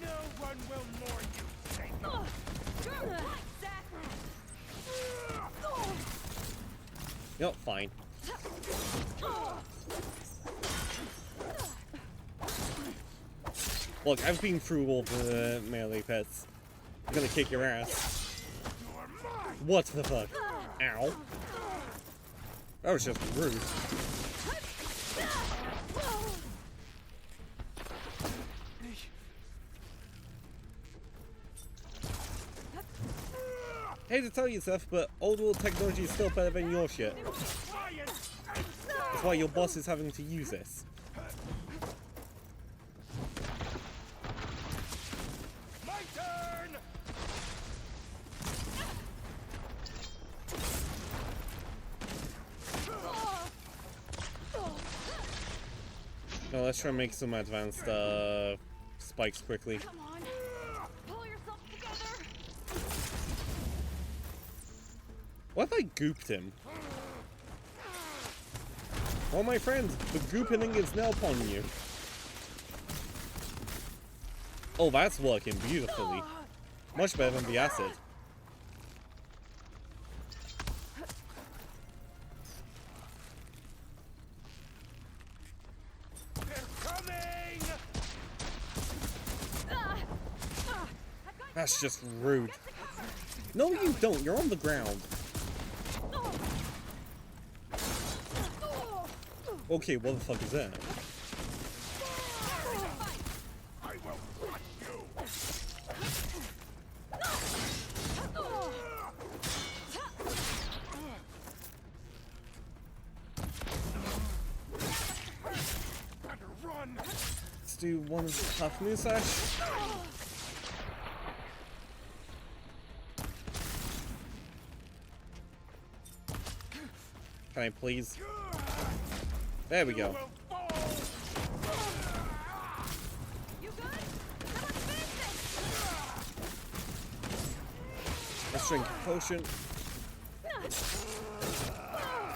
No one will mourn you, Satan! Yup, fine. Look, I've been through all the melee pets. I'm gonna kick your ass. What the fuck? Ow. That was just rude. Hate to tell you, Seth, but old world technology is still better than your shit. That's why your boss is having to use this. My turn! Now let's try and make some advanced spikes quickly. Come on! Pull yourself together! What if I gooped him? Oh my friend, the goopening is now upon you. Oh, that's working beautifully. Much better than the acid. That's just rude. No, you don't. You're on the ground. Okay, what the fuck is that? I will crush you. Run. Let's do one half moon slash. Can I please? There we go. Let's drink a potion.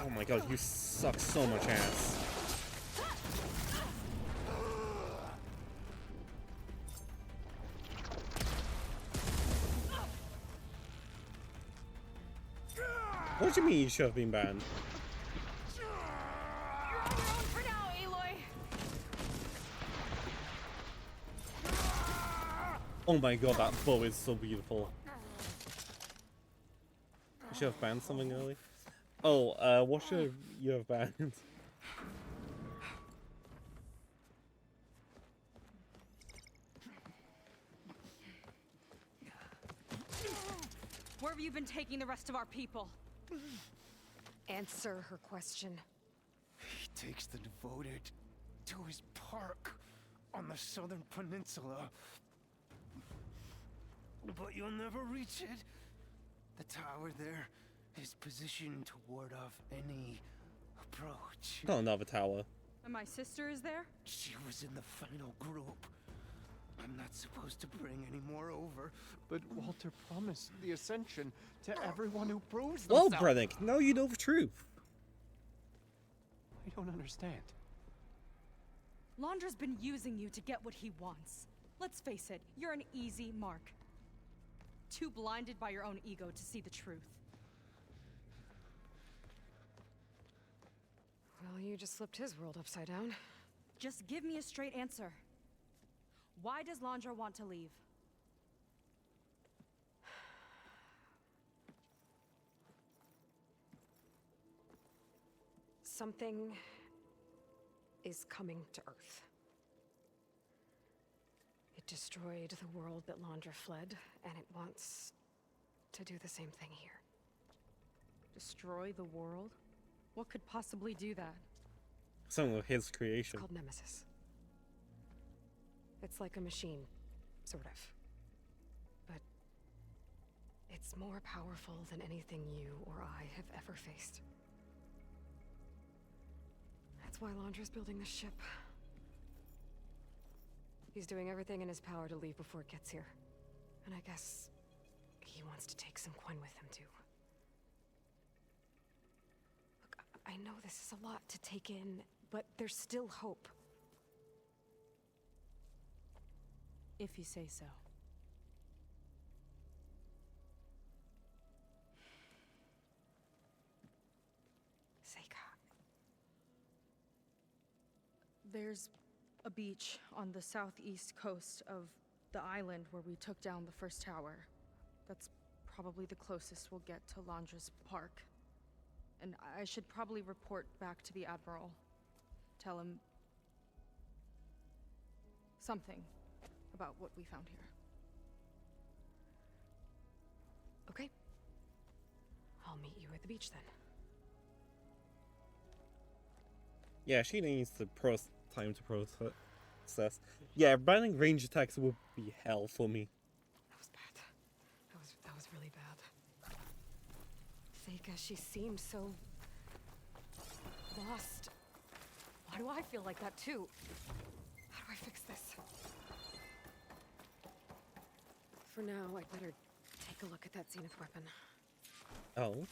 Oh my god, you suck so much ass. What do you mean you should have been banned? Oh my god, that bow is so beautiful. You should have banned something early. Oh, what should you have banned? Where have you been taking the rest of our people? Answer her question. He takes the devoted to his park on the southern peninsula. But you'll never reach it. The tower there is positioned to ward off any approach. Not another tower. And my sister is there? She was in the final group. I'm not supposed to bring any more over. But Walter promised the Ascension to everyone who proves Well, themselves. Brennick, now you know the truth. I don't understand. Londra's been using you to get what he wants. Let's face it, you're an easy mark. Too blinded by your own ego to see the truth. Well, you just flipped his world upside down. Just give me a straight answer. Why does Londra want to leave? Something is coming to Earth. It destroyed the world that Londra fled, and it wants to do the same thing here. Destroy the world? What could possibly do that? Some of his It's creation. called Nemesis. It's like a machine, sort of. But it's more powerful than anything you or I have ever faced. That's why Londra's building this ship. He's doing everything in his power to leave before it gets here. And I guess he wants to take some Quen with him, too. Look, I know this is a lot to take in, but there's still hope. If you say so. Seika. There's a beach on the southeast coast of the island where we took down the first tower. That's probably the closest we'll get to Londra's park. And I should probably report back to the Admiral. Tell him something about what we found here. Okay. I'll meet you at the beach then. Yeah, she needs the time to process. Yeah, banning range attacks would be hell for me. That was bad. That was really bad. Seika, she seemed so lost. Why do I feel like that too? How do I fix this? For now, I'd better take a look at that Zenith weapon. Oh.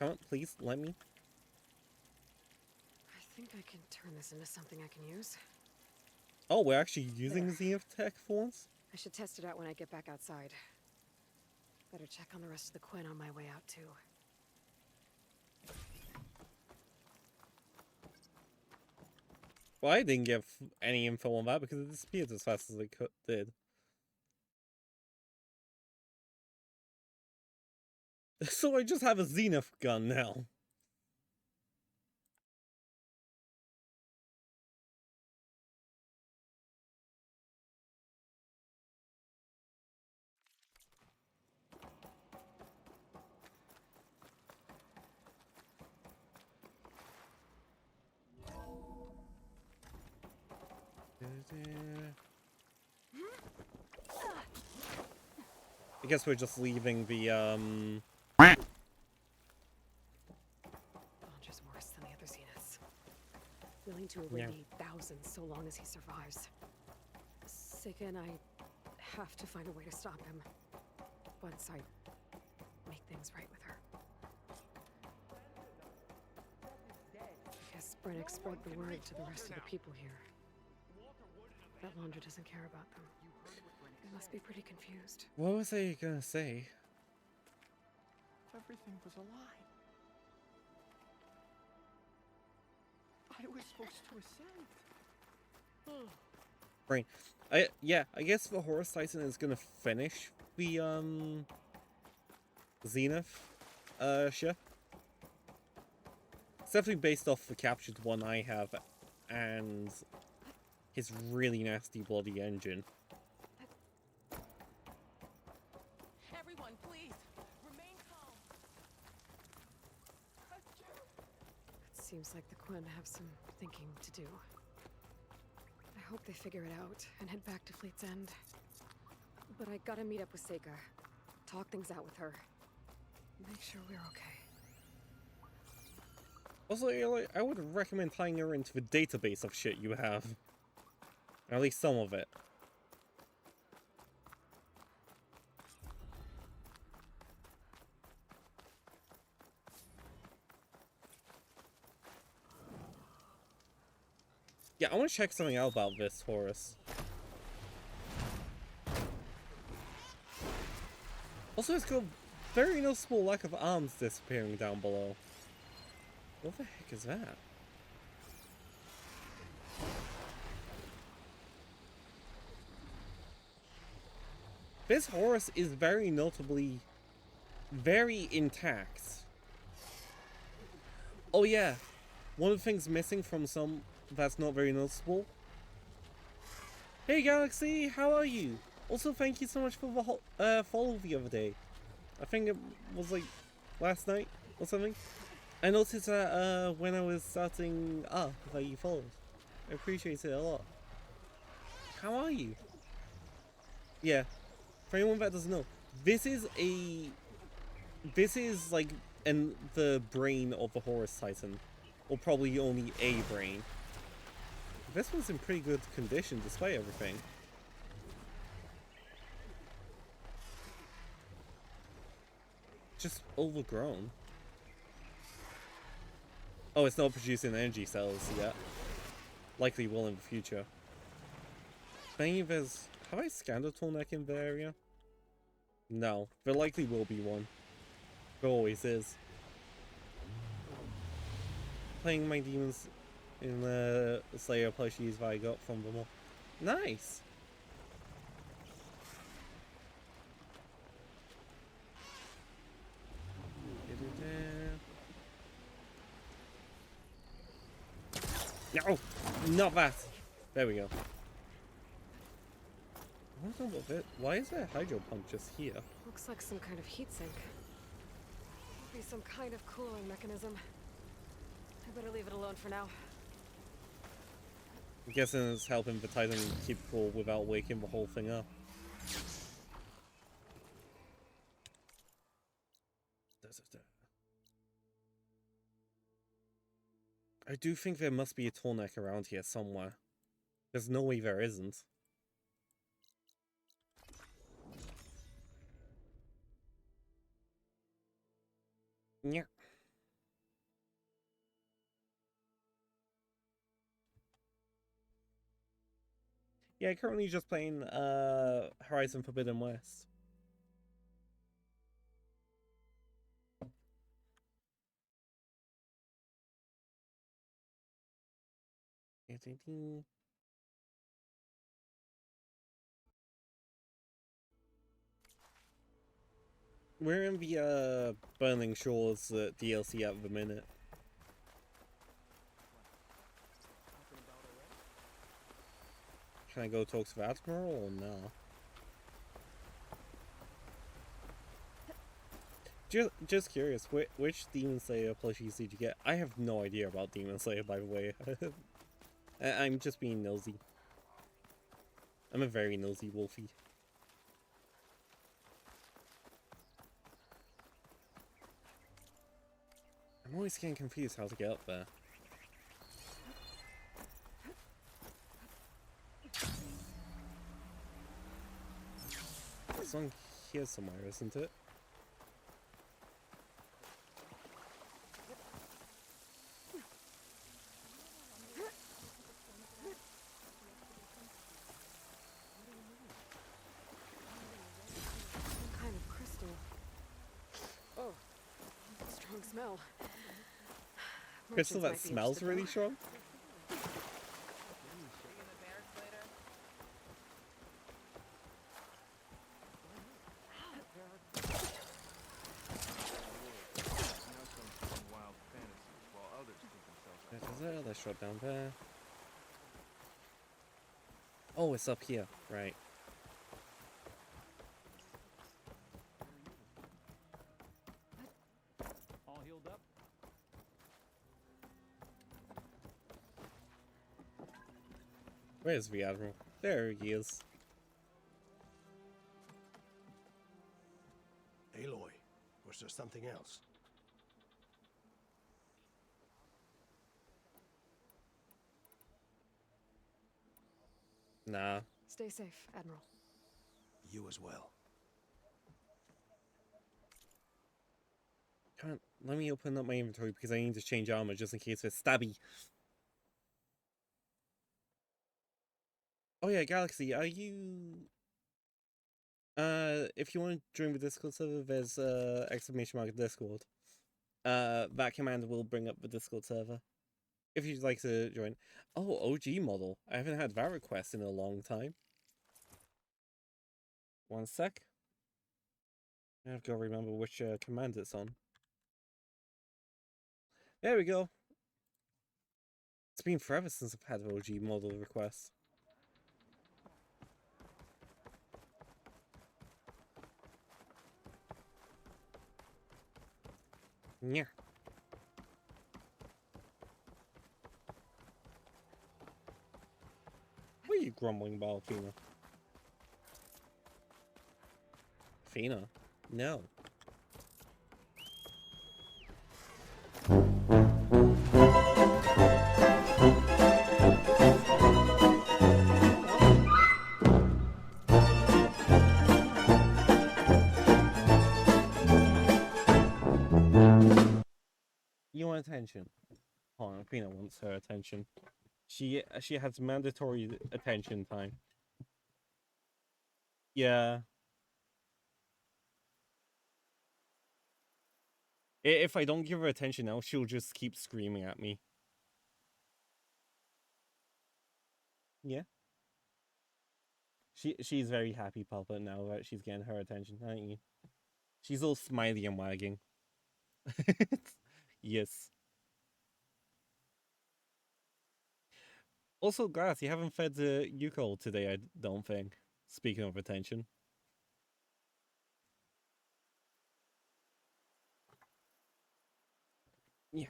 Come on, please, let me. I think I can turn this into something I can use. Oh, we're actually using Zenith tech for once? I should test it out when I get back outside. Better check on the rest of the Quen on my way out, too. Well, I didn't get any info on that because it disappeared as fast as it did. So I just have a Zenith gun now. I guess we're just leaving the Launch is worse than the other Zeniths. Willing to irradiate thousands so long as he survives. Seika and I have to find a way to stop him. Once I make things right with her. I guess Brennick spread the word to the rest of the people here. That Laundra doesn't care about them. They must be pretty confused. What was I gonna say? Everything was a lie. I was supposed to ascend. Right. I guess the Horus Titan is gonna finish the Zenith ship. It's definitely based off the captured one I have and his really nasty bloody engine. Everyone, please, remain calm. It seems like the Quen have some thinking to do. I hope they figure it out and head back to Fleet's End. But I gotta meet up with Seika, talk things out with her, make sure we're okay. Also, I would recommend tying her into the database of shit you have. Or at least some of it. Yeah, I want to check something out about this, Horus. Also, it's got a very noticeable lack of arms disappearing down below. What the heck is that? This Horus is very notably very intact. Oh yeah, one of the things missing from some that's not very noticeable. Hey Galaxy, how are you? Also, thank you so much for the follow the other day. I think it was like last night or something. I noticed that when I was starting that you followed. I appreciate it a lot. How are you? Yeah, for anyone that doesn't know, this is like the brain of the Horus Titan, or probably only a brain. This one's in pretty good condition despite everything. Just overgrown. Oh, it's not producing energy cells yet. Likely will in the future. Maybe there's... Have I scanned a Tallneck in the area? No. There likely will be one. There always is. Playing my demons in the Slayer plushies that I got from them all. Nice! No! Not that! There we go. I don't know about it. Why is there a hydro pump just here? Looks like some kind of heat sink. Be some kind of cooling mechanism. I better leave it alone for now. I'm guessing it's helping the Titan keep cool without waking the whole thing up. I do think there must be a Tallneck around here somewhere. There's no way there isn't. Yeah. Yeah, currently just playing Horizon Forbidden West. We're in the Burning Shores DLC at the minute. Can I go talk to the Admiral or no? Just curious, which Demon Slayer plushies did you get? I have no idea about Demon Slayer, by the way. I'm just being nosy. I'm a very nosy wolfie. I'm always getting confused how to get up there. This one here somewhere, isn't it? Some kind of crystal. Oh, strong smell. Crystal Merchants that might be smells interested, really though. strong? There's another shot down there. Oh, it's up here, right. All healed up? Where's the Admiral? There he is. Aloy, was there something else? Nah. Stay safe, Admiral. You as well. Come on, let me open up my inventory because I need to change armor just in case it's stabby. Oh yeah, Galaxy, are you... if you want to join the Discord server, there's exclamation mark Discord. That command will bring up the Discord server. If you'd like to join. Oh, OG model. I haven't had that request in a long time. One sec. I've got to remember which command it's on. There we go. It's been forever since I've had an OG model request. Yeah. What are you grumbling about, Fina? Fina? No. You want attention? Hold on, Fina wants her attention. She has mandatory attention time. Yeah. If I don't give her attention now, she'll just keep screaming at me. Yeah. She's very happy, Papa, now that she's getting her attention, aren't you? She's all smiley and wagging. Yes. Also, Glass, you haven't fed Yuko today, I don't think. Speaking of attention. Yeah.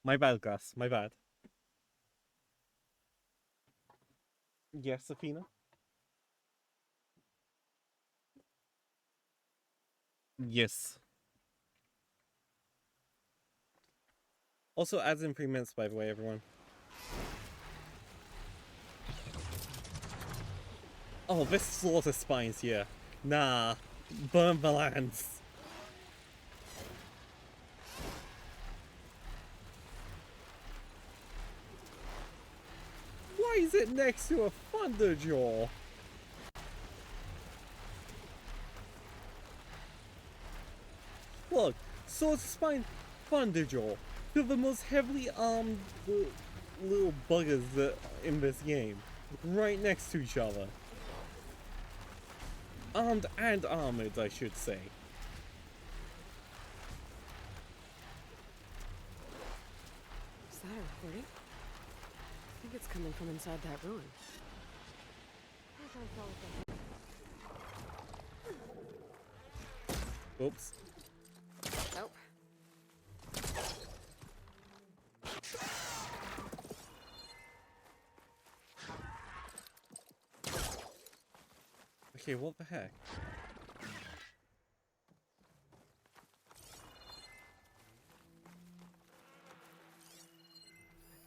My bad, Glass. My bad. Yes, Safina? Yes. Also, adds in 3 minutes, by the way, everyone. Oh, this slaughter spines here. Nah. Burn the lands. Why is it next to a Thunderjaw? Look, Sword Spine, Thunderjaw. They're the most heavily armed little buggers in this game. Right next to each other. Armed and armored, I should say. Is that a recording? I think it's coming from inside that ruin. Oops. Nope. Okay, what the heck?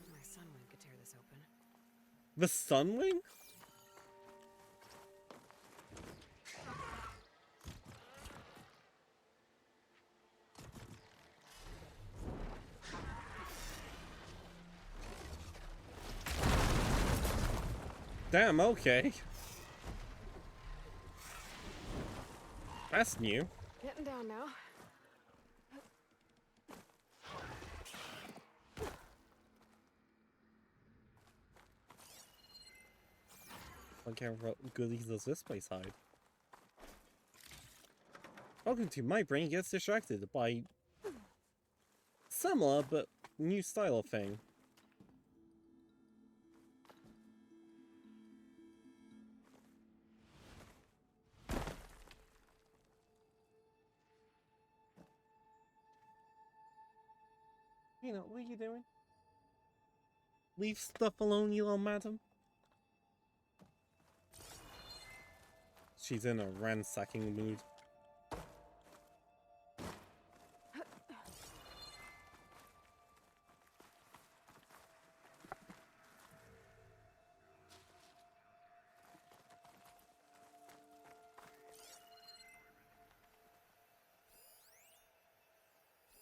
My Sunwing could tear this open. The Sunwing? Damn, okay. That's new. Getting down now. Okay, what goodies does this place hide? Welcome to My Brain Gets Distracted by similar but new style of thing. You know, what are you doing? Leave stuff alone, you little madam. She's in a ransacking mood.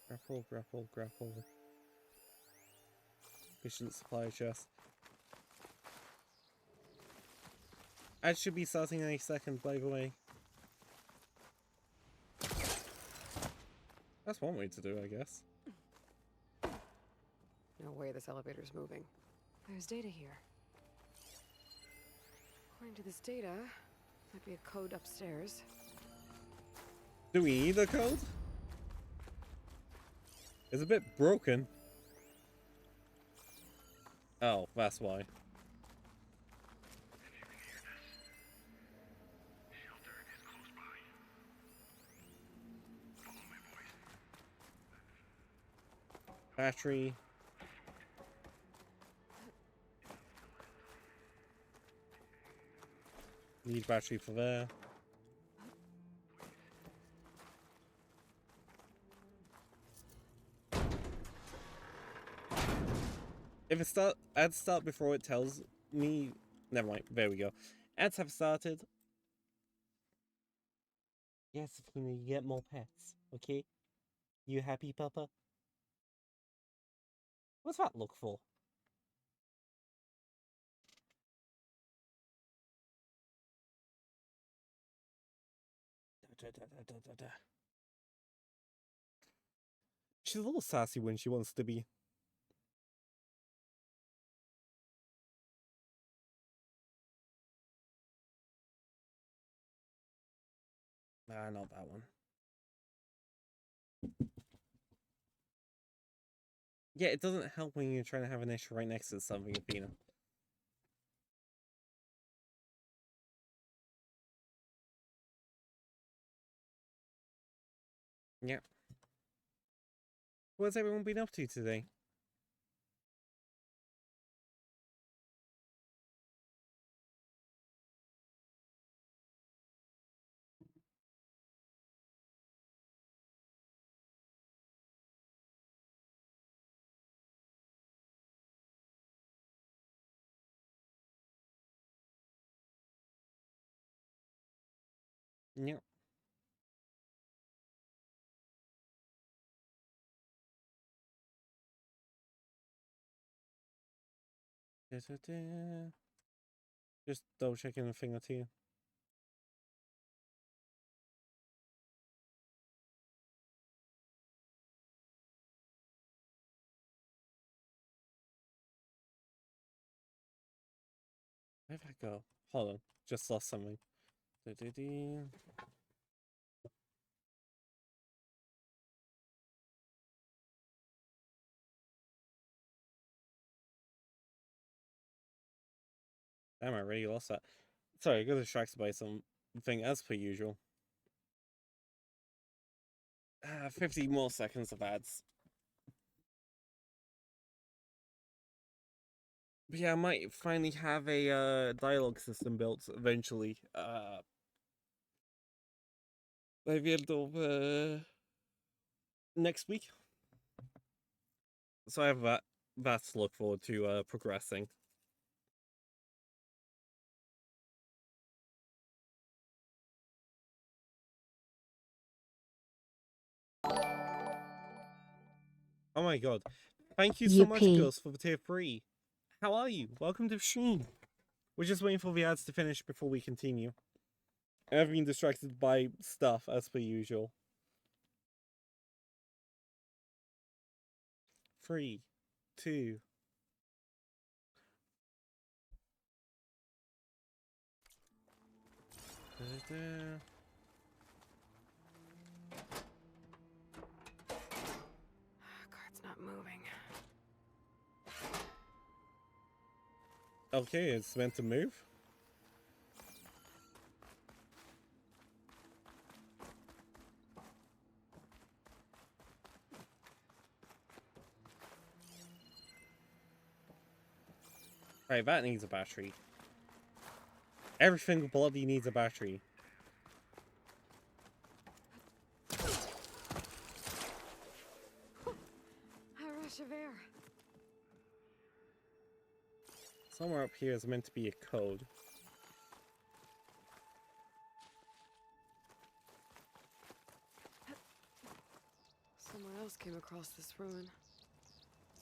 Grapple, grapple, grapple. Efficient supply chest. Ad should be starting any second, by the way. That's one way to do it, I guess. No way this elevator's moving. There's data here. According to this data, might be a code upstairs. Do we need a code? It's a bit broken. Oh, that's why. Battery. Need battery for there. If it ads start before it tells me, never mind. There we go. Ads have started. Yes, Athena, you get more pets. Okay, you happy, Papa? What's that look for? She's a little sassy when she wants to be. Nah, not that one. Yeah, it doesn't help when you're trying to have an issue right next to something, Athena. Yeah. What's everyone been up to today? Yep. Da-da-da. Just double checking a thing or two. Where'd I go? Hold on. Just lost something. Da-da-da. Damn, I already lost that. Sorry, I got distracted by something as per usual. 50 more seconds of ads. But yeah, I might finally have a dialogue system built eventually. By the end of next week. So I have that to look forward to progressing. Oh my god. Thank you so much, Yippee. Ghost, for the tier 3. How are you? Welcome to the stream. We're just waiting for the ads to finish before we continue. I've been distracted by stuff, as per usual. 3, 2... Da-da-da. Cart's not moving. Okay, it's meant to move. Right, that needs a battery. Everything bloody needs a battery. A rush of air. Somewhere up here is meant to be a code. Someone else came across this ruin.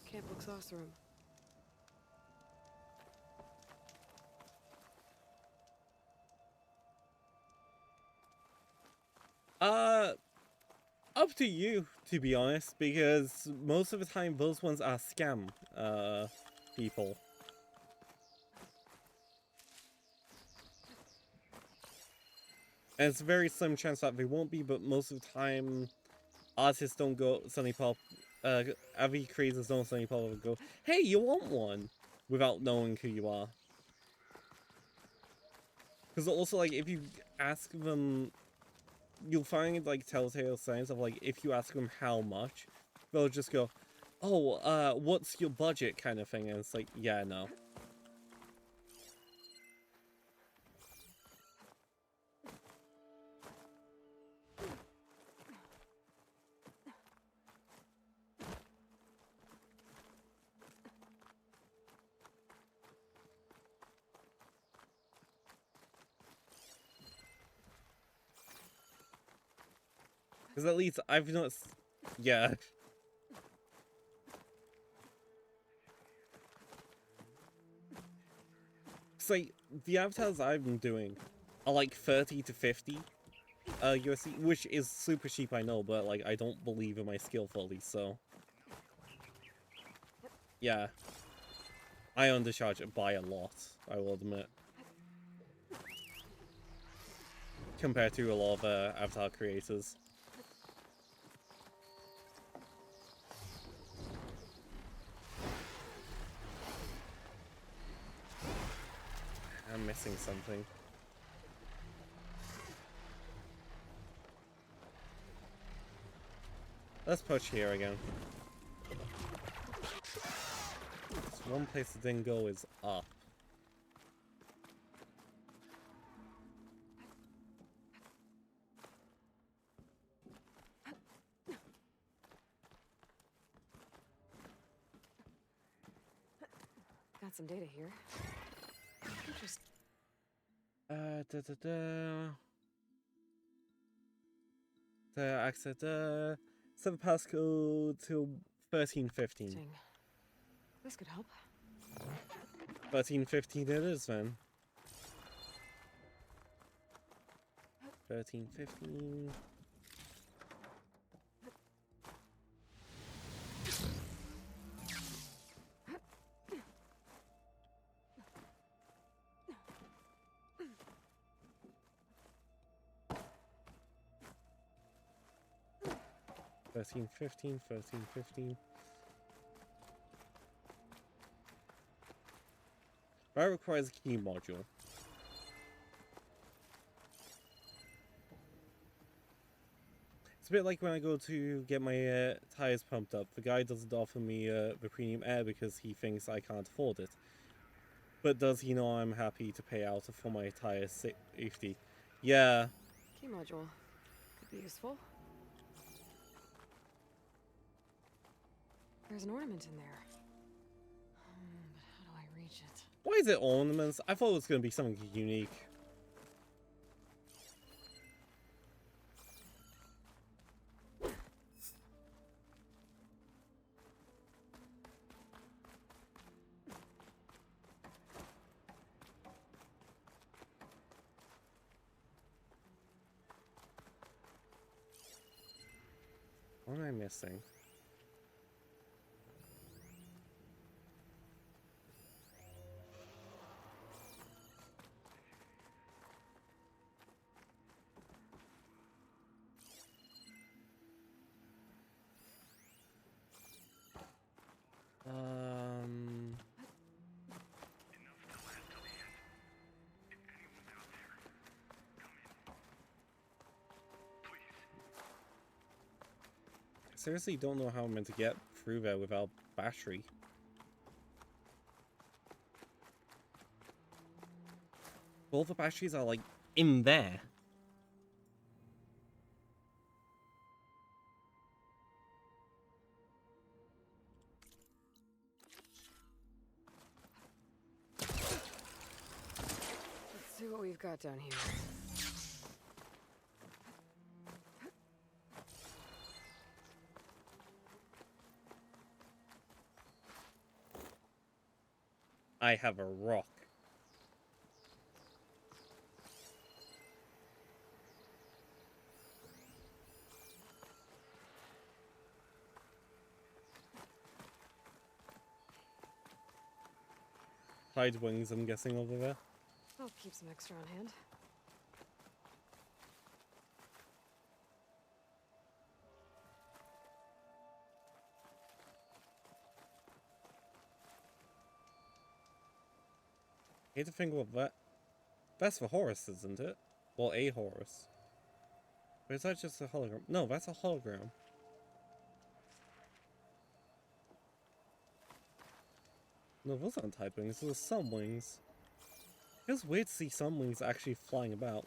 Camp Luxosarum. Up to you, to be honest, because most of the time those ones are scam, people. And it's a very slim chance that they won't be, but most of the time, artists don't go suddenly pop, AV creators don't suddenly pop up and go, hey, you want one? Without knowing who you are. Because also, like, if you ask them, you'll find, like, telltale signs of, like, if you ask them how much, they'll just go, oh, what's your budget kind of thing, and it's like, yeah, no. Because at least I've noticed, yeah. It's like, the avatars I've been doing are like 30 to 50 USD, which is super cheap, I know, but like, I don't believe in my skill fully, so. Yeah. I undercharge it by a lot, I will admit. Compared to a lot of avatar creators. I'm missing something. Let's push here again. There's one place that didn't go is up. Got some data here. Interesting. Da-da-da. The access 7 Pascal till 1315. Dang. This could help. 1315 it is then. 1315. Thirteen, 15. That requires a key module. It's a bit like when I go to get my tires pumped up. The guy doesn't offer me the premium air because he thinks I can't afford it. But does he know I'm happy to pay out for my tire safety? Yeah. Key module. Could be useful. There's an ornament in there. But how do I reach it? Why is it ornaments? I thought it was going to be something unique. What am I missing? Seriously don't know how I'm meant to get through there without battery. All the batteries are like in there. Let's see what we've got down here. I have a rock. Tide wings, I'm guessing, over there. I'll keep some extra on hand. I hate to think of that. That's for Horus, isn't it? Well, a Horus. Or is that just a hologram? No, that's a hologram. No, those aren't type wings, those are sun wings. It feels weird to see sun wings actually flying about.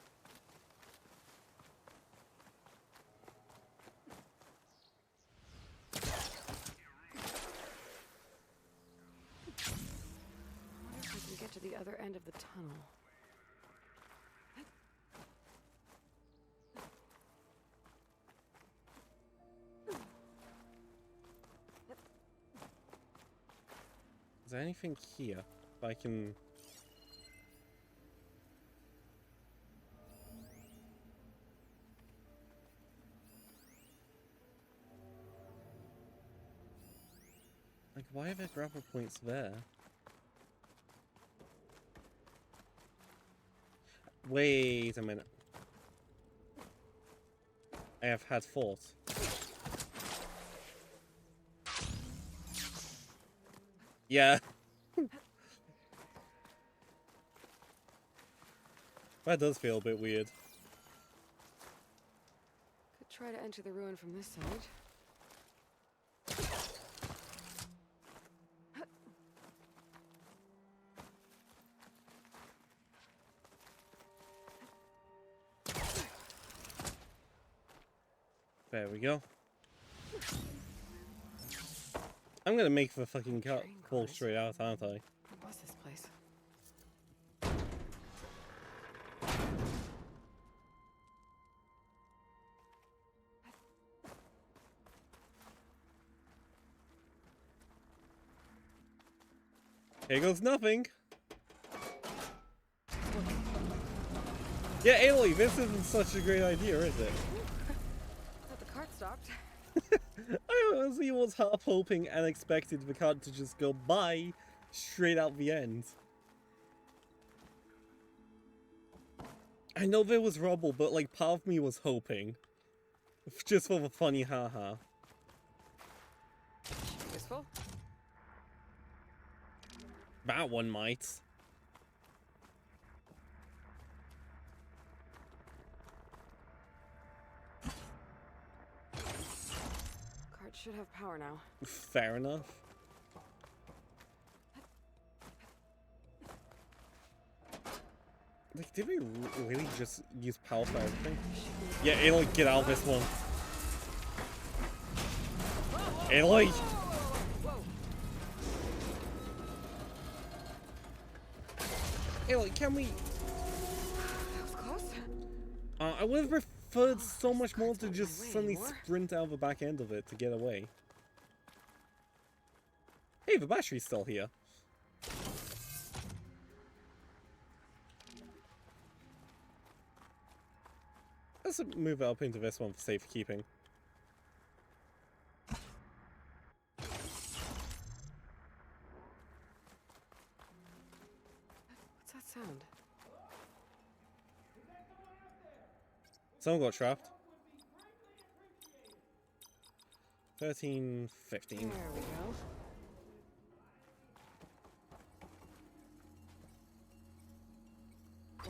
I wonder if I can get to the other end of the tunnel. Is there anything here that I can... Like, why are there grapple points there? Wait a minute. I have had thoughts. Yeah. That does feel a bit weird. Could try to enter the ruin from this side. There we go. I'm gonna make the fucking call straight out, aren't I? What was this place? Here goes nothing. Yeah, Aloy, this isn't such a great idea, is it? Thought the cart stopped. I honestly was half hoping and expected the card to just go by straight out the end. I know there was rubble, but like part of me was hoping. Just for the funny haha. Useful. That one might. Cart should have power now. Fair enough. Like, did we really just use power for everything? Yeah, Aloy, get out of this one. Aloy! Aloy, can we... That was close. I would have preferred so much more to just suddenly sprint out the back end of it to get away. Hey, the battery's still here. Let's move it up into this one for safekeeping. What's that sound? Someone got trapped. 13, 15. There we go.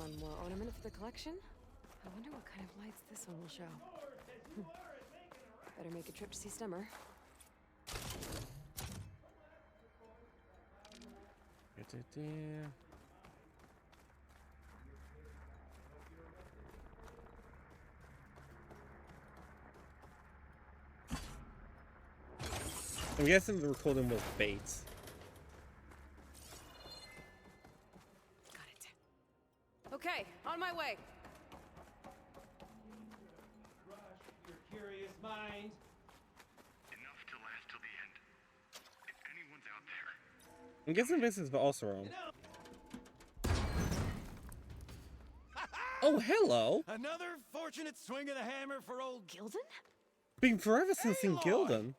One more ornament for the collection. I wonder what kind of lights this one will show. Better make a trip to see Stemmer. I'm guessing the recording was bait. Got it. Okay, on my way. Your curious mind. Enough to last till the end. If anyone's out there. I'm guessing this is the Oseram. Oh, hello! Another fortunate swing of the hammer for old Gildan? Been forever since seeing Gildan.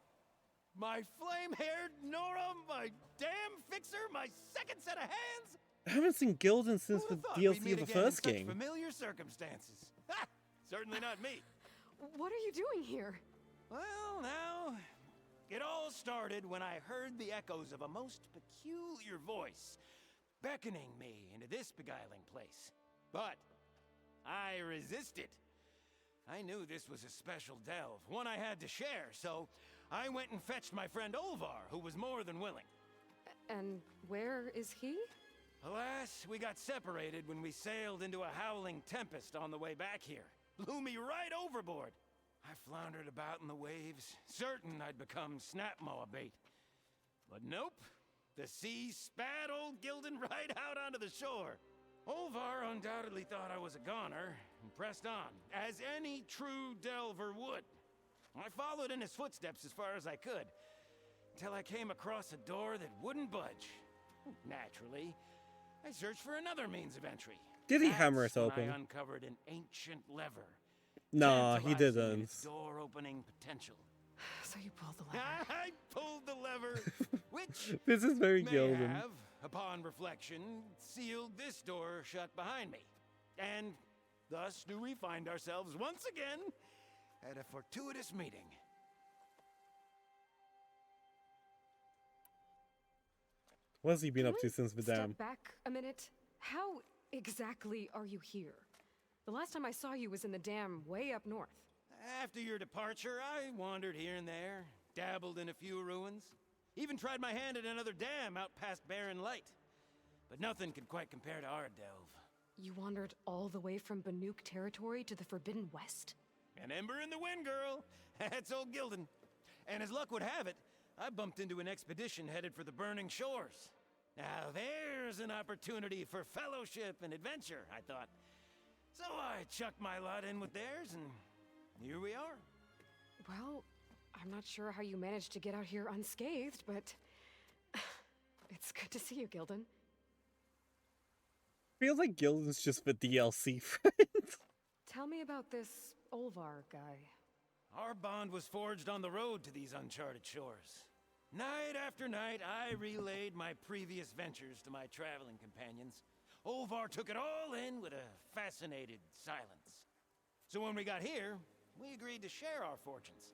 My flame-haired Nora, my damn fixer, my second set of hands. I haven't seen Gildan since the DLC of the first game. Familiar circumstances. Ha! Certainly not me. What are you doing here? Well, now, it all started when I heard the echoes of a most peculiar voice beckoning me into this beguiling place. But I resisted. I knew this was a special delve, one I had to share, so I went and fetched my friend Olvar, who was more than willing. And where is he? Alas, we got separated when we sailed into a howling tempest on the way back here. Blew me right overboard. I floundered about in the waves, certain I'd become snapmaw bait. But nope, the sea spat old Gildan right out onto the shore. Olvar undoubtedly thought I was a goner and pressed on, as any true delver would. I followed in his footsteps as far as I could, until I came across a door that wouldn't budge. Naturally, I searched for another means of entry. Did he hammer it That's when open? I uncovered an ancient lever. Nah, he tantalizing in didn't. its door-opening potential. So you pulled the lever. I pulled the lever, which This is very may Gildan. have, upon reflection, sealed this door shut behind me. And thus do we find ourselves once again at a fortuitous meeting. What has he been up Can to I since the step dam? back a minute. How exactly are you here? The last time I saw you was in the dam way up north. After your departure, I wandered here and there, dabbled in a few ruins, even tried my hand at another dam out past Barren Light. But nothing could quite compare to our delve. You wandered all the way from Banuk territory to the Forbidden West? An ember in the wind, girl. That's old Gildan. And as luck would have it, I bumped into an expedition headed for the Burning Shores. Now there's an opportunity for fellowship and adventure, I thought. So I chucked my lot in with theirs, and here we are. Well, I'm not sure how you managed to get out here unscathed, but It's good to see you, Gildan. Feels like Gildan's just the DLC friend. Tell me about this Olvar guy. Our bond was forged on the road to these uncharted shores. Night after night, I relayed my previous ventures to my traveling companions. Olvar took it all in with a fascinated silence. So when we got here, we agreed to share our fortunes.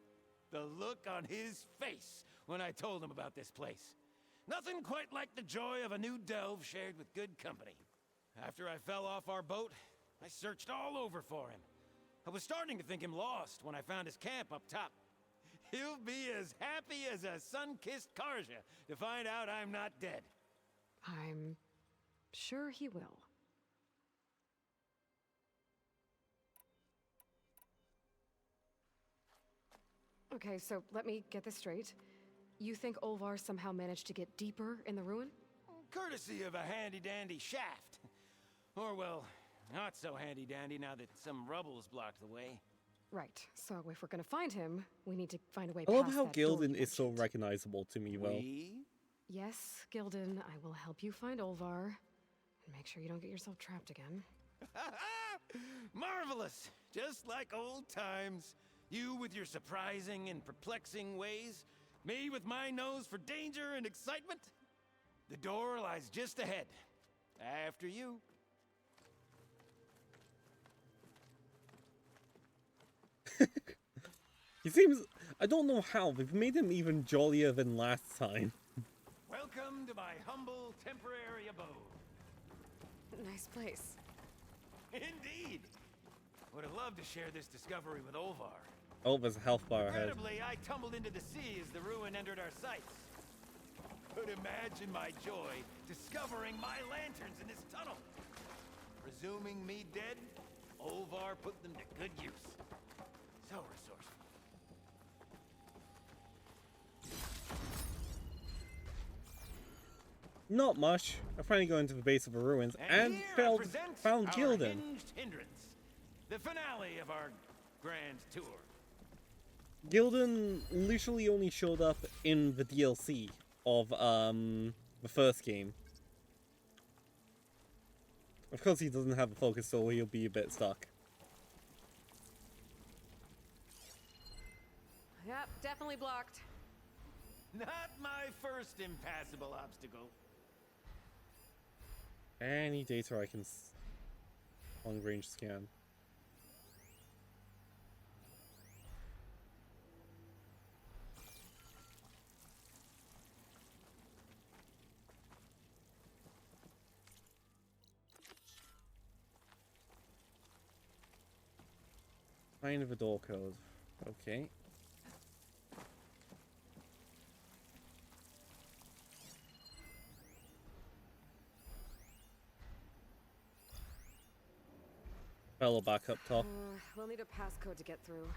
The look on his face when I told him about this place. Nothing quite like the joy of a new delve shared with good company. After I fell off our boat, I searched all over for him. I was starting to think him lost when I found his camp up top. He'll be as happy as a sun-kissed Karja to find out I'm not dead. I'm sure he will. Okay, so let me get this straight. You think Olvar somehow managed to get deeper in the ruin? Courtesy of a handy-dandy shaft. Or, well, not so handy-dandy now that some rubble's blocked the way. Right, so if we're gonna find him, we need to find a way I past love how that door Gildan you is so recognizable to me, though. Yes, Gildan, I will help you find Olvar. And make sure you don't get yourself trapped again. Marvelous! Just like old times. You with your surprising and perplexing ways. Me with my nose for danger and excitement. The door lies just ahead. After you. He seems... I don't know how, they've made him even jollier than last time. Welcome to my humble temporary abode. Nice place. Indeed. Would have loved to share this discovery with Olvar. Oh, there's a health bar ahead. Regrettably, I tumbled into the sea as the ruin entered our sights. Could imagine my joy discovering my lanterns in this tunnel. Presuming me dead, Olvar put them to good use. So resourceful. Not much. I finally got into the base of the ruins and here I present found our Gildan. hinged hindrance, the finale of our grand tour. Gildan literally only showed up in the DLC of the first game. Of course he doesn't have a focus, so he'll be a bit stuck. Yep, definitely blocked. Not my first impassable obstacle. Any data I can long range scan. Find the door code. Okay. Fellow back up top. We'll need a passcode to get through.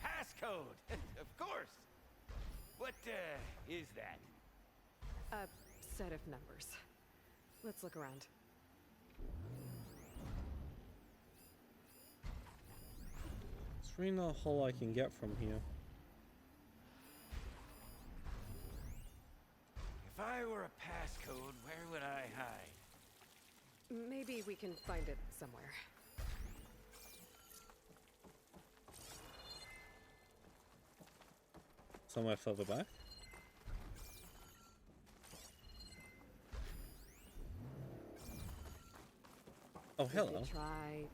Passcode, of course. What is that? A set of numbers. Let's look around. It's really not a whole I can get from here. If I were a passcode, where would I hide? Maybe we can find it somewhere. Somewhere further back. Oh, We hello. could try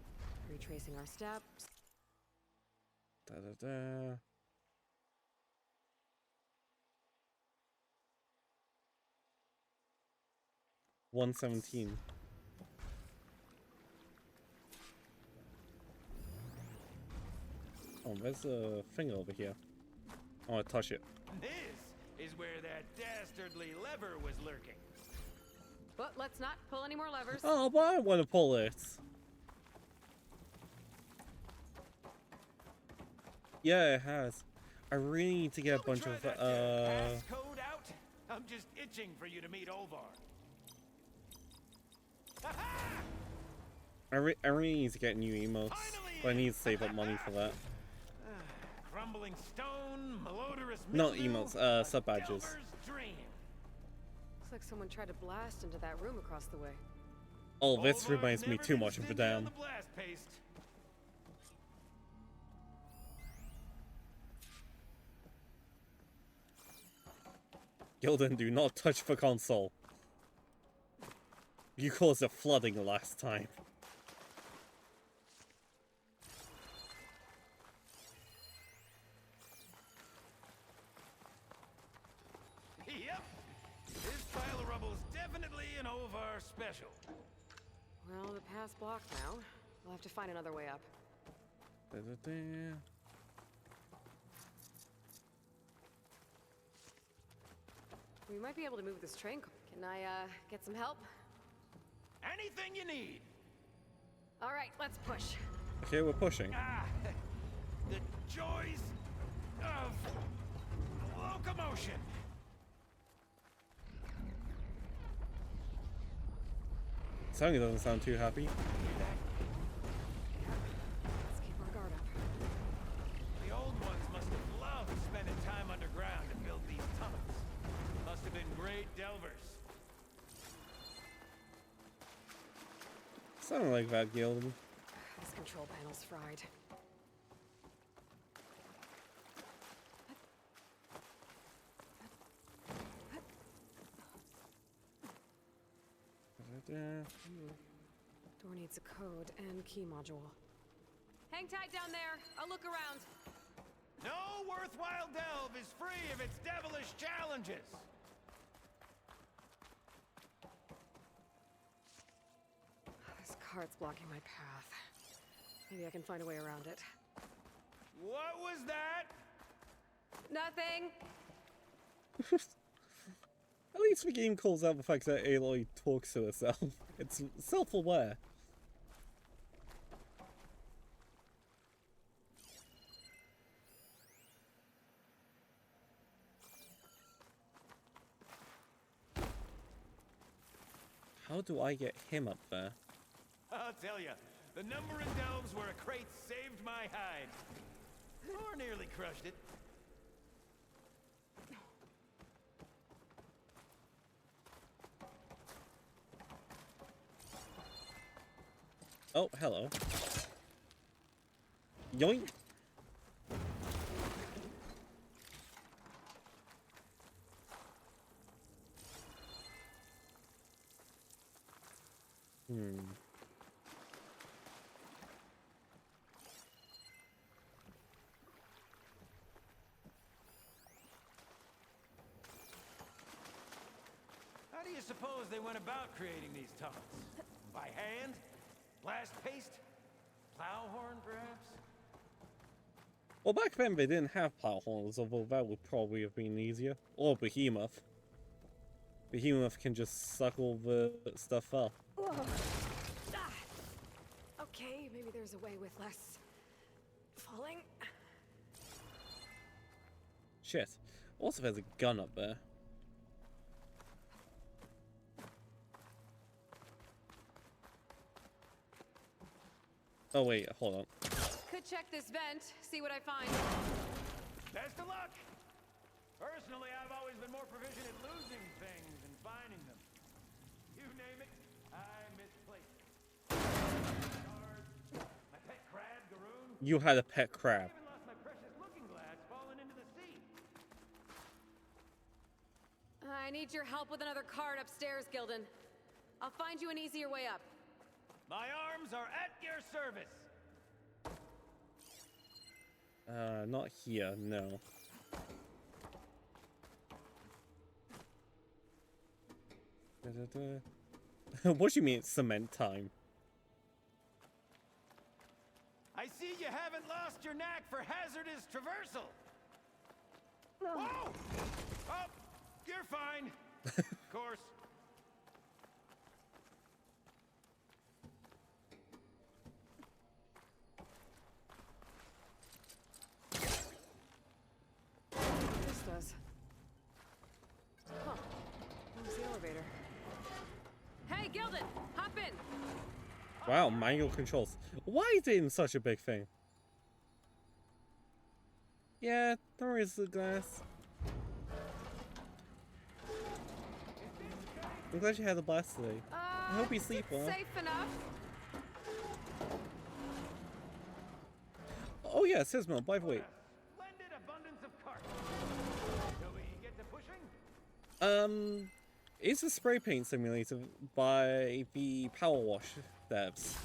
retracing our steps. Da da da. $117. Oh, there's a thing over here. I want to touch it. This is where that dastardly lever was lurking. But let's not pull any more levers. Oh, but I want to pull it. Yeah, it has. I really need to get a bunch of Passcode out? I'm just itching for you to meet Olvar. I really need to get new emotes, but I need to save up money for that. Crumbling stone, malodorous Not mildew, emotes, sub badges. Delver's dream. like someone tried to blast into that room across the way. Oh, this reminds me too much of the dam. Blast paste. Gildan, do not touch the console. You caused a flooding last time. Yep. This pile of rubble's definitely an Ovar special. Well, the path's blocked now. We'll have to find another way up. We might be able to move this train. Can I, get some help? Anything you need. All right, let's push. Okay, we're pushing. Ah, the joys of locomotion. Sonny doesn't sound too happy. Let's keep our guard up. The old ones must have loved spending time underground to build these tunnels. Must have been great delvers. Something like that, Gildan. This control panel's fried. Door needs a code and key module. Hang tight down there. I'll look around. No worthwhile delve is free of its devilish challenges. This cart's blocking my path. Maybe I can find a way around it. What was that? Nothing. At least the game calls out the fact that Aloy talks to herself. It's self-aware. How do I get him up there? I'll tell you, the number of delves where a crate saved my hide. Or nearly crushed it. Oh, hello. Yoink! How do you suppose they went about creating these tunnels? By hand? Blast paste? Plow horn, perhaps? Well, back then they didn't have plow horns, although that would probably have been easier. Or Behemoth. Behemoth can just suck all the stuff up. Okay, maybe there's a way with less falling. Shit. Also, there's a gun up there. Oh wait, hold on. Could check this vent, see what I find. Best of luck! Personally, I've always been more proficient at losing things than finding them. You name it, I misplaced it. My pet crab, Garoon. You had a pet crab. I even lost my precious looking glass falling into the sea. I need your help with another card upstairs, Gildan. I'll find you an easier way up. My arms are at your service. Not here, no. What do you mean it's cement time? I see you haven't lost your knack for hazardous traversal. Whoa! Oh, you're fine. Of course. This does. Huh. Where's the elevator? Hey, Gildan! Hop in! Wow, manual controls. Why is it in such a big thing? Yeah, there is the glass. I'm glad you had a blast today. I hope you sleep well. Safe enough. Oh yeah, Sismo, by the way. Splendid abundance of carts. Shall we get to pushing? It's a spray paint simulator by the Power Wash devs.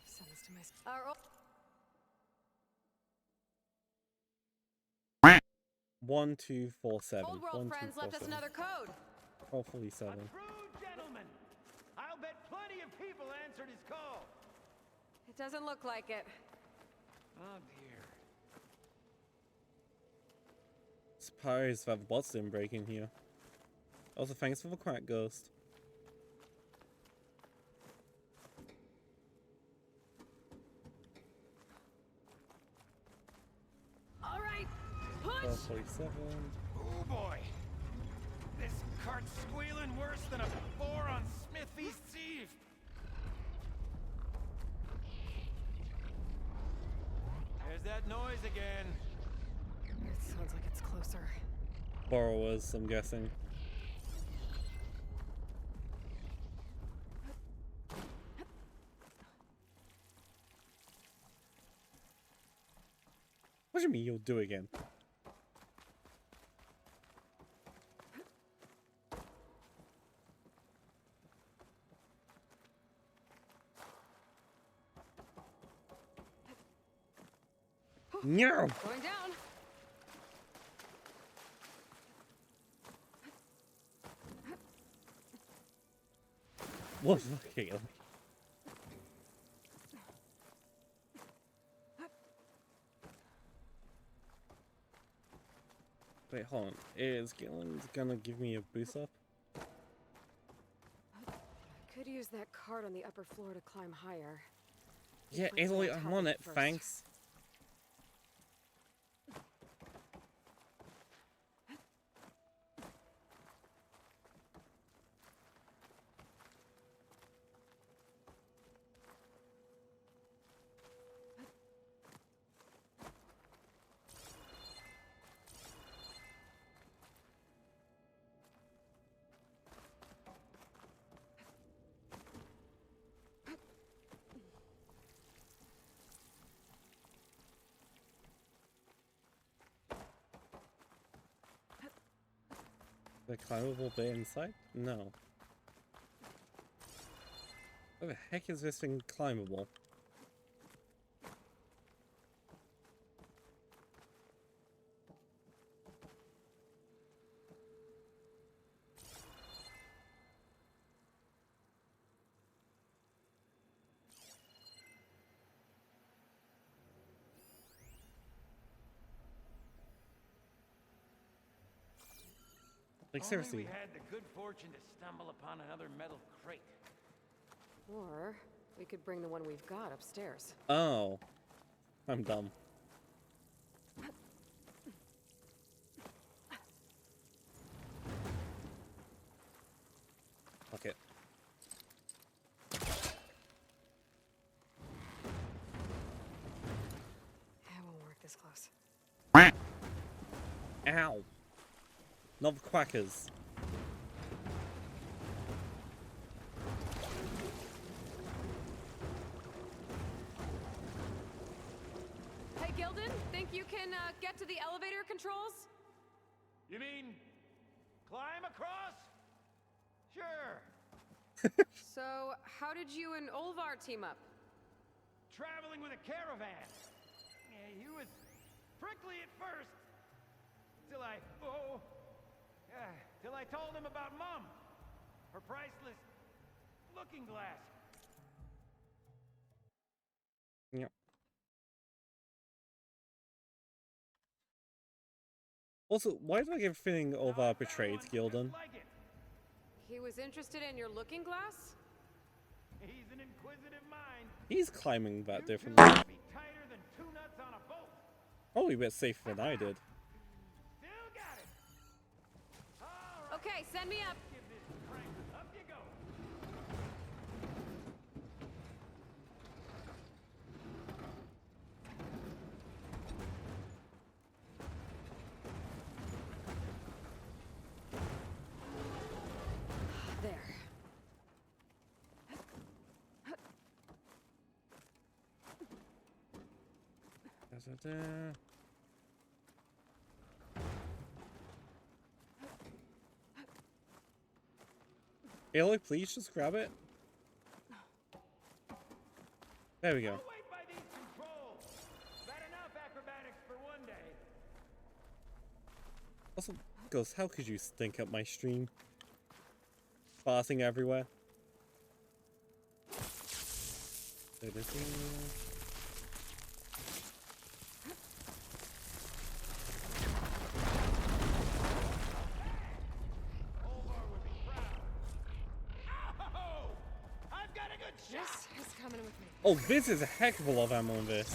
Send this to my... Our 1247. old world friends left us another code. 1247. True gentleman. I'll bet plenty of people answered his call. It doesn't look like it. Oh dear. Surprised that the bots didn't break in here. Also, thanks for the crack, Ghost. All right, push. 1247. Oh boy. This cart's squealing worse than a boar on Smith East Eve. There's that noise again. It sounds like it's closer. Borrowers, I'm guessing. What do you mean you'll do again? No! Going down. What fucking hell? Wait, hold on. Is Gillen's gonna give me a boost up? Could use that cart on the upper floor to climb higher. Yeah, Let's Aloy, go I'm top on it it, first. thanks. The climbable bit inside? No. What the heck is this thing climbable? Like, seriously. Only we had the good fortune to stumble upon another metal crate. Or we could bring the one we've got upstairs. Oh. I'm dumb. Fuck it. That won't work this close. Ow. Not the quackers. Hey, Gilden, think you can get to the elevator controls? You mean climb across? Sure. So, how did you and Olvar team up? Traveling with a caravan. Yeah, he was prickly at first. Till I told him about Mom. Her priceless looking glass. Yep. Also, why do I get a feeling Olvar betrayed Gildan? He was interested in your looking glass? He's an inquisitive mind. He's climbing that differently. Be tighter than two nuts on a bolt. Probably a bit safer than I did. Still got it. Okay, send me up. Give this crank. Up you go. Da-da-da. Aloy, please just grab it. There we go. Wait by these controls. Bad enough acrobatics for one day. Also, Ghost, how could you stink up my stream? Bossing everywhere. Da-da-da. I've got a good shot. This is coming with me. Oh, this is a heck of a lot of ammo in this.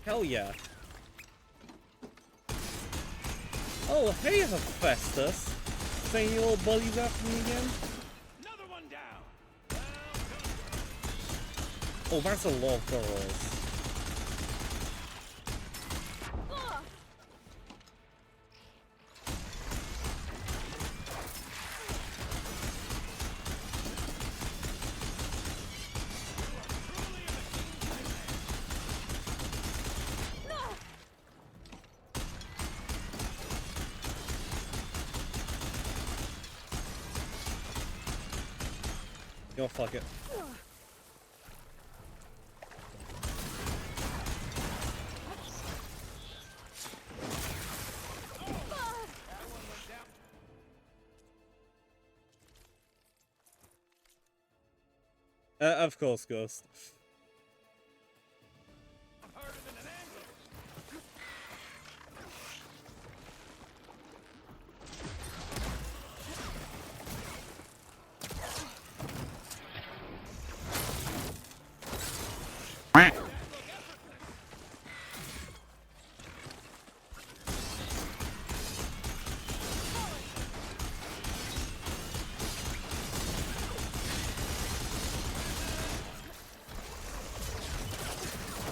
Hell yeah. Oh, hey, Hephaestus. Saying your little buddies after me again? Another one down. Oh, that's a lot of girls. Yo, fuck it. Of course, Ghost.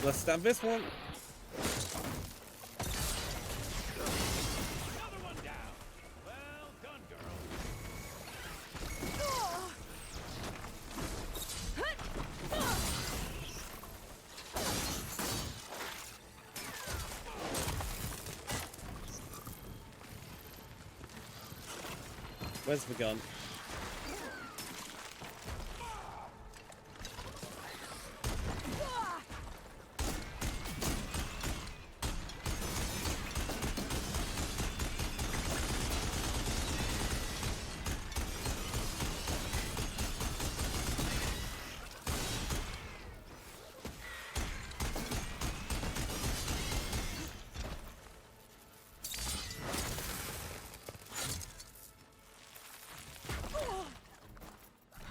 Let's stab this one. Another one down. Well done, girl. Where's the gun?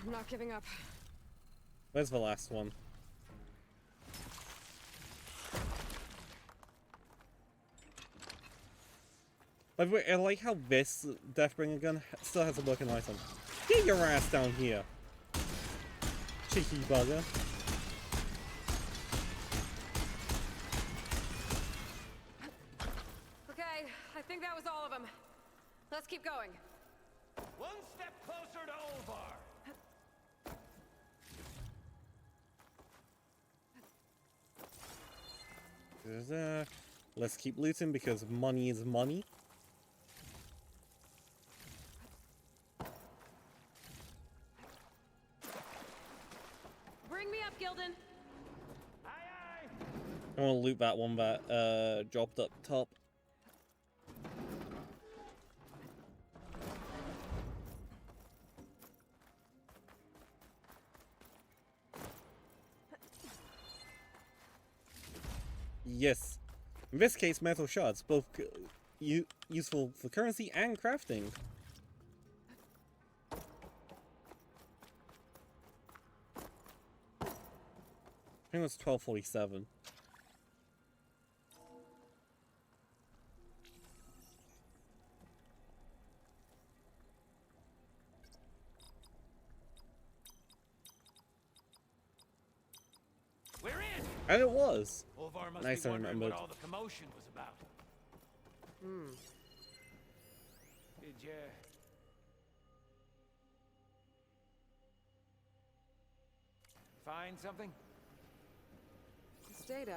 I'm not giving up. Where's the last one? By the way, I like how this Deathbringer gun still has a working item. Get your ass down here, cheeky bugger. Okay, I think that was all of them. Let's keep going. One step closer to Olvar. Let's keep looting because money is money. Bring me up, Gildan. I want to loot that one that dropped up top. Yes. In this case, metal shards, both useful for currency and crafting. I think it was 1247. We're in. And it was. Olvar must Nice, be I wondering remembered. what all the commotion was about. Did you find something? This data.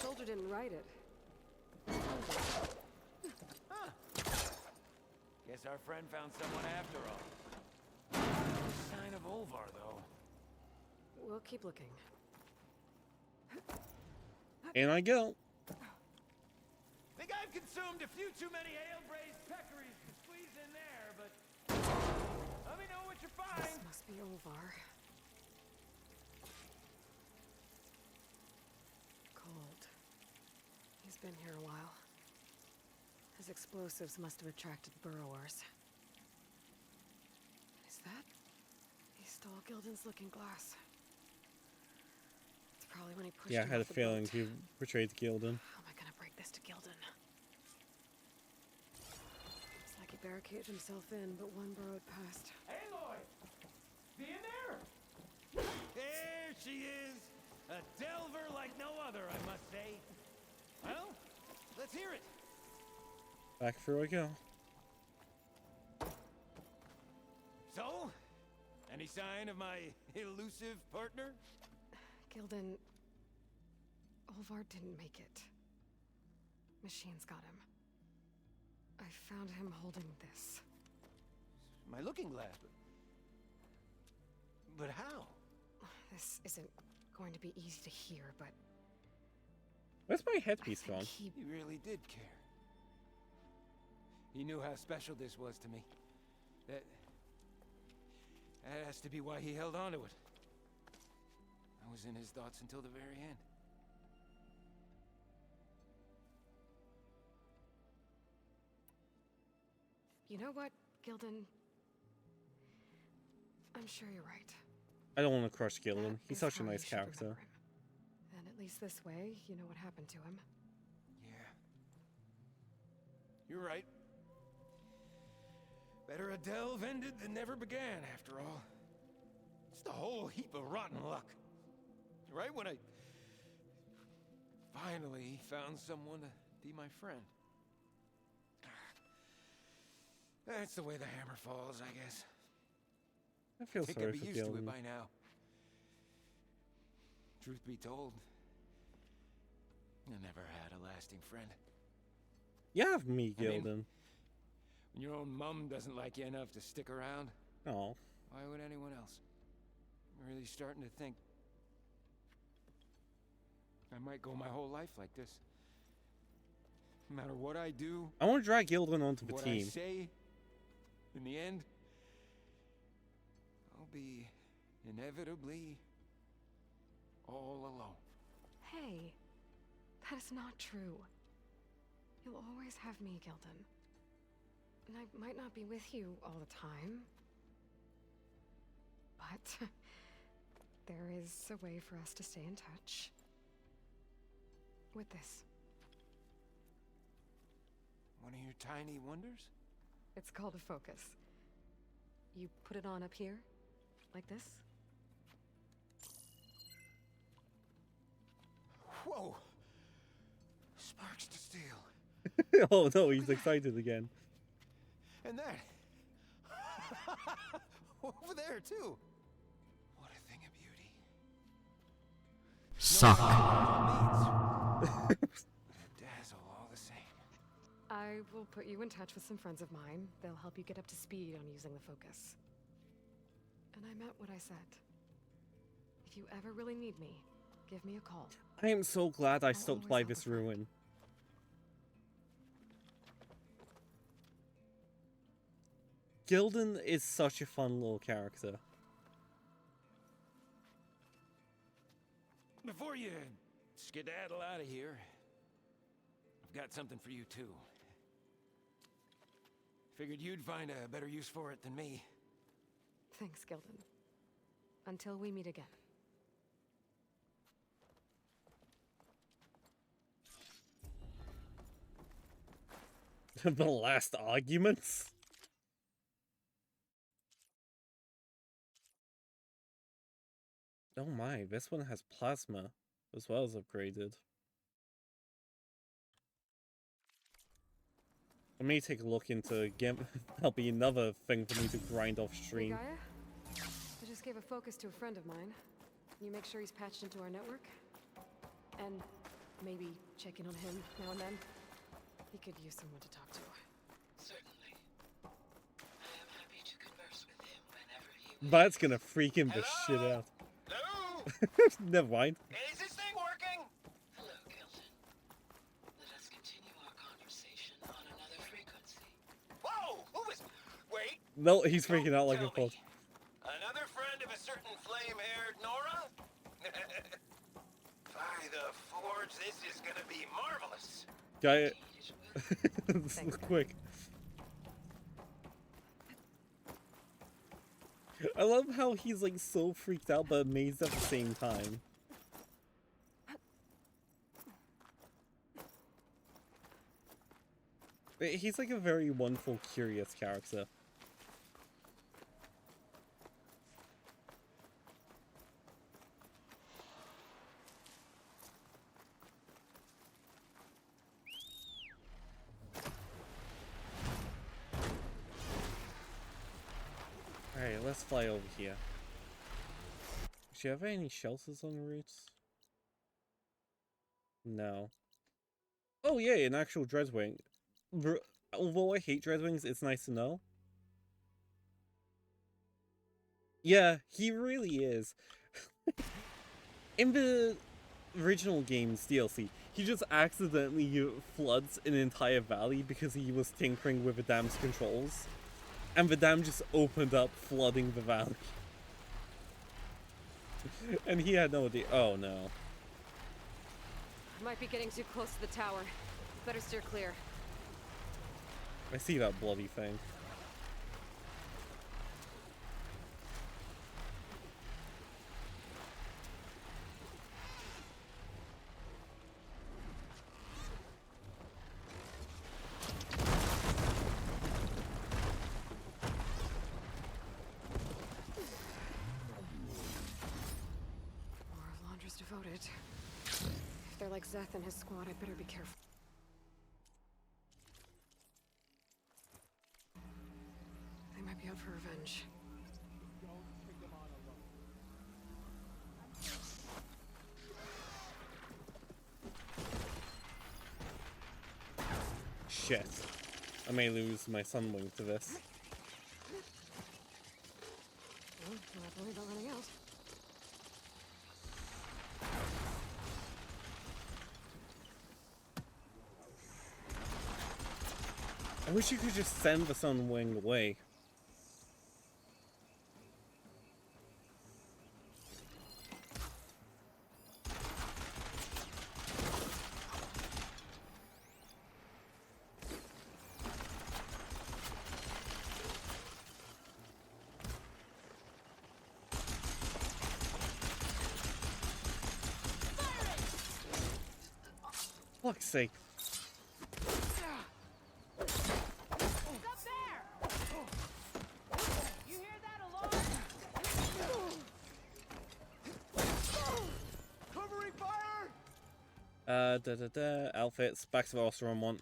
soldier didn't write it. Huh. Guess our friend found someone after all. No sign of Olvar, though. We'll keep looking. In I go. Think I've consumed a few too many ale-braised peccaries to squeeze in there, but let me know what you find. This must be Olvar. Cold. He's been here a while. His explosives must have attracted burrowers. Is that? He stole Gildan's looking glass. It's probably when he pushed Yeah, I him had a off the feeling boat. he betrayed Gildan. How am I gonna break this to Gildan? It's like he barricaded himself in, but one burrowed past. Aloy! Be in there! There she is! A delver like no other, I must say. Well, let's hear it. Back through I go. So, any sign of my elusive partner? Gildan... Olvar didn't make it. Machines got him. I found him holding this. My looking glass. But how? This isn't going to be easy to hear, but Where's my headpiece gone? He really did care. He knew how special this was to me. That has to be why he held on to it. I was in his thoughts until the very end. you know what, Gildan? I'm sure you're right. I don't want to crush Gildan. He's is such a how you nice should character. remember him. And at least this way, you know what happened to him. Yeah. You're right. Better a delve ended than never began, after all. Just a whole heap of rotten luck. Right when I finally found someone to be my friend. That's the way the hammer falls, I guess. I feel think sorry I'd be for used to it Gildan. by now. Truth be told, I never had a lasting friend. You have me, I mean, Gildan. When your own mum doesn't like you enough to stick around, Oh. why would anyone else? I'm really starting to think I might go my whole life like this. No matter what I do, I want to drag Gildan onto the what team. I say, in the end, I'll be inevitably all alone. Hey, that is not true. You'll always have me, Gildan. And I might not be with you all the time. But there is a way for us to stay in touch. With this. One of your tiny wonders? It's called a focus. You put it on up here, like this. Whoa! Sparks to steel. Oh no, he's excited again. And that. Over there, too. What a thing of beauty. Suck. Dazzle all the same. I will put you in touch with some friends of mine. They'll help you get up to speed on using the focus. And I meant what I said. If you ever really need me, give me a call. I am so glad I I'll stopped always by help a this friend. ruin. Gildan is such a fun little character. Before you skedaddle out of here, I've got something for you, too. Figured you'd find a better use for it than me. Thanks, Gildan. Until we meet again. The last arguments? Oh my, this one has plasma as well as upgraded. Let me take a look into Gimp. That'll be another thing for me to grind off Hey, stream. Gaia? I just gave a focus to a friend of mine. Can you make sure he's patched into our network? And Maybe check in on him now and then. He could use someone to talk to. Certainly. I am happy to converse with him whenever he That's gonna freak him the shit out. Never mind. Is this thing working? Hello, Kelton. Let us continue our conversation on another frequency. Whoa! Who was... Wait. No, he's freaking out like a fool. Another friend of a certain flame-haired Nora? By the forge, this is gonna be marvelous. Guy, this is quick. I love how he's like so freaked out but amazed at the same time. He's like a very wonderful, curious character. Alright, let's fly over here. Do you have any shelters on the routes? No. Oh yeah, an actual Dreadwing. Although I hate Dreadwings, it's nice to know. Yeah, he really is. In the original game's DLC, he just accidentally floods an entire valley because he was tinkering with the dam's controls. And the dam just opened up, flooding the valley. And he had no idea. Oh no. Might be getting too close to the tower. Better steer clear. I see that bloody thing. More of Laundra's devoted. If they're like Zeth and his squad, I better be careful. They might be out for revenge. Shit. I may lose my Sunwing to this. Well, don't have to worry about running out. I wish you could just send the Sunwing away. Fuck's sake. Outfits, back to the Osteron one.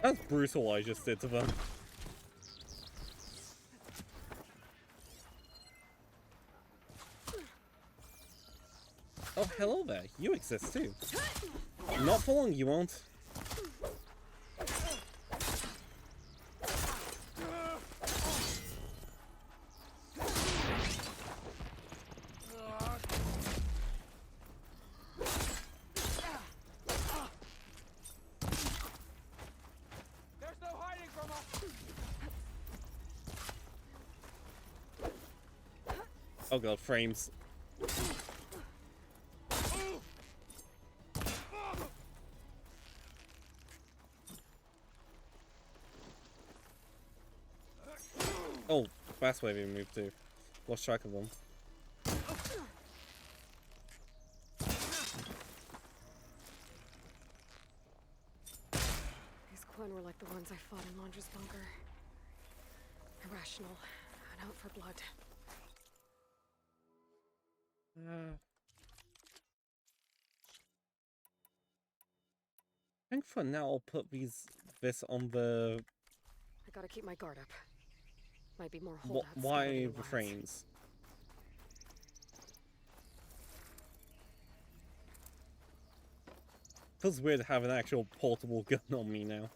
That's brutal what I just did to them. Oh, hello there. You exist too. Not for long, you won't. Oh god, frames. Oh, fast wave even moved too. Lost track of them. like the ones I fought in Londra's bunker. Irrational and out for blood. I think for now I'll put this on the I gotta keep my guard up. Might be more holdouts. why refrains. Feels weird to have an actual portable gun on me now.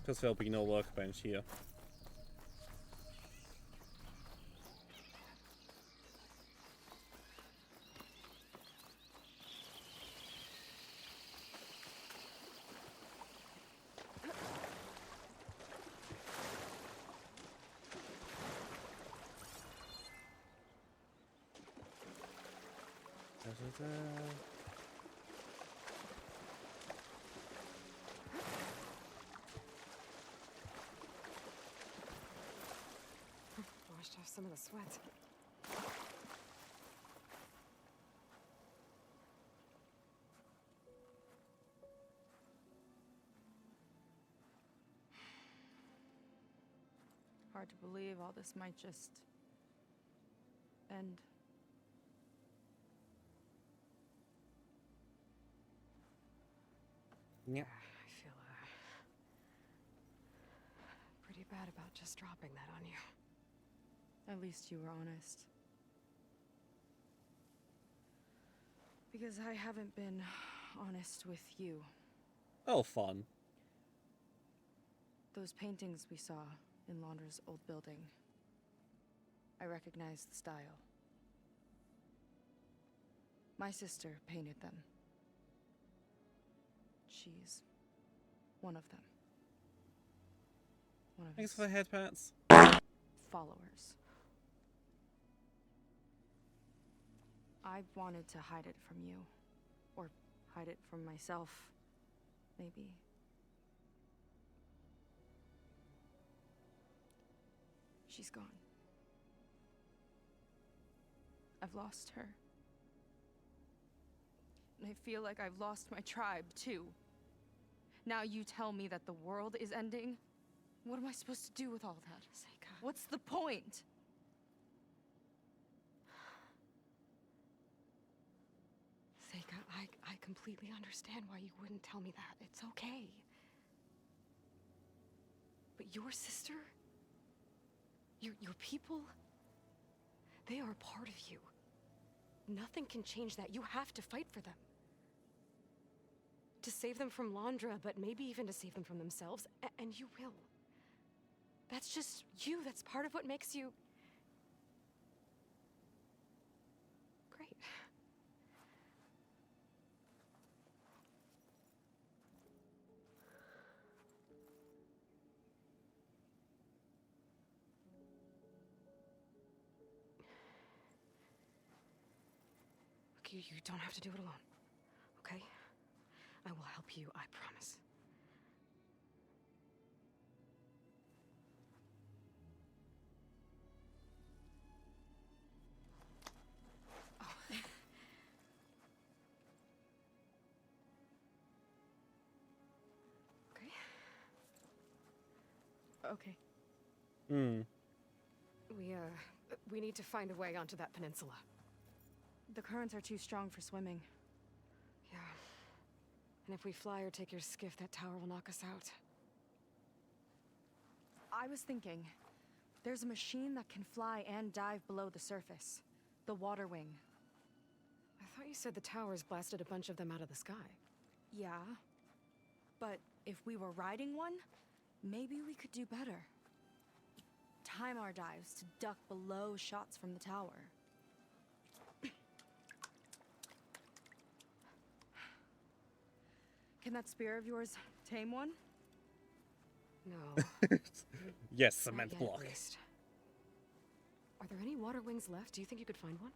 Because there'll be no workbench here. Washed off some of the sweat. Hard to believe all this might just end. Yeah. I feel pretty bad about just dropping that on you. At least you were honest. Because I haven't been honest with you. Oh, fun. Those paintings we saw in Londra's old building. I recognize the style. My sister painted them. She's one of them. One of Thanks his for the head pats. followers. I wanted to hide it from you. Or hide it from myself, maybe. She's gone. I've lost her. And I feel like I've lost my tribe, too. Now you tell me that the world is ending? What am I supposed to do with all that? Seika. What's the point? Seika, I completely understand why you wouldn't tell me that. It's okay. But your sister? Your people? They are a part of you. Nothing can change that. You have to fight for them. To save them from Londra, but maybe even to save them from themselves, and you will. That's just you. That's part of what makes you... great. Look, you don't have to do it alone, okay? I will help you, I promise. Oh. Okay. Hmm. We need to find a way onto that peninsula. The currents are too strong for swimming. Yeah. And if we fly or take your skiff, that tower will knock us out. I was thinking, there's a machine that can fly and dive below the surface. The Water Wing. I thought you said the towers blasted a bunch of them out of the sky. Yeah. But if we were riding one, maybe we could do better. Time our dives to duck below shots from the tower. Can that spear of yours tame one? No. Yes, Not cement yet, block. at least. Are there any water wings left? Do you think you could find one?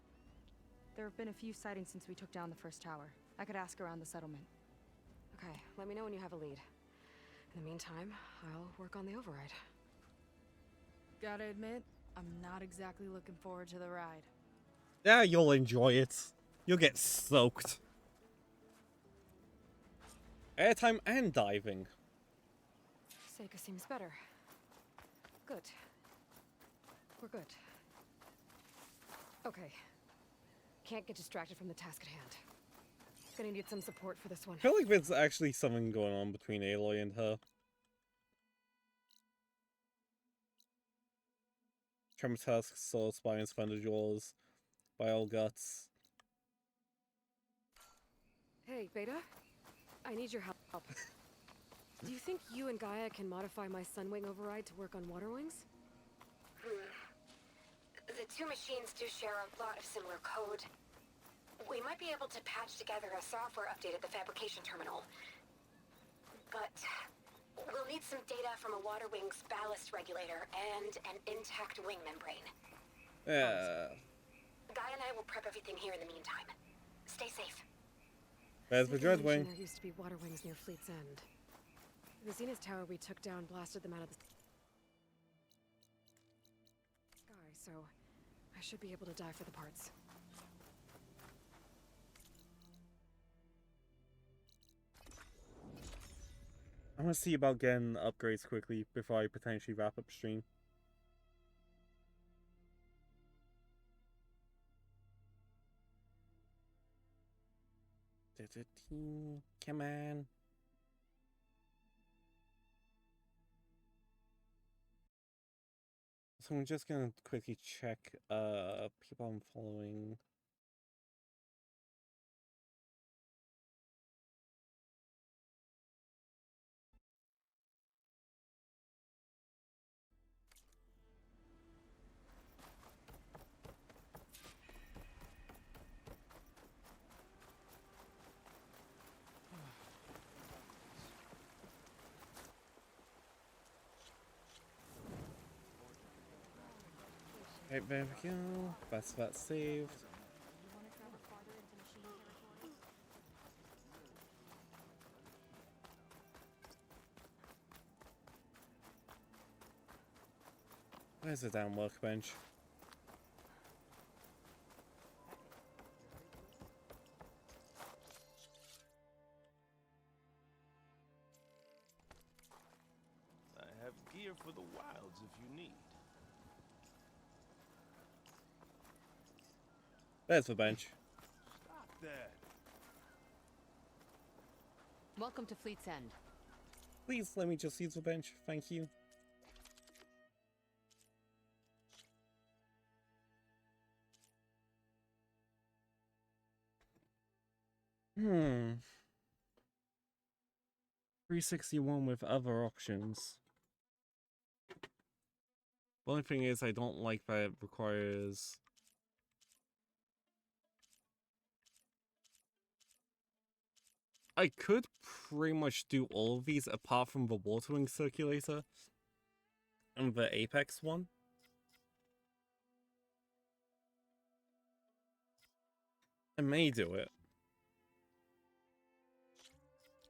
There have been a few sightings since we took down the first tower. I could ask around the settlement. Okay, let me know when you have a lead. In the meantime, I'll work on the override. Gotta admit, I'm not exactly looking forward to the ride. Yeah, you'll enjoy it. You'll get soaked. Airtime and diving. Seika seems better. Good. We're good. Okay. Can't get distracted from the task at hand. Gonna need some support for this one. I feel like there's actually something going on between Aloy and her. Tremor Tusk, Soul Spines, Thunder Jaws, Bile Guts. Hey, Beta. I need your help. Do you think you and Gaia can modify my Sunwing override to work on Water Wings? The two machines do share a lot of similar code. We might be able to patch together a software update at the fabrication terminal. But we'll need some data from a Water Wings ballast regulator and an intact wing membrane. Yeah. Gaia and I will prep everything here in the meantime. Stay safe. There's the Dreadwing. There used to be Water Wings near Fleet's End. The Zenith Tower we took down blasted them out of the sky, so I should be able to dive for the parts. I'm gonna see about getting upgrades quickly before I potentially wrap up stream. Come on. So I'm just gonna quickly check people I'm following. Right, there we go. Best of that saved. Where's the damn workbench? I have gear for the wilds if you need. There's the bench. Stop that. Welcome to Fleet's End. Please let me just use the bench. Thank you. Hmm. 361 with other options. The only thing is I don't like that it requires... I could pretty much do all of these apart from the Water Wing Circulator and the Apex one. I may do it.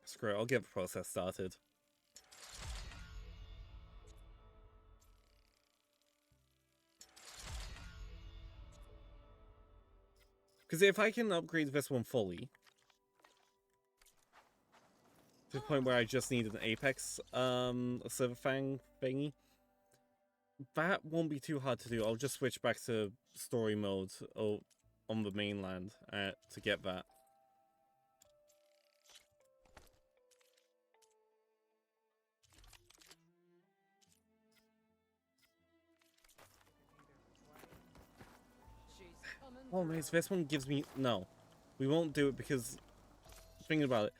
Screw it, I'll get the process started. Because if I can upgrade this one fully, to the point where I just need an Apex Silver Fang thingy, that won't be too hard to do. I'll just switch back to story mode on the mainland to get that. Oh, nice. This one gives me... No. We won't do it because... Thinking about it.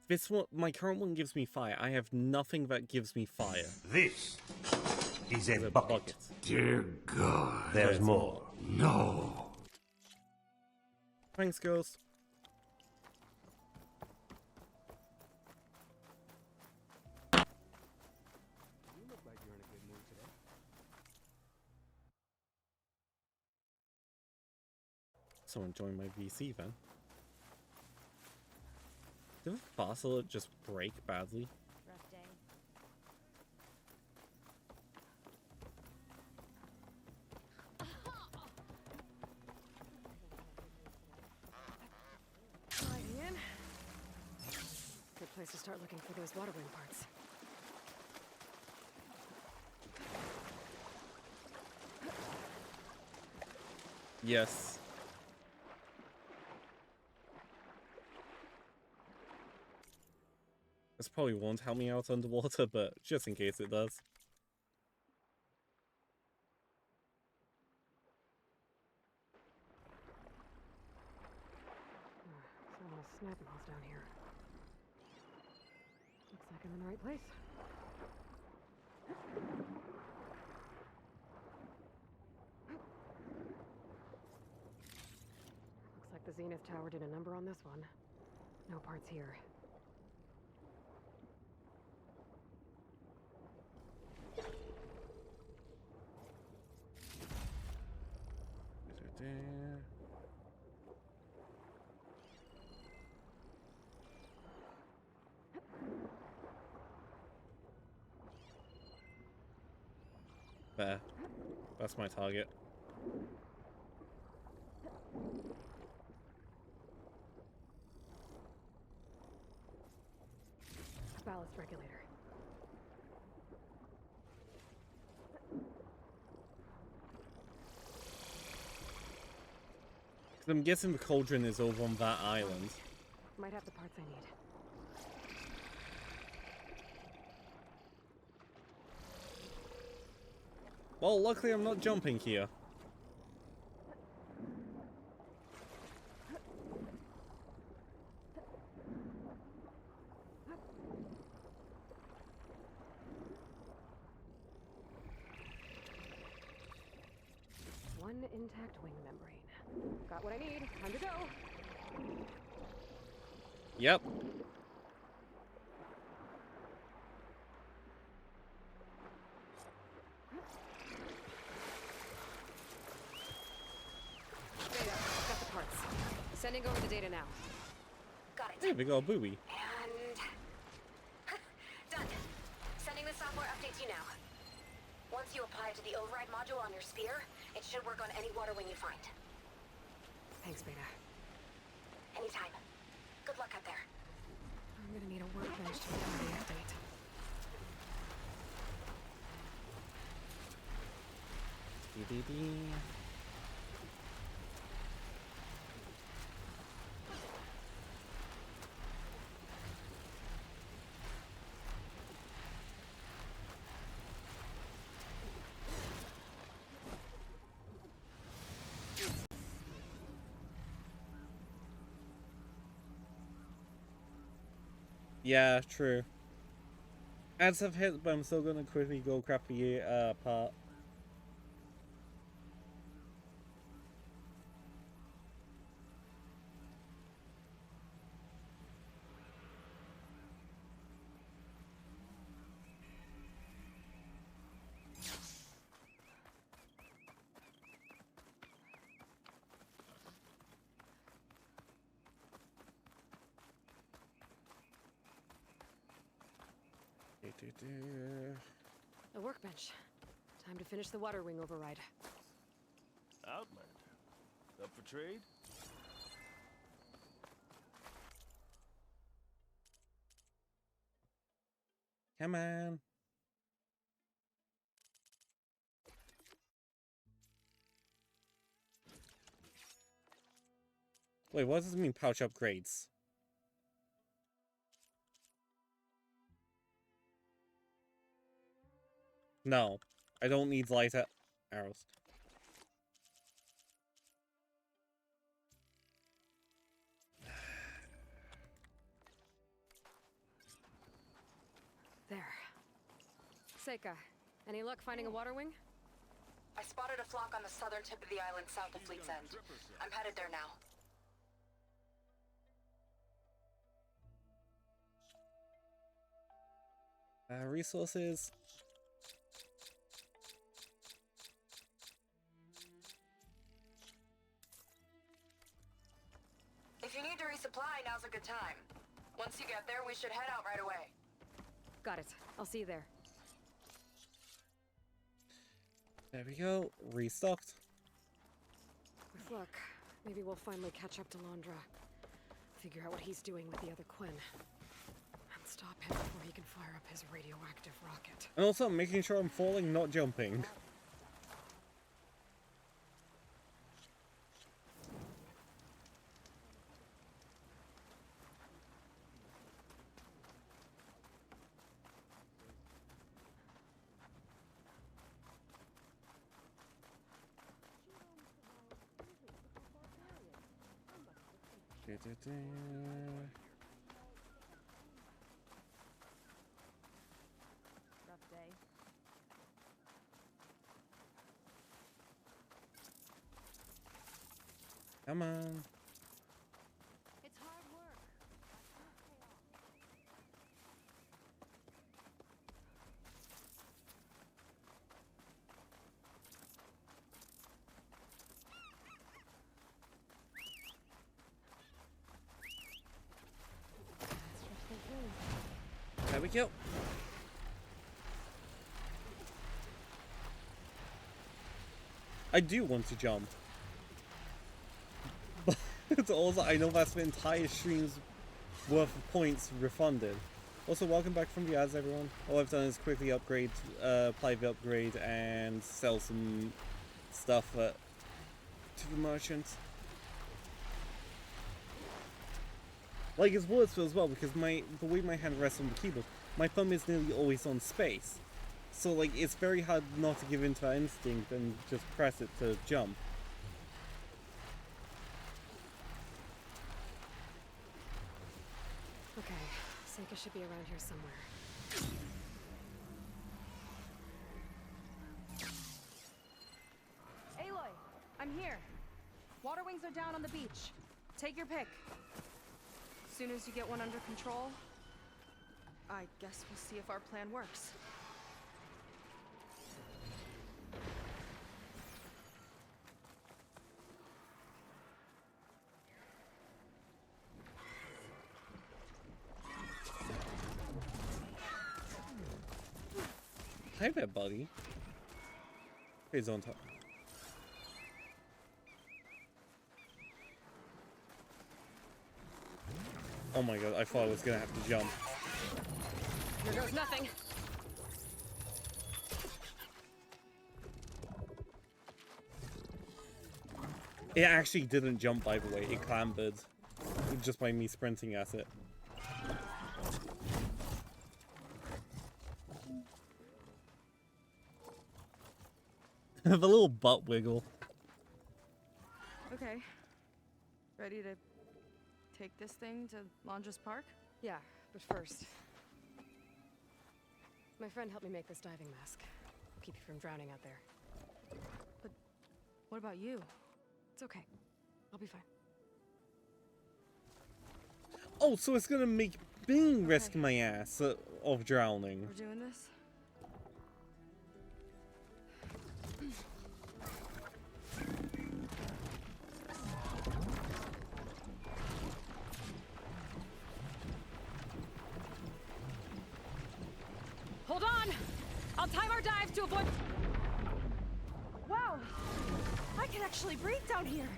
This one... My current one gives me fire. I have nothing that gives me fire. This is a bucket. Dear God. There's more. No. Thanks, Ghost. You look like you're in a good mood today. Someone join my VC then. Did the fossil just break badly? Rough day. place to start looking for those water wing parts. Yes. This probably won't help me out underwater, but just in case it does. Some little snap balls down here. Looks like I'm in the right place. Looks like the Zenith Tower did a number on this one. No parts here. There. That's my target. Ballast regulator. Because I'm guessing the cauldron is over on that island. Might have the parts I need. Well, luckily I'm not jumping here. One intact wing membrane. Got what I need. Time to go. Yep. Beta, got the parts. Sending over the data now. Got it. Hey, we got a booby. And... done. Sending the software update to you now. Once you apply it to the override module on your spear, it should work on any water wing you find. Thanks, Beta. Anytime. Good luck out there. I'm gonna need a workbench to apply the update. Yeah, true. Ads have hit, but I'm still gonna quickly go crap the part. A workbench. Time to finish the water wing override. Outlander. Up for trade? Come on. Wait, what does it mean pouch upgrades? No, I don't need light arrows. There. Seika, any luck finding a water wing? I spotted a flock on the southern tip of the island south of Fleet's End. I'm headed there now. Resources. If you need to resupply, now's a good time. Once you get there, we should head out right away. Got it. I'll see you there. There we go. Restocked. With luck, maybe we'll finally catch up to Londra. Figure out what he's doing with the other Quinn. I'm stop him before he can fire up his radioactive rocket. And also making sure I'm falling, not jumping. Rough day. Come on. It's hard work. There we go. I do want to jump. But it's also, I know that's the entire stream's worth of points refunded. Also, welcome back from the ads, everyone. All I've done is quickly upgrade, apply the upgrade, and sell some stuff to the merchants. Like, it's worse as well, because the way my hand rests on the keyboard, my thumb is nearly always on space. So, like, it's very hard not to give in to that instinct and just press it to jump. Okay, Seika should be around here somewhere. Aloy, I'm here. Water wings are down on the beach. Take your pick. As soon as you get one under control, I guess we'll see if our plan works. Hi there, buddy. He's on top. Oh my god, I thought I was gonna have to jump. Here goes nothing. It actually didn't jump, by the way. It clambered. Just by me sprinting at it. The little butt wiggle. Okay. Ready to take this thing to Londres Park? Yeah, but first. My friend helped me make this diving mask. It'll keep you from drowning out there. But what about you? It's okay. I'll be fine. Oh, so it's gonna make me risk my ass of drowning. We're doing this? Hold on! I'll time our dive to avoid... Wow! I can actually breathe down here!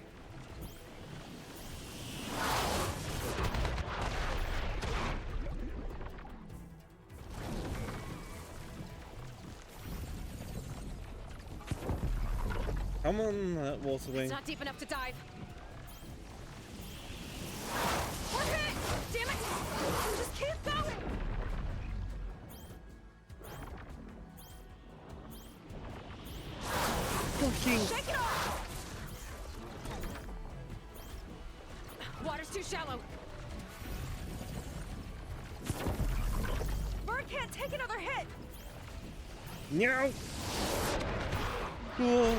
Come on, water wing. It's not deep enough to dive. We're hit! Damn it! Just keep going! Fucking... Shake it off! Water's too shallow. Bird can't take another hit! No! Oh.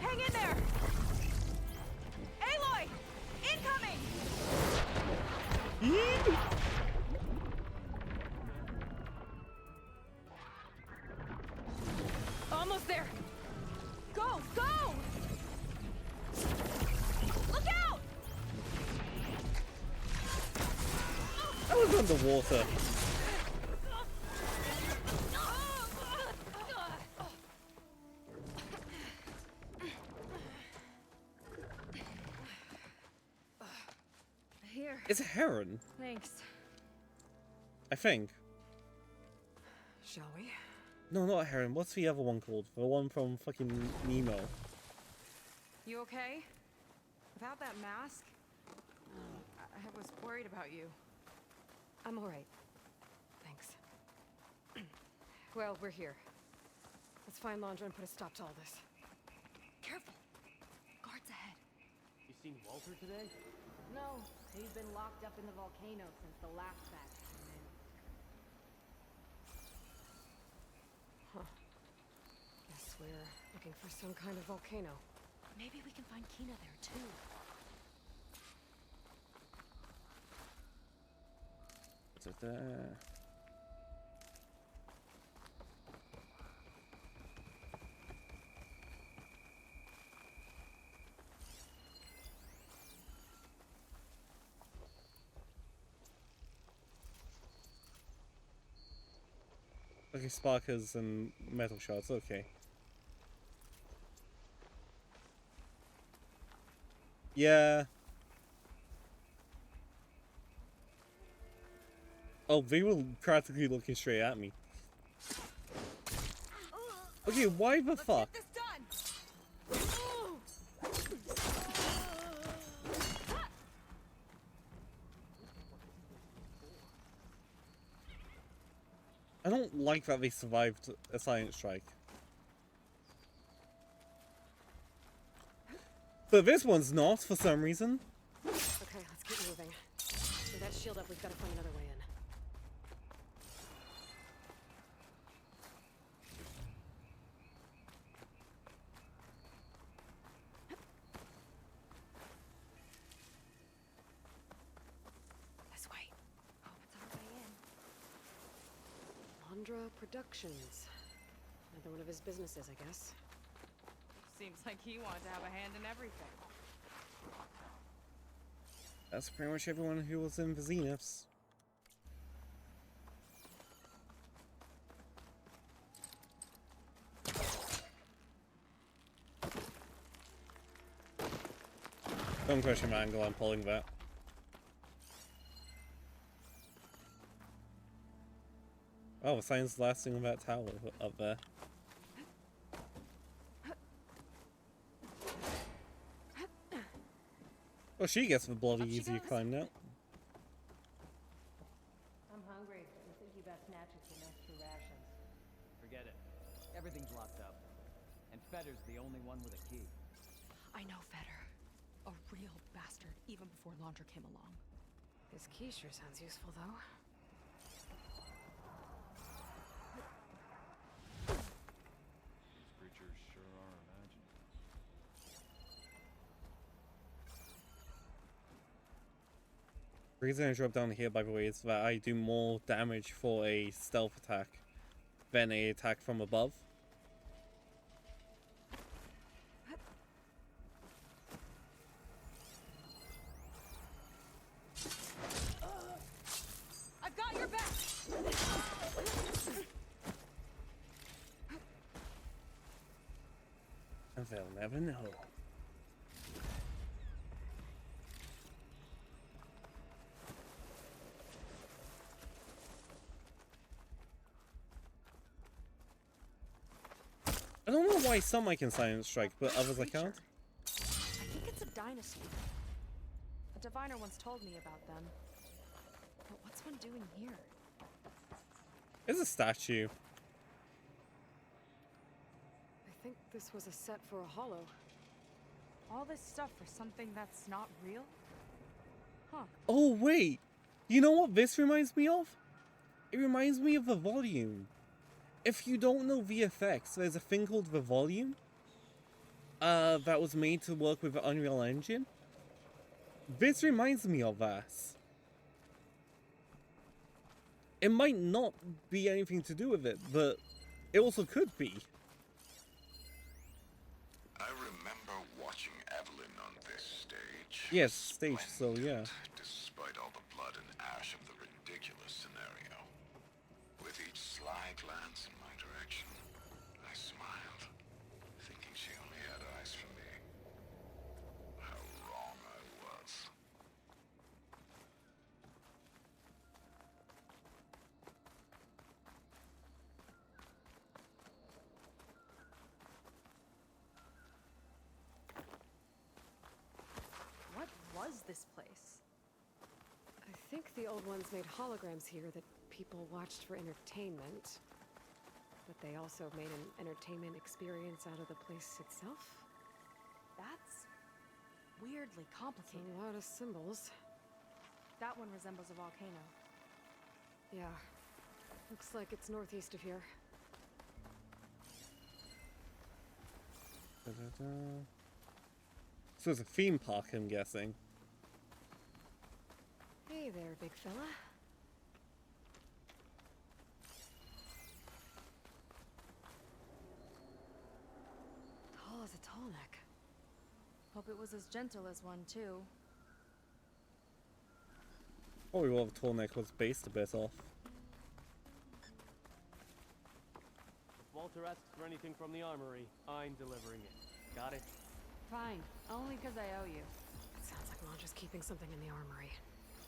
Hang in there! Aloy! Incoming! Almost there! Go! Go! Look out! I was underwater. It's a heron, Thanks. I think. Shall we? No, not a heron. What's the other one called? The one from fucking Nemo. You okay? Without that mask? I was worried about you. I'm all right. Thanks. Well, we're here. Let's find Landra and put a stop to all this. Careful. Guards ahead. You seen Walter today? No, he's been locked up in the volcano since the last batch came in. Huh. Guess we're looking for some kind of volcano. Maybe we can find Kina there too. Da-da. Okay, sparkers and metal shards, okay. Yeah. Oh, they were practically looking straight at me. Okay, why the fuck? I don't like that they survived a silent strike. But this one's not, for some reason. Okay, let's keep moving. With that shield up, we've got to find another way in. This way. Hope it's our way in. Landra Productions. Another one of his businesses, I guess. Seems like he wanted to have a hand in everything. That's pretty much everyone who was in the Zeniths. Don't question my angle, I'm pulling that. Oh, the sign's lasting on that tower up there. Oh, she gets the bloody easier climb now. I'm hungry. I think you best snatch us some extra rations. Forget it. Everything's locked up. And Fetter's the only one with a key. I know Fetter. A real bastard, even before Landra came along. His key sure sounds useful, though. These creatures sure are imagined. The reason I drop down here, by the way, is that I do more damage for a stealth attack than a attack from above. I've got your back! And they'll never know. I don't know why some I can silent strike, but others I can't. I think it's a dinosaur. A diviner once told me about them. But what's one doing here? It's a statue. I think this was a set for a hollow. All this stuff for something that's not real? Huh. Oh wait, you know what this reminds me of? It reminds me of the volume. If you don't know VFX, there's a thing called the volume that was made to work with the Unreal Engine. This reminds me of that. It might not be anything to do with it, but it also could be. I remember watching Evelyn on this stage. Yes, stage, so yeah. Despite all the blood and ash of the ridiculous scenario. With each sly glance in my direction, I smiled, thinking she only had eyes for me. How wrong I was. the old ones made holograms here that people watched for entertainment. But they also made an entertainment experience out of the place itself. That's weirdly complicated. A lot of symbols. That one resembles a volcano. Yeah. Looks like it's northeast of here. Da-da-da. So it's a theme park, I'm guessing. Hey there, big fella. Tall as a tall neck. Hope it was as gentle as one, too. Probably what the tall neck was based a bit off. If Walter asks for anything from the armory, I'm delivering it. Got it? Fine, only because I owe you. It sounds like Mandra's keeping something in the armory.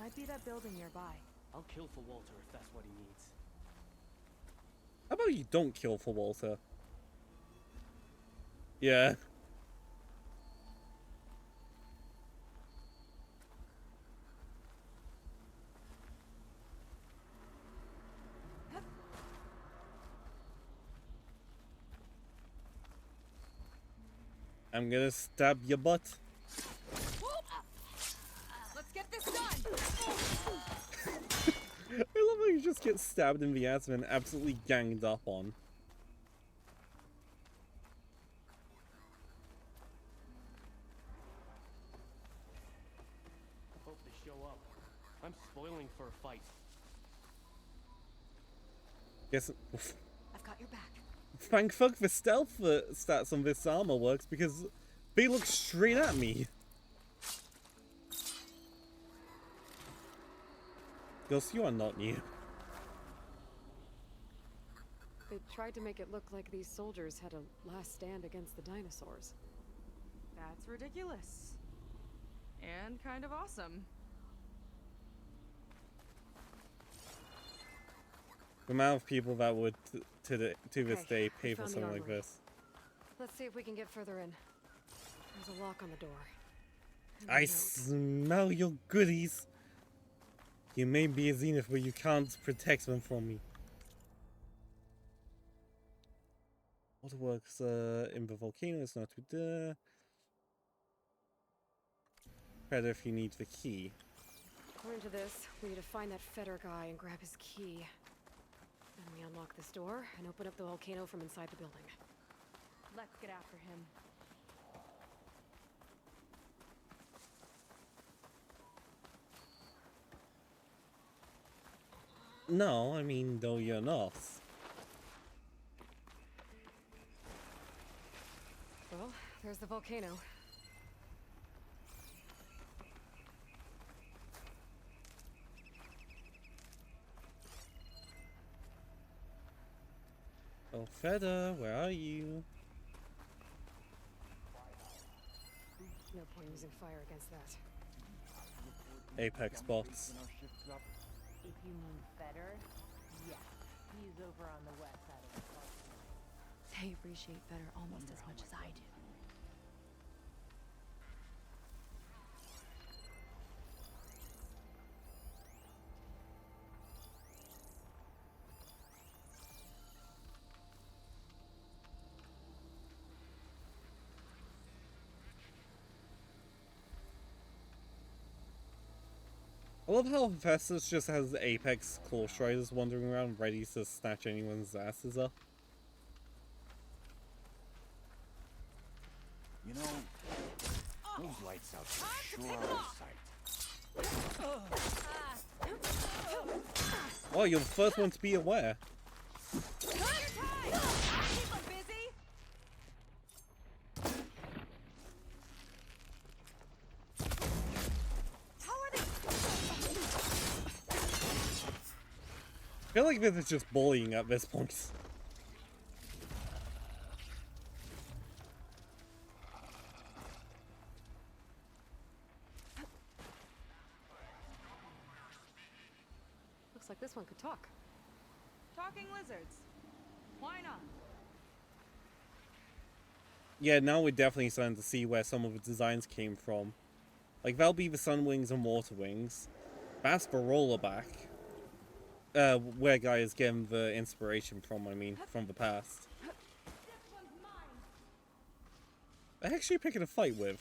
Might be that building nearby. I'll kill for Walter if that's what he needs. How about you don't kill for Walter? Yeah. I'm gonna stab your butt. Let's get this done! I love how you just get stabbed in the ass and absolutely ganged up on. I hope they show up. I'm spoiling for a fight. Guess. I've got your back. Thank fuck the stealth stats on this armor works because they look straight at me. Ghost, you are not new. They tried to make it look like these soldiers had a last stand against the dinosaurs. That's ridiculous. And kind of awesome. The amount of people that would, to this Okay, day, pay we for found the something like armory. this. Let's see if we can get further in. There's a lock on the door. And a I note. smell your goodies. You may be a zenith, but you can't protect them from me. Waterworks in the volcano is not too there. Better if you need the key. According to this, we need to find that Feder guy and grab his key. Then we unlock this door and open up the volcano from inside the building. Let's get after him. No, I mean, though you're not. Well, there's the volcano. Oh, Feder, where are you? No point using fire against that. Apex bots. If you mean Feder, yeah. He's over on the west side of the park. They appreciate Feder almost as much as I do. I love how Festus just has Apex Claw Striders wandering around ready to snatch anyone's asses up. You know, those lights out there sure are a sight. Oh, you're the first one to be aware. I feel like this is just bullying at this point. Looks like this one could talk. Talking lizards. Why not? Yeah, now we're definitely starting to see where some of the designs came from. Like, that'll be the Sun Wings and Water Wings. That's the rollerback. Where Guy is getting the inspiration from, I mean, from the past. They're actually picking a fight with.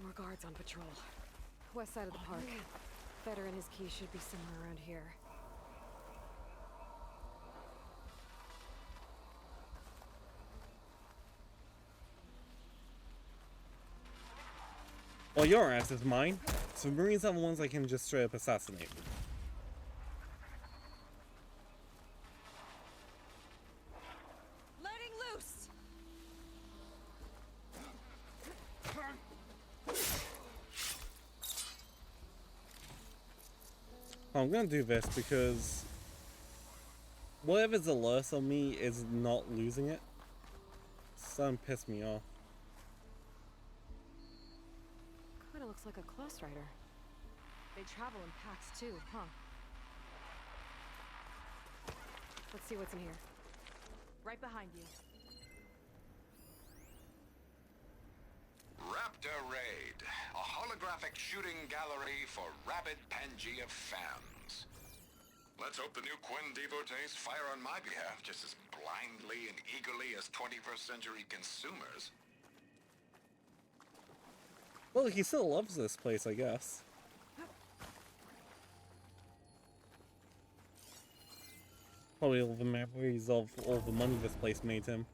More guards on patrol. West side of the park. Feder and his key should be somewhere around here. Well, your ass is mine. So Marines are the ones I can just straight up assassinate. Letting loose! I'm gonna do this because whatever's alert on me is not losing it. Some piss me off. Kinda looks like a close rider. They travel in packs too, huh? Let's see what's in here. Right behind you. Raptor Raid, a holographic shooting gallery for rabid Pangea fans. Let's hope the new Quen devotees fire on my behalf just as blindly and eagerly as 21st century consumers. Well, he still loves this place, I guess. Probably all the memories of all the money this place made him.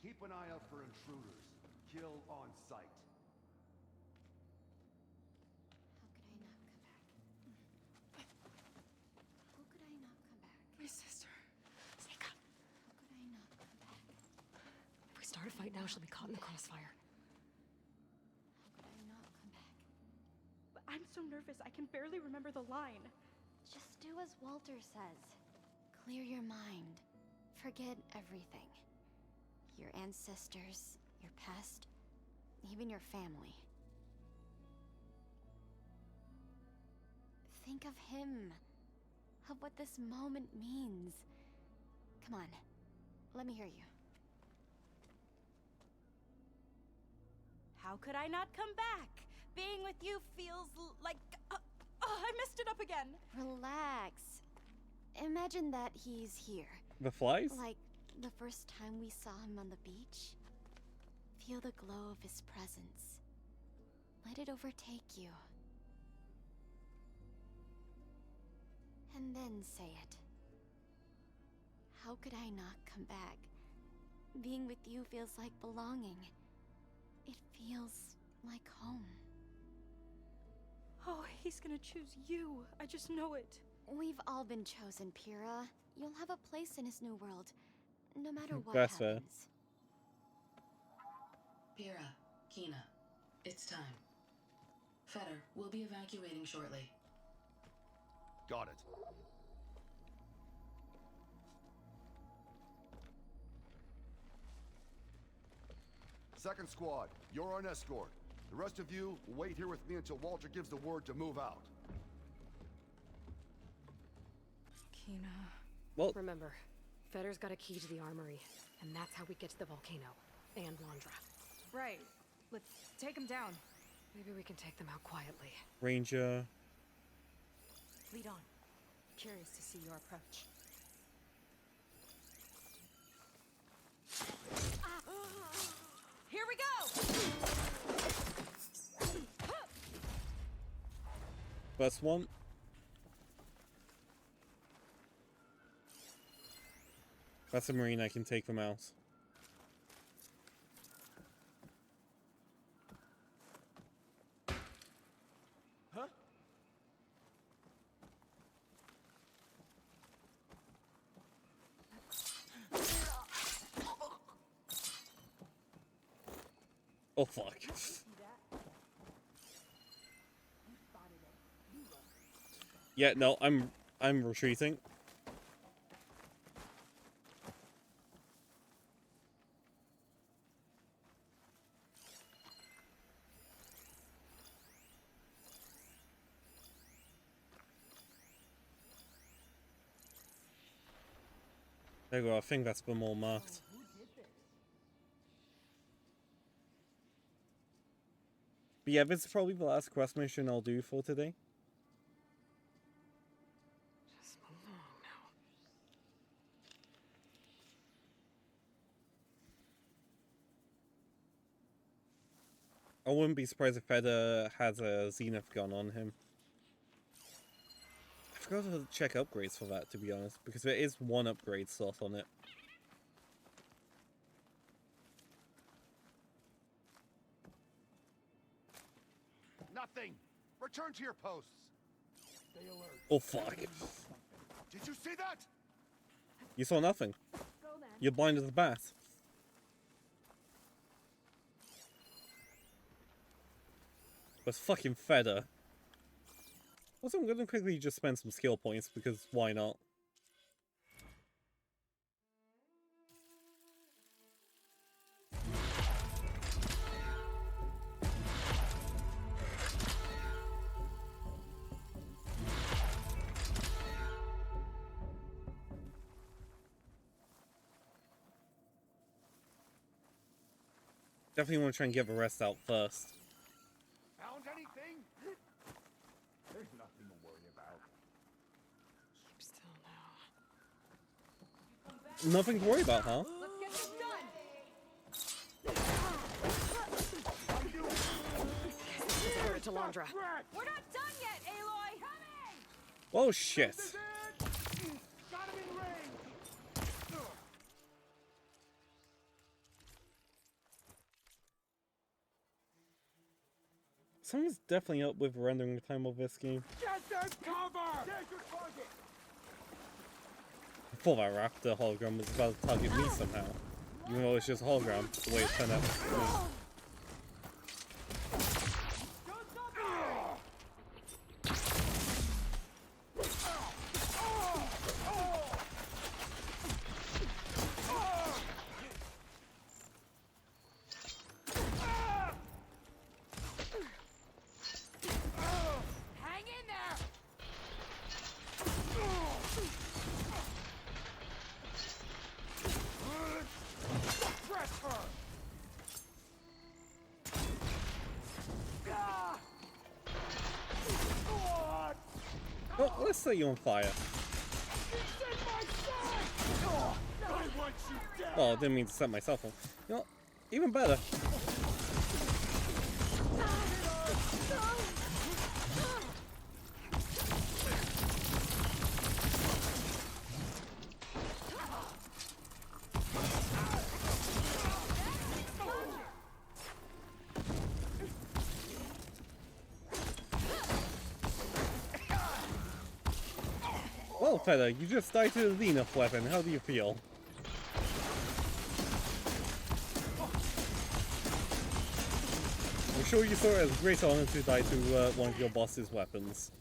Keep an eye out for intruders. Kill on sight. How could I not come back? My sister. Sneak up. How could I not come back? If we start a fight now, she'll be caught in the crossfire. How could I not come back? But I'm so nervous, I can barely remember the line. Just do as Walter says. Clear your mind. Forget everything. Your ancestors, your past, even your family. Think of him. Of what this moment means. Come on, let me hear you. How could I not come back? Being with you feels like... I messed it up again. Relax. Imagine that he's here. The flies? Like the first time we saw him on the beach. Feel the glow of his presence. Let it overtake you. And then say it. How could I not come back? Being with you feels like belonging. It feels like home. Oh, he's gonna choose you. I just know it. We've all been chosen, Pyrrha. You'll have a place in his new world, no matter what That's fair. happens. Pyrrha, Kina, it's time. Feder, we'll be evacuating shortly. Got it. Second squad, you're on escort. The rest of you will wait here with me until Walter gives the word to move out. Kina... Well, remember, Feder's got a key to the armory, and that's how we get to the volcano and Londra. Right. Let's take him down. Maybe we can take them out quietly. Ranger. Lead on. Curious to see your approach. Here we go! First one. That's a Marine, I can take them out. Huh? Oh fuck. Yeah, no, I'm retreating. There we go, I think that's been more marked. But yeah, this is probably the last quest mission I'll do for today. Just move along now. I wouldn't be surprised if Feder has a Zenith gun on him. I forgot to check upgrades for that, to be honest, because there is one upgrade slot on it. Nothing. Return to your posts. Stay alert. Oh fuck. Did you see that? You saw nothing. You're blind as a bat. That's fucking Feder. Also, I'm gonna quickly just spend some skill points, because why not? Definitely want to try and get the rest out first. Found anything? There's nothing to worry about. Keep still now. Nothing to worry about, huh? Let's get this done! Divert it to Londra. We're not done yet, Aloy! Coming! Oh shit. Got him in range. Someone's definitely up with rendering the time of this game. Get them cover! There's your target. I thought that Raptor hologram was about to target me somehow. Even though it's just a hologram, the way it turned out. Hang in there! Press her. Oh, let's set you on fire. Oh, I didn't mean to set myself on. You know, even better. Well, Feder, you just died to the Zenith weapon. How do you feel? I'm sure you saw it as a great honor to die to one of your boss's weapons.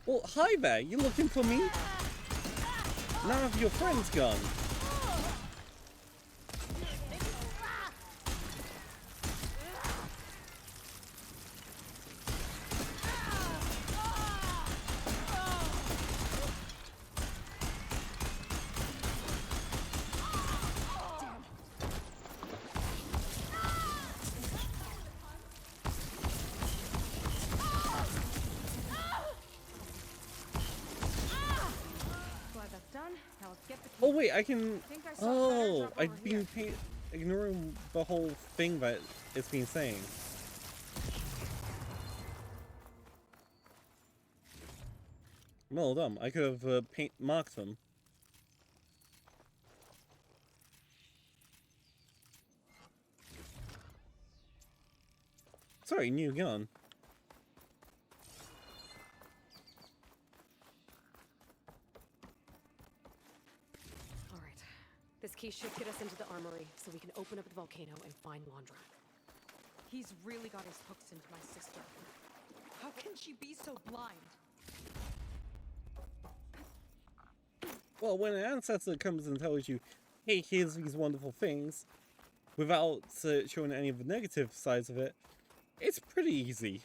Well, hi there, you looking for me? None of your friends gone. Glad that's done. Now let's get the key. Oh wait, I can... I think I saw Oh, Feder drop I've over been ignoring the whole thing that it's been saying. Well done. I could have marked them. Sorry, new gun. All right. This key should get us into the armory, so we can open up the volcano and find Londra. He's really got his hooks into my sister. How can she be so blind? Well, when an ancestor comes and tells you, hey, here's these wonderful things, without showing any of the negative sides of it, it's pretty easy.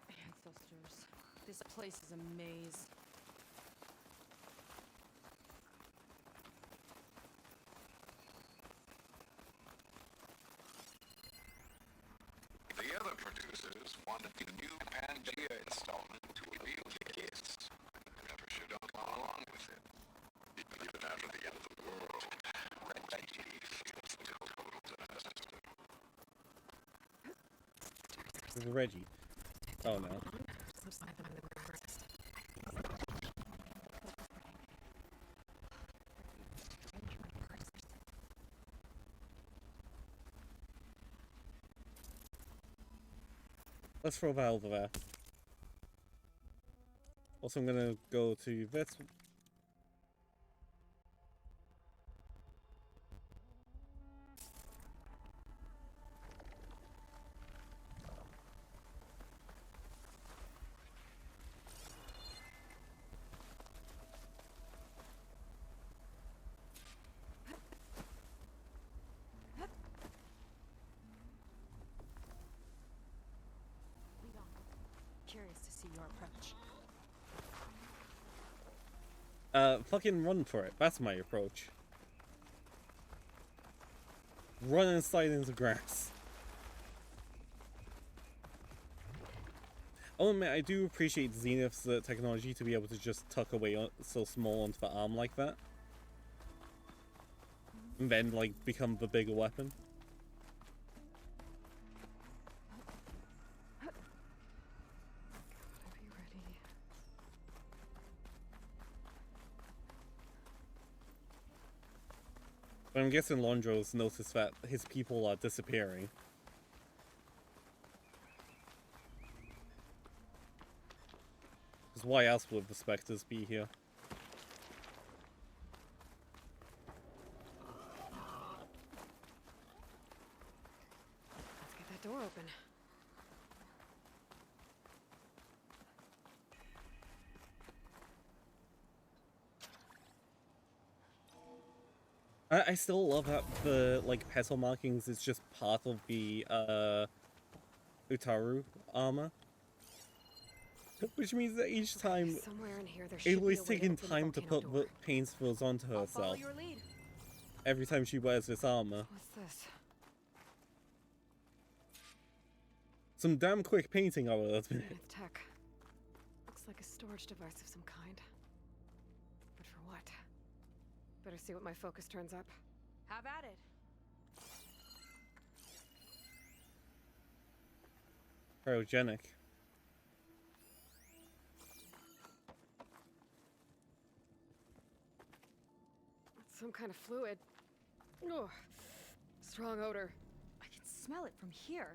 Ancestors. This place is a maze. The other producers wanted a new Pangea installment to reveal the kiss. Never should have gone along with it. Even after the end of the world, Reggie feels the total disaster. There's Reggie. Oh no. Let's throw that over there. Also, I'm gonna go to this. Curious to see your approach. Fucking run for it. That's my approach. Run and slide into grass. I'll admit, I do appreciate Zenith's technology to be able to just tuck away so small onto the arm like that. And then, like, become the bigger weapon. But I'm guessing Londro's noticed that his people are disappearing. Because why else would the Spectres be here? Let's get that door open. I still love that the, like, petal markings is just part of the, Utaru armor. Which means that each time Somewhere in here there should be a Aloy's way to taking open the time to volcano put door. the paint spills onto Follow herself your lead. every time she wears this armor. What's this? Some damn quick painting of it that's been It's tech. Looks like a storage device of some kind. But for what? Better see what my focus turns up. Have at it. cryogenic. It's some kind of fluid. Ugh. Strong odor. I can smell it from here.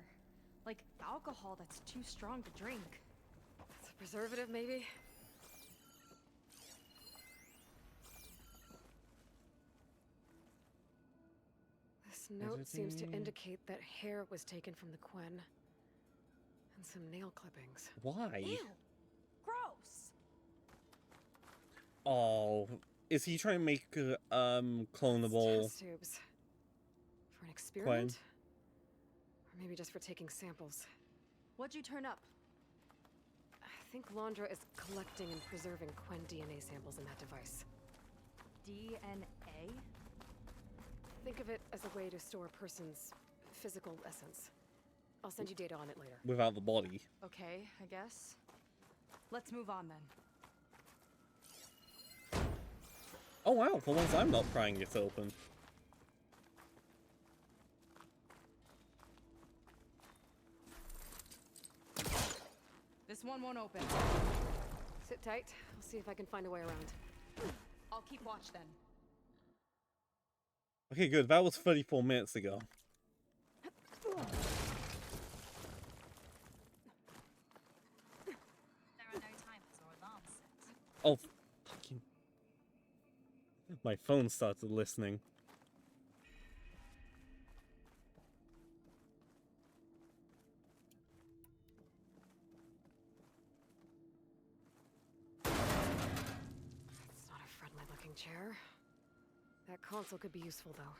Like alcohol that's too strong to drink. It's a preservative, maybe? This note seems to indicate that hair was taken from the Quen. And some nail clippings. Why? Ew. Gross. Oh, is he trying to make clonable? Test tubes. For an experiment? Or maybe just for taking samples. What'd you turn up? I think Londra is collecting and preserving Quen DNA samples in that device. DNA? Think of it as a way to store a person's physical essence. I'll send you data on it later. Without the body. Okay, I guess. Let's move on then. Oh wow, for once I'm not prying it open. This one won't open. Sit tight. I'll see if I can find a way around. I'll keep watch then. Okay, good. That was 34 minutes ago. There are no timers or alarms set. Oh, fucking. My phone started listening. It's not a friendly looking chair. That console could be useful though.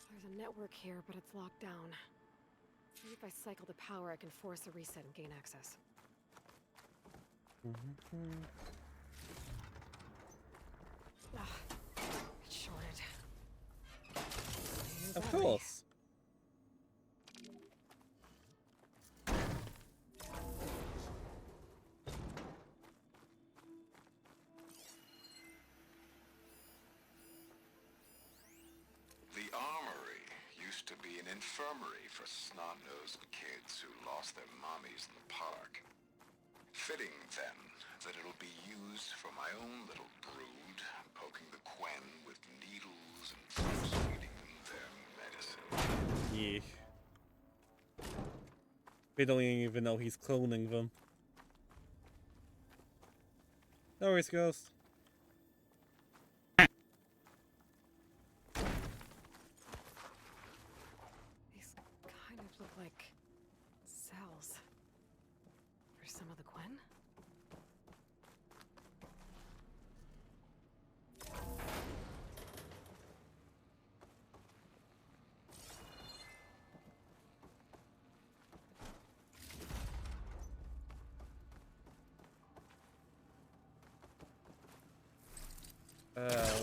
There's a network here, but it's locked down. Maybe if I cycle the power, I can force a reset and gain access. It's shorted. Use Of battery. course. The armory used to be an infirmary for snot-nosed kids who lost their mommies in the park. Fitting, then, that it'll be used for my own little brood, poking the Quen with needles and force-feeding them their medicine. Yeah. They don't even know he's cloning them. No worries, Ghost. These kind of look like cells. For some of the Quen?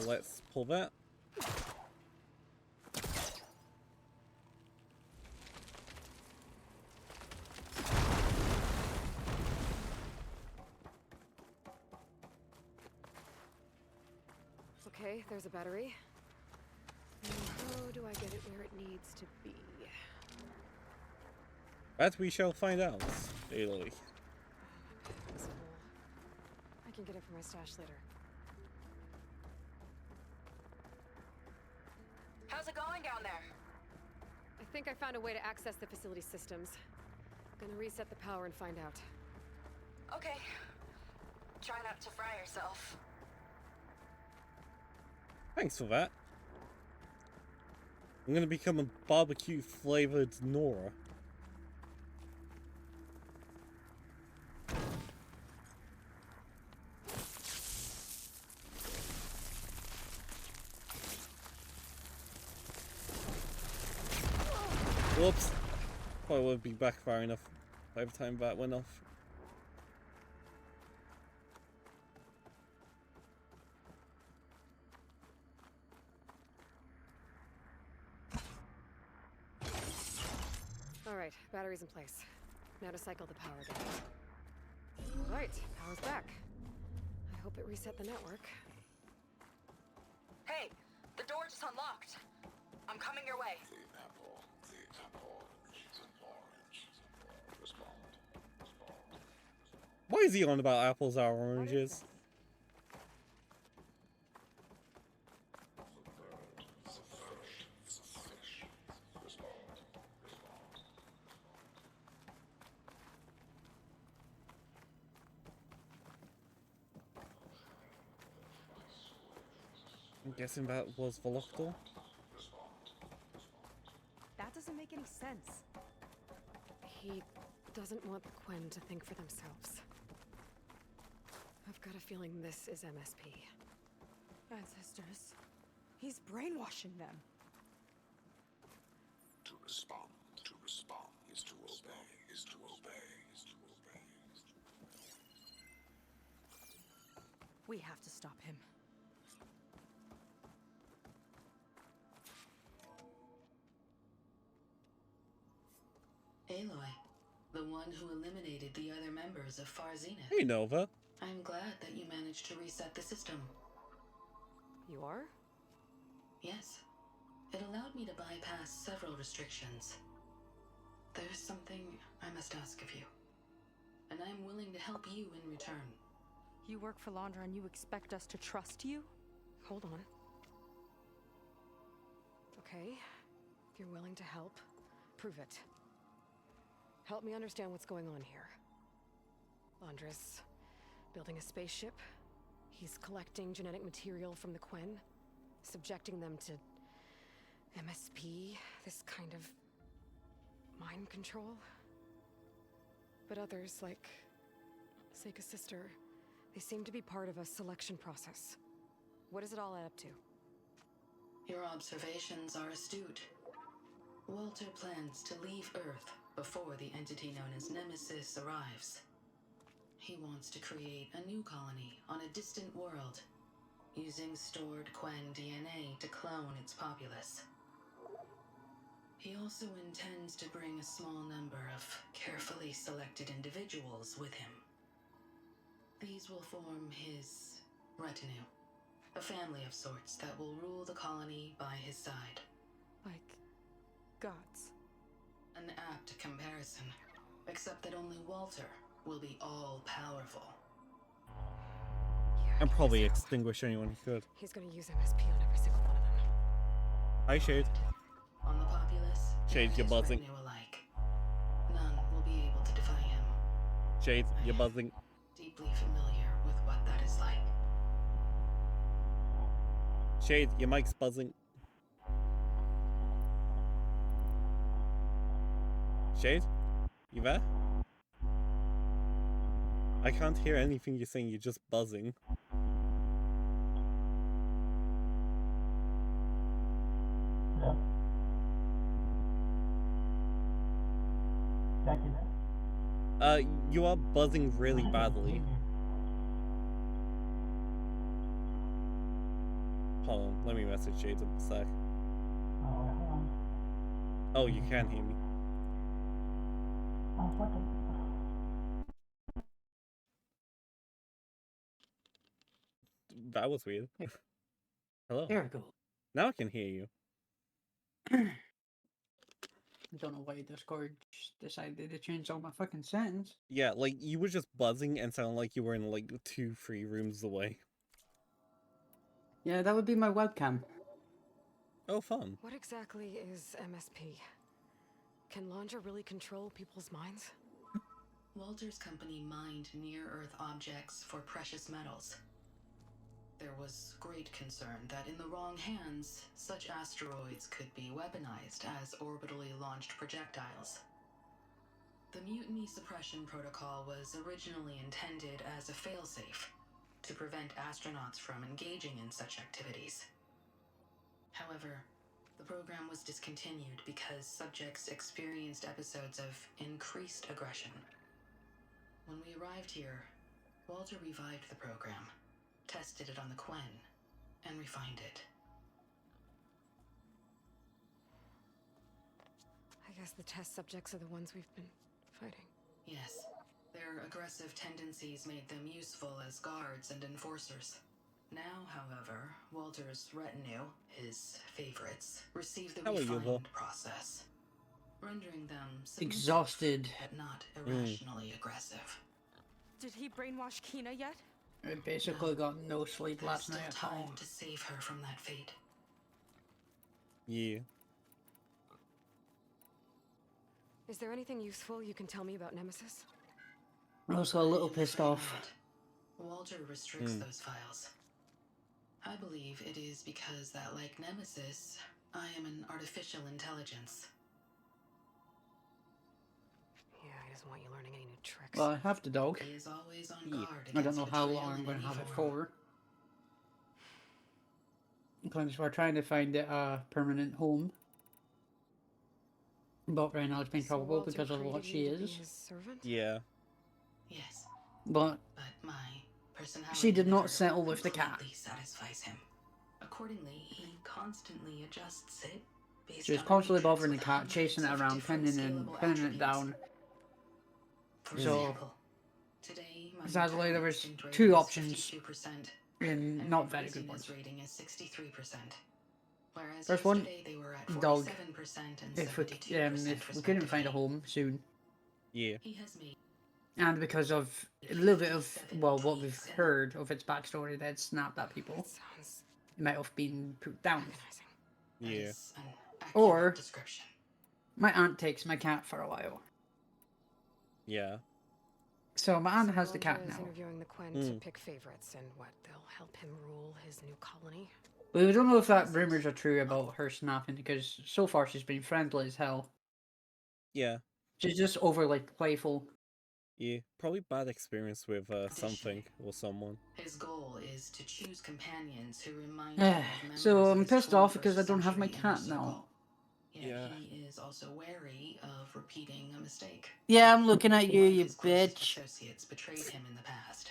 Let's pull that. Okay, there's a battery. Now how do I get it where it needs to be? That we shall find out, Aloy. This hole. I can get it from my stash later. How's it going down there? I think I found a way to access the facility systems. Gonna reset the power and find out. Okay. Try not to fry yourself. Thanks for that. I'm gonna become a barbecue flavored Nora. Whoops. Probably would be backfire enough by the time that went off. Alright, battery's in place. Now to cycle the power again. Alright, power's back. I hope it reset the network. Hey, the door just unlocked. I'm coming your way. The apple is an orange. Respond. Why is he on about apples are oranges? I'm guessing that was Voloctor. That doesn't make any sense. He doesn't want the Quen to think for themselves. I've got a feeling this is MSP. Ancestors. He's brainwashing them. To respond is to obey, is to obey, is to obey. We have to stop him. Aloy, the one who eliminated the other members of Far Zenith. Hey, Nova. I'm glad that you managed to reset the system. You are? Yes. It allowed me me to bypass several restrictions. There's something I must ask of you, and I'm willing to help you in return. You work for Laundra and you expect us to trust you? Hold on. Okay, if you're willing to help, prove it. Help me understand what's going on here. Laundra's building a spaceship. He's collecting genetic material from the Quen, subjecting them to MSP, this kind of mind control. But others, like Seika's sister, they seem to be part of a selection process. What does it all add up to? Your observations are astute. Walter plans to leave Earth before the entity known as Nemesis arrives. He wants to create a new colony on a distant world, using stored Quen DNA to clone its populace. He also intends to bring a small number of carefully selected individuals with him. These will form his retinue, a family of sorts that will rule the colony by his side. Like gods. An apt comparison, except that only Walter will be all-powerful. And probably extinguish anyone he could. He's gonna use MSP on every single one of them. Hi, Shade. On the populace, Shade, you're buzzing. alike. None will be able to defy him. Shade, you're buzzing. Deeply familiar with what that is like. Shade, your mic's buzzing. Shade? You there? I can't hear anything you're saying, you're just buzzing. You are buzzing really badly. Hold on, let me message Shades in a sec. Oh, you can hear me. That was weird. Hello. There we go. Now I can hear you. I don't know why Discord decided to change all my fucking settings. Yeah, like you were just buzzing and sounded like you were in like 2-3 rooms away. Yeah, that would be my webcam. Oh, fun. What exactly is MSP? Can Laundra really control people's minds? Walter's company mined near-Earth objects for precious metals. There was great concern that in the wrong hands, such asteroids could be weaponized as orbitally launched projectiles. The Mutiny Suppression Protocol was originally intended as a failsafe to prevent astronauts from engaging in such activities. However, the program was discontinued because subjects experienced episodes of increased aggression. When we arrived here, Walter revived the program, tested it on the Quen, and refined it. I guess the test subjects are the ones we've been fighting. Yes, their aggressive tendencies made them useful as guards and enforcers. Now, however, Walter's retinue, his favorites, receive the refined process, rendering them Exhausted. but not irrationally aggressive. Did he brainwash Kina yet? I basically got no sleep There's last still night at time all. to save her from that fate. Yeah. Is there anything useful you can tell me about Nemesis? I'm also a little pissed off. Walter restricts those files. I believe it is because that, like Nemesis, I am an artificial intelligence. Yeah, he doesn't want you learning any new tricks. Well, I have the dog. He is always on guard. I don't know how long I'm going to have it for. Because we're trying to find it a permanent home. But right now it's been trouble because of what she is. Yeah. Yes. But my personality she did not settle with the cat. completely satisfies him. Accordingly, he constantly adjusts it based She was on constantly matrix bothering the with cat, chasing it around, pinning it down. For So example, today my sadly there was intelligence two rating is options 52%, and and not my very good busyness ones. rating is 63%. Whereas There's one yesterday they were at dog. 47% and If we 72% couldn't find a respectively. home soon, Yeah. He has made and because of a little bit of what we've heard of its backstory that snapped at people, it might have been put down. Yeah. Or description. my aunt takes my cat for a while. Yeah. So my aunt has the Volter cat is now. interviewing the Quen Mm. to pick favorites, and what, they'll help him rule his new colony? But we don't know if that rumors are true about her snapping, because so far she's been friendly as hell. Yeah. She's just overly playful. Yeah. Probably bad experience with something or someone. His goal is to choose companions who remind him of members So of I'm his pissed off 21st because I don't have my century cat inner now. circle. Yet Yeah. he is also wary of repeating a mistake. Yeah, I'm looking at you, One of you his closest bitch. associates betrayed him in the past.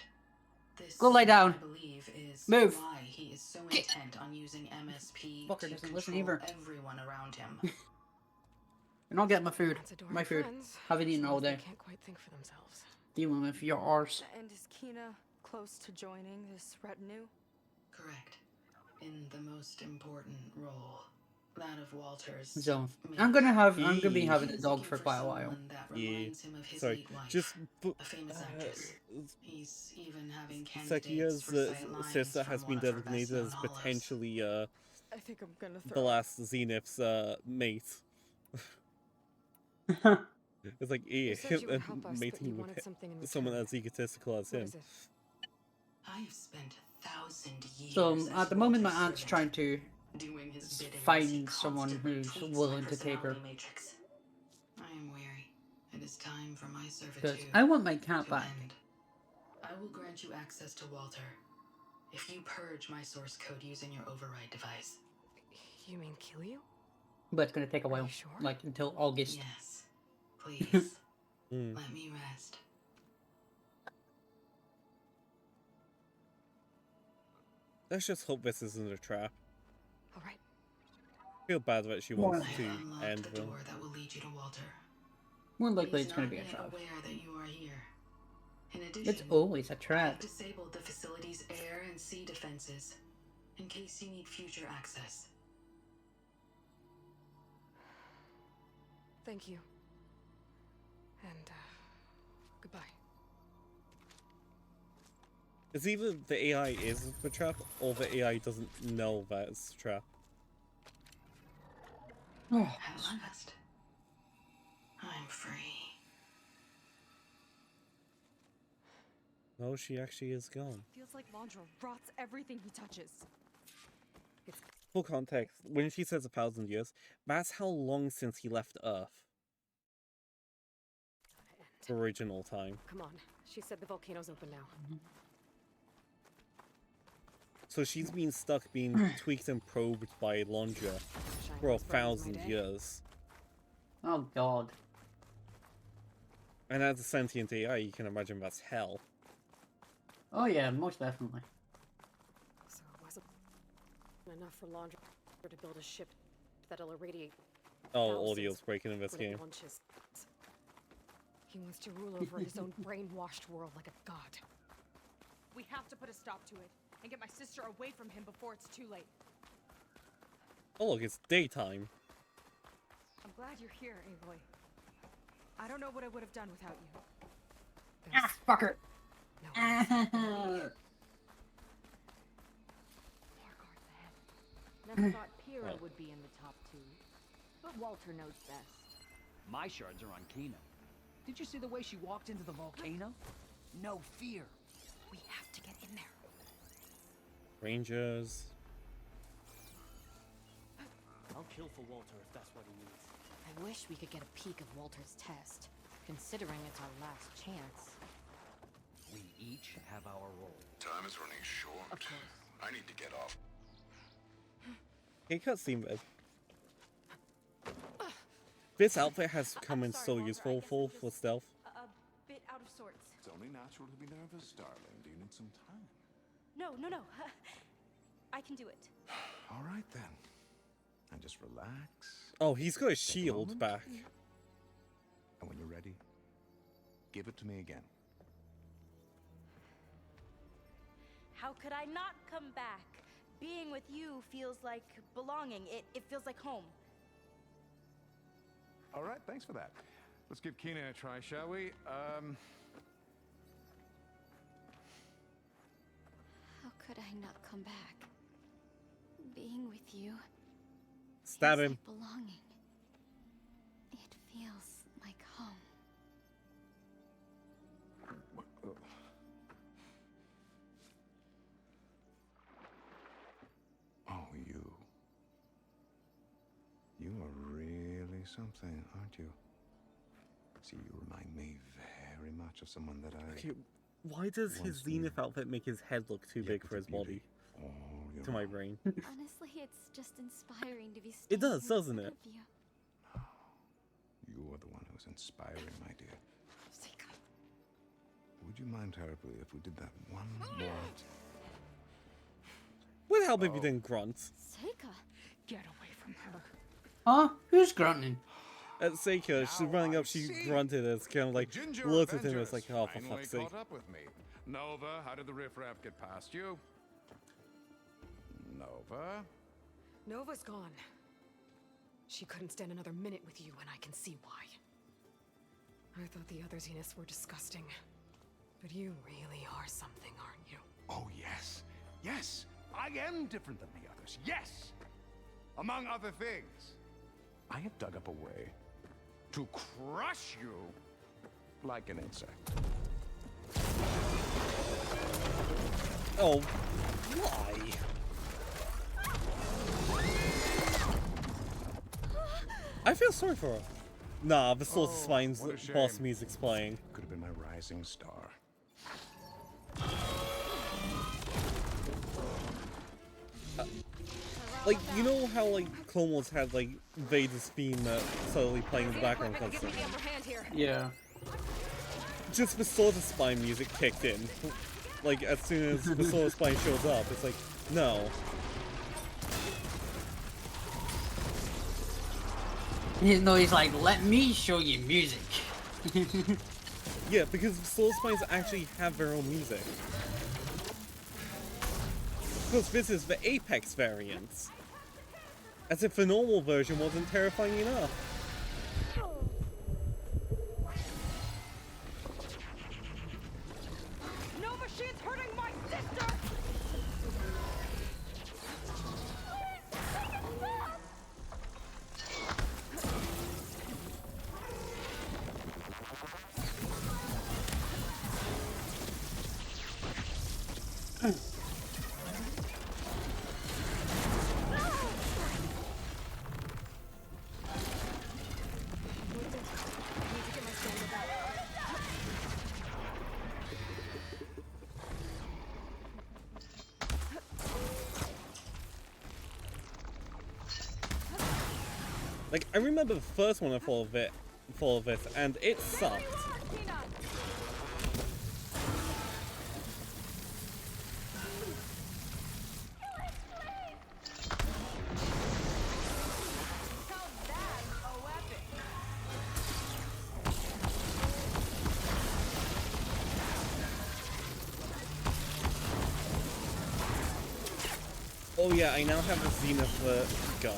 This, Go lie down. I believe, is Move. why he is so intent on using MSP Fucker to doesn't listen control either. everyone around him. You're not getting my food. That's adoring My food. friends. Haven't eaten all Seems they day. can't quite think for themselves. Dealing with your arse. And is Kina close to joining this retinue? Correct. In the most important role, that of Walter's. So I'm gonna be He- having a dog for quite a while. That Yeah. reminds him of his Sorry. late wife, Just a famous actress. He's even having candidates Sekia's recite lines sister from has one been of her designated best-known as hollows. potentially I think I'm gonna throw the last Zenith's mate. It's like, You said you would and help us, but you mating wanted with something in someone return. as egotistical as What him. is it? I have spent 1,000 years. So as at the moment, my Walter's aunt's servant, trying to doing his bidding as he find someone constantly who's tweaks my willing to take her. personality matrix. I am weary. It is time for my Because servitude I want my cat to back. end. I will grant you access to Walter if you purge my source code using your override device. You mean kill you? But it's gonna take a while. sure? Like until August. Yes. Please, Mm. let me rest. Let's just hope this isn't a trap. All right. I feel bad that she More wants I to have unlocked end the them. door that will lead you to Walter. More likely He's it's gonna not be a yet trap. aware that you are here. In addition, It's always a I've trap. disabled the facility's air and sea defenses in case you need future access. Thank you. And, goodbye. It's either the AI is the trap, or the AI doesn't know that it's a trap. Oh, At last, I'm free. No, she actually is gone. Feels like Laundra rots everything he touches. Full context, when she says 1,000 years, that's how long since he left Earth. Original time. Come on. She said the volcano's open now. So she's been stuck being tweaked and probed by Londra for 1,000 years. Oh god. And as a sentient AI, you can imagine that's hell. Oh yeah, most definitely. So it wasn't enough for Laundra to build a ship that'll irradiate. Oh, thousands audio's breaking in this when it game. launches. He wants to rule over his own brainwashed world like a god. We have to put a stop to it and get my sister away from him before it's too late. Oh look, it's daytime. I'm glad you're here, Aloy. I don't know what I would have done without you. Ah, fucker. Never thought Pyrrha Oh. would be in the top 2. But Walter knows best. My shards are on Kina. Did you see the way she walked into the volcano? No fear. We have to get in there. Rangers. I'll kill for Walter if that's what he needs. I wish we could get a peek of Walter's test, considering it's our last chance. We each have our role. Time is running short. Of course. I need to get off. Hey, cutscene bit. This outfit has come in so useful for stealth. A bit out of sorts. It's only natural to be nervous, darling. Do you need some time? No. I can do it. All right then. And just relax. Oh, he's got a Take a shield moment. back. And when you're ready, give it to me again. How could I not come back? being with you feels like belonging. It feels like home. All right, thanks for that. Let's give Keenan a try, shall we? How could I not come back? Being with you Stab feels him. like belonging. It feels like home. Oh, you. You are really something, aren't you? See, you remind me very much of someone that I... Okay, why does his once knew. Zenith outfit make his head look too big for his body? To my brain. Honestly, it's just inspiring to be It does, standing doesn't in it? front of you. You are the one who's inspiring, my dear. Would you mind terribly if we did that one more? Would help if you didn't grunt. Seika, get away from her. Huh? Who's grunting? At Seika, she's running up, she grunted as kind of like Ginger looked at him Avengers as like, oh, for finally fuck's sake. caught up with me. Nova, how did the riffraff get past you? Nova? Nova's gone. She couldn't stand another minute with you, and I can see why. I thought the other Zeniths were disgusting. But you really are something, aren't you? Oh, yes. Yes, I am different than the others. Yes! Among other things, I have dug up a way to crush you like an insect. Oh, why? I feel sorry for her. Nah, the Source of Spine's what a boss shame. music's playing. Could have been my rising star. Like, you know how, like, Clone Wars had, like, Vader's theme slowly playing in the background constantly? Yeah. Just the Sword of Spine music kicked in. Like, as soon as the Sword of Spine shows up, it's like, no. No, he's like, let me show you music. Yeah, because the Sword of Spines actually have their own music. Because this is the Apex variant. As if the normal version wasn't terrifying enough. No machine's hurting my sister! Like, I remember the first one I thought of this, and it sucked. Oh yeah, I now have the Zenith gun.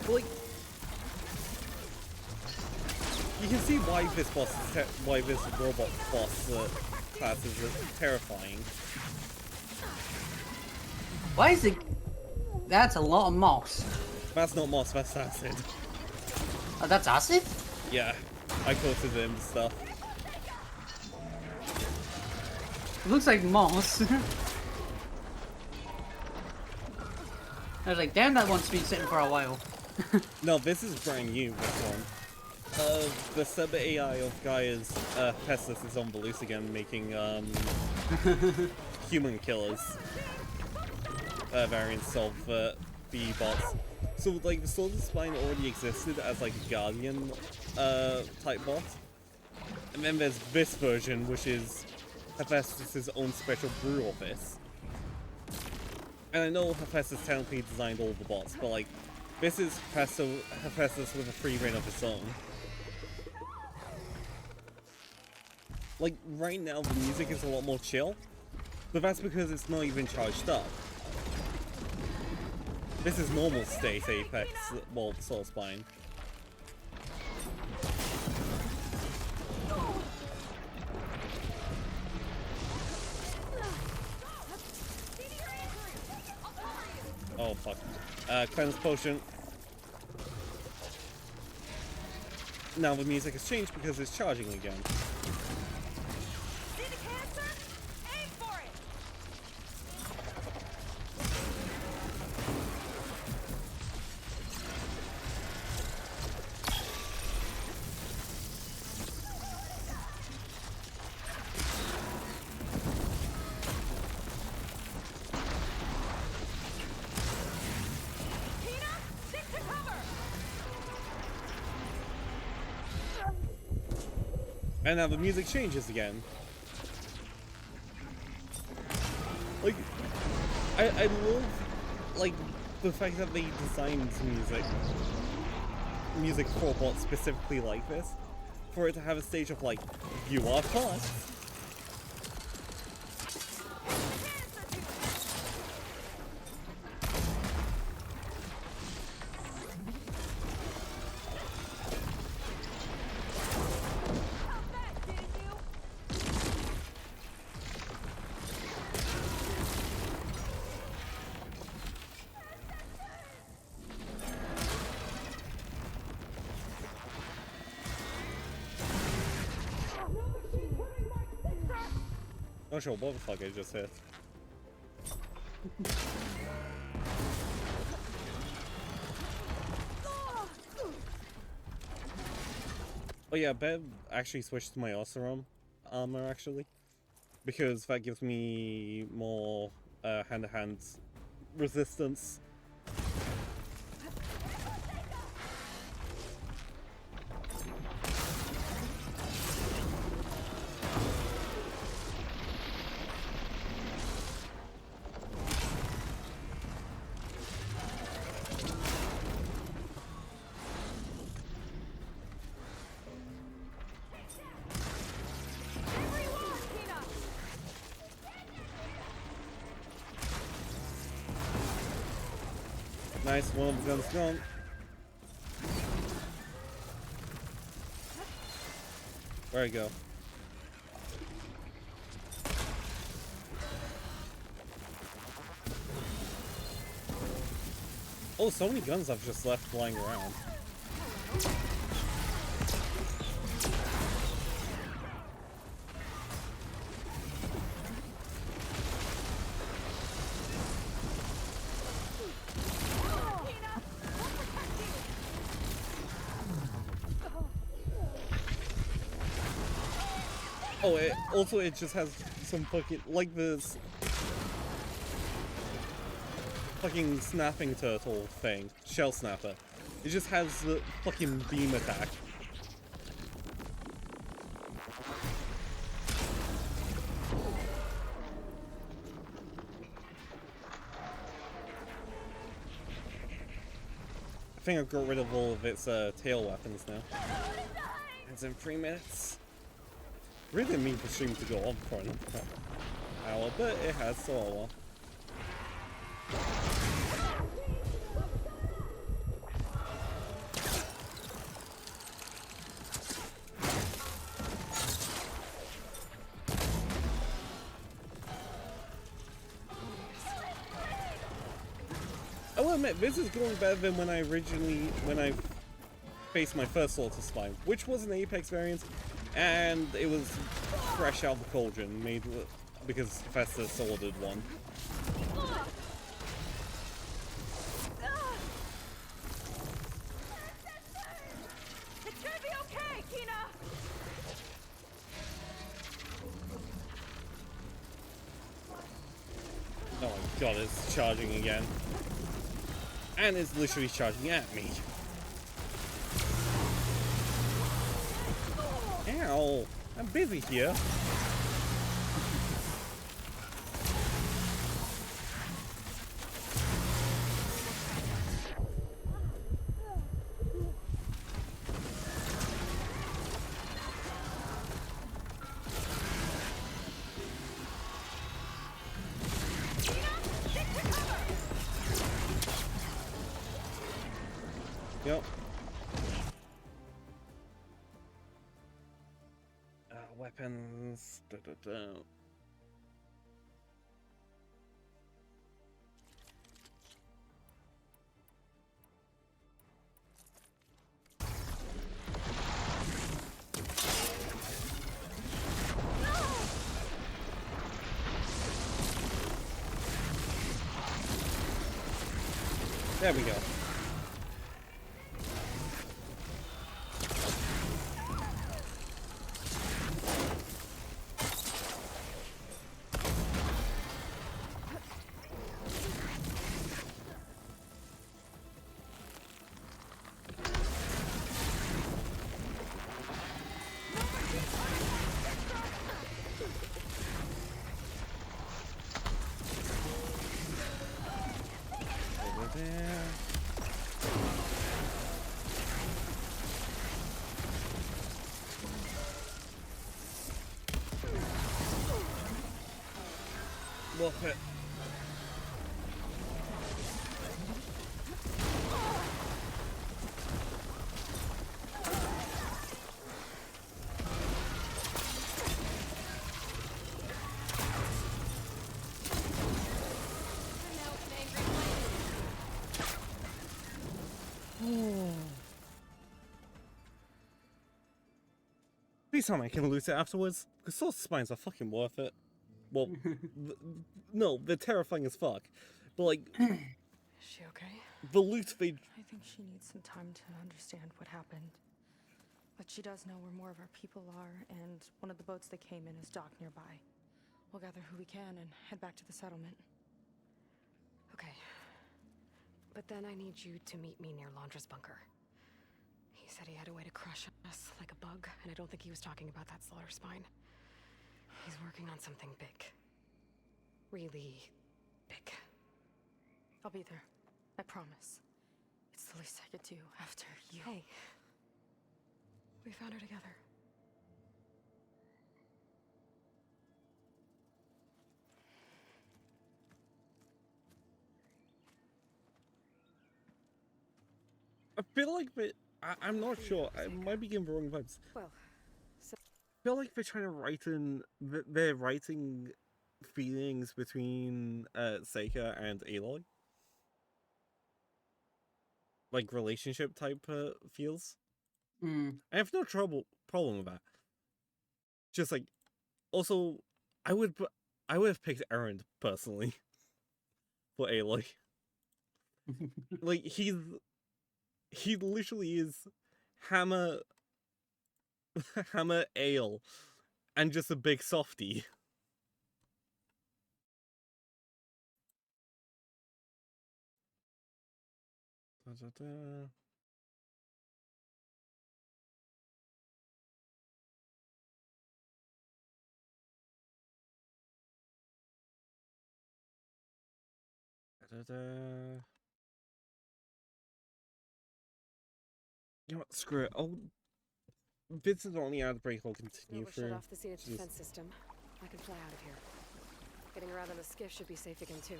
Like, you can see why this boss is why this robot boss class is terrifying. Why is it? That's a lot of moss. That's not moss, that's acid. Oh, that's acid? Yeah, I coated it in stuff. It looks like moss. I was like, damn, that one's been sitting for a while. No, this is brand new, this one. The sub AI of Gaia's Pestis is on the loose again, making human killers variants of the bots. So, like, the Sword of Spine already existed as, like, a Guardian type bot. And then there's this version, which is Hephaestus' own special brew of this. And I know Hephaestus technically designed all the bots, but, like, this is Hephaestus with a free reign of its own. Like, right now the music is a lot more chill, but that's because it's not even charged up. This is normal state Apex, well, Soulspine. Oh fuck. Cleanse potion. Now the music has changed because it's charging again. See the cancer? Aim for it! Tina, stick to cover! And now the music changes again. Like, I love, like, the fact that they designed music for bots specifically like this, for it to have a stage of like, you are class. Not sure what the fuck I just hit. Oh yeah, Bev actually switched to my Oseram armor actually, because that gives me more hand-to-hand resistance. Nice, one of the guns gone. Where'd it go? Oh, so many guns I've just left flying around. Oh, it just has some fucking, like this fucking snapping turtle thing, shell snapper. It just has the fucking beam attack. I think I've got rid of all of its tail weapons now. It's in 3 minutes. Really didn't mean for the stream to go on for an hour, but it has, so oh well. I will admit, this is going better than when I faced my first Slaughter Spine, which was an Apex variant, and it was fresh out of the cauldron, made because Festus ordered one. It's gonna be okay, Kina! Oh my god, it's charging again. And it's literally charging at me. Ow! I'm busy here. Yep. Weapons. Da, da, da. There we go. Over there. Wolf it. Please tell me I can loot it afterwards, because Soul Spines are fucking worth it. Well, no, they're terrifying as fuck, but like, Is she okay? the loot they... I think she needs some time to understand what happened. But she does know where more of our people are, and one of the boats that came in is docked nearby. We'll gather who we can and head back to the settlement. Okay. But then I need you to meet me near Laundra's bunker. He said he had a way to crush us like a bug, and I don't think he was talking about that slaughter spine. He's working on something big. Really big. I'll be there. I promise. It's the least I could do after you. Hey. We found her together. I feel like I'm not sure. I might be getting the wrong vibes. Well, I feel like they're trying to write in... They're writing feelings between Seika and Aloy. Like relationship type feels. I have no problem with that. Just like, also, I would have picked Erend personally for Aloy. Like he literally is hammer ale and just a big softie. Da, da, da. Da-da-da. You know what? Screw it. Oh, this is only outbreak. I'll continue Nova for. shut off the Zenith Jeez. defense system. I can fly out of here. Getting around on the skiff should be safe again too.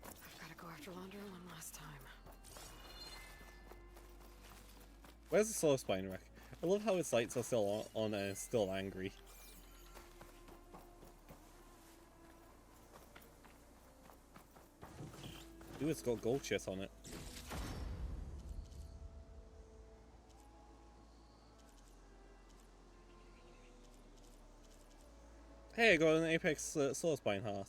I've got to go after Laundra one last time. Where's the Solar Spine wreck? I love how its lights are still on and it's still angry. Ooh, it's got gold shit on it. Hey, I got an Apex Solar Spine heart.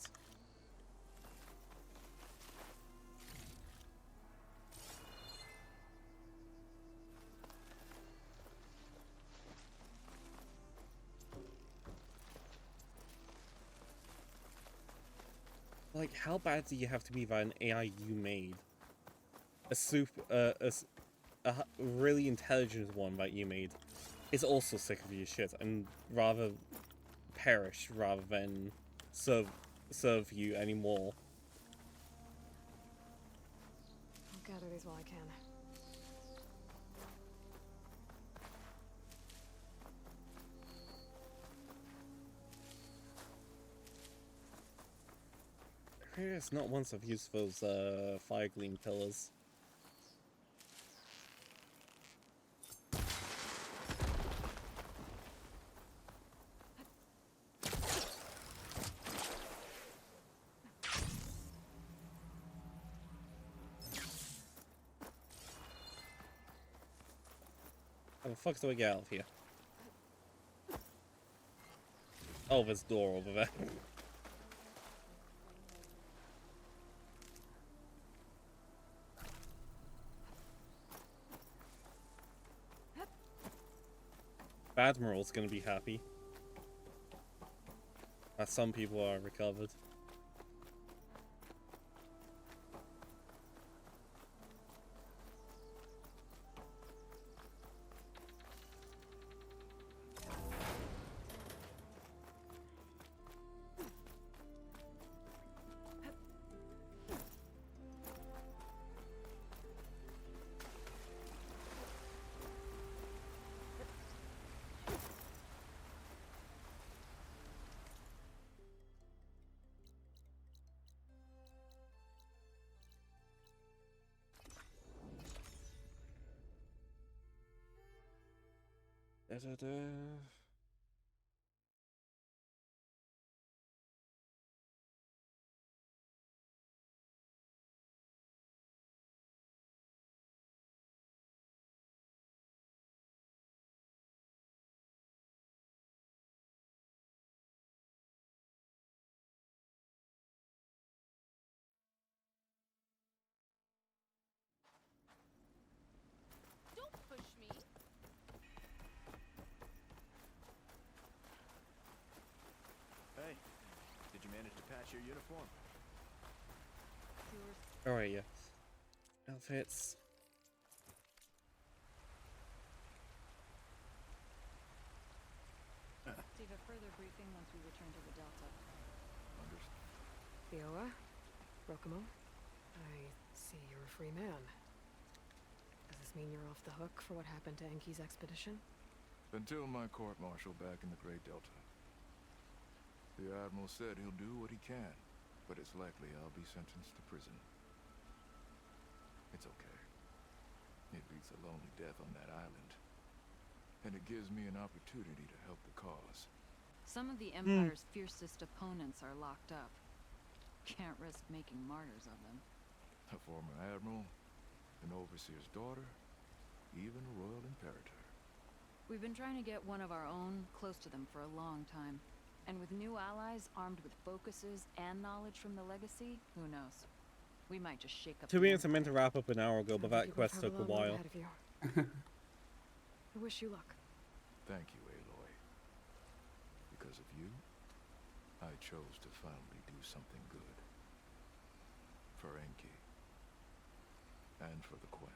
Like, how bad do you have to be that an AI you made? A really intelligent one that you made is also sick of your shit and rather perish rather than serve you anymore. I'll gather these while I can. It's not once I've used those fire gleam pillars. How the fuck do I get out of here? Oh, there's a door over there. Admiral's gonna be happy. As some people are recovered. Da, da, da. Don't push me. Hey, did you manage to patch your uniform? Alright, yes. Outfits. Receive a further briefing once we return to the Delta. Theoa? Rokumo? I see you're a free man. Does this mean you're off the hook for what happened to Enki's expedition? Until my court-martial back in the Great Delta. The Admiral said he'll do what he can, but it's likely I'll be sentenced to prison. It's okay. It beats a lonely death on that island. And it gives me an opportunity to help the cause. Some of the Empire's fiercest opponents are locked up. Can't risk making martyrs of them. A former admiral, an overseer's daughter, even a royal imperator. We've been trying to get one of our own close to them for a long time. And with new allies armed with focuses and knowledge from the Legacy, who knows? We might just shake up. To be honest, I meant to wrap up an hour ago, but that quest took a while. I wish you luck. Thank you, Aloy. Because of you, I chose to finally do something good. For Enki. And for the Quen.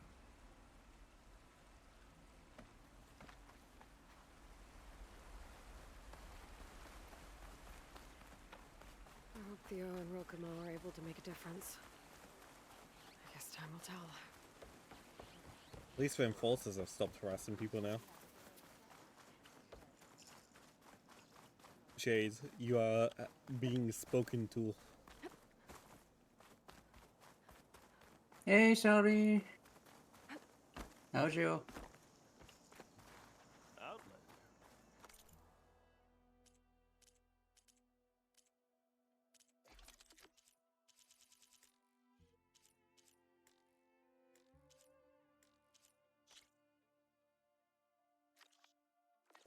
I hope Theo and Rokumo are able to make a difference. I guess time will tell. At least the enforcers have stopped harassing people now. Jade, you are being spoken to. Hey, sorry. How's you?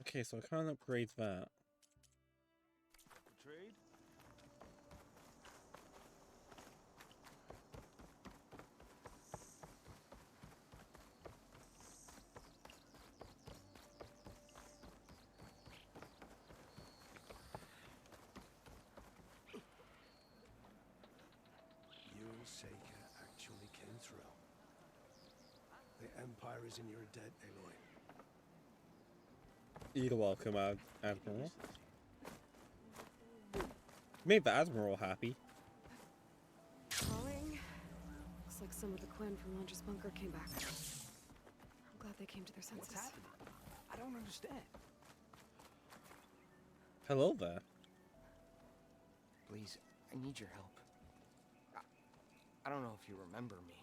Okay, so I can't upgrade that. Trade? Seika actually came through. The Empire is in your debt, Aloy. You're welcome, Admiral. Made the Admiral happy. Calling. Looks like some of the Quen from Londra's bunker came back. I'm glad they came to their senses. What's happening? I don't understand. Hello there. Please, I need your help. I don't know if you remember me.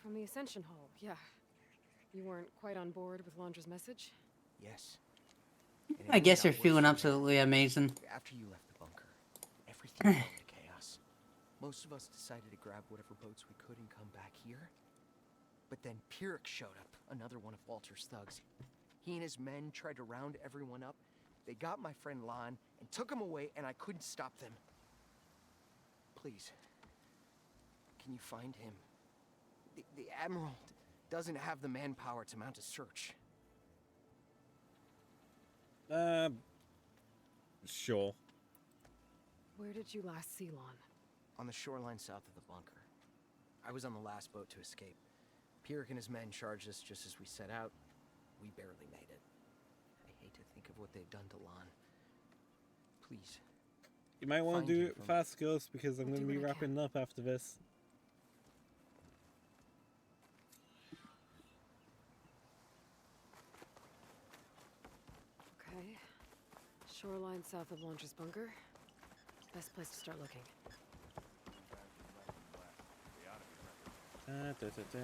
From the Ascension Hall, yeah. You weren't quite on board with Londra's message? Yes. I guess you're feeling absolutely amazing. After you left the bunker, everything fell into chaos. Most of us decided to grab whatever boats we could and come back here. But then Pyrrhic showed up, another one of Walter's thugs. He and his men tried to round everyone up. They got my friend Lon and took him away, and I couldn't stop them. Please, can you find him? The Admiral doesn't have the manpower to mount a search. Sure. Where did you last see Lon? On the shoreline south of the bunker. I was on the last boat to escape. Pierrick and his men charged us just as we set out. We barely made it. I hate to think of what they've done to Lon. Please. You might want Find to do him it for me. fast, Ghost, because I'm I'll going to do be what I wrapping up after this. Okay. Shoreline south of Launcher's bunker. Best place to start looking. Da, da, da.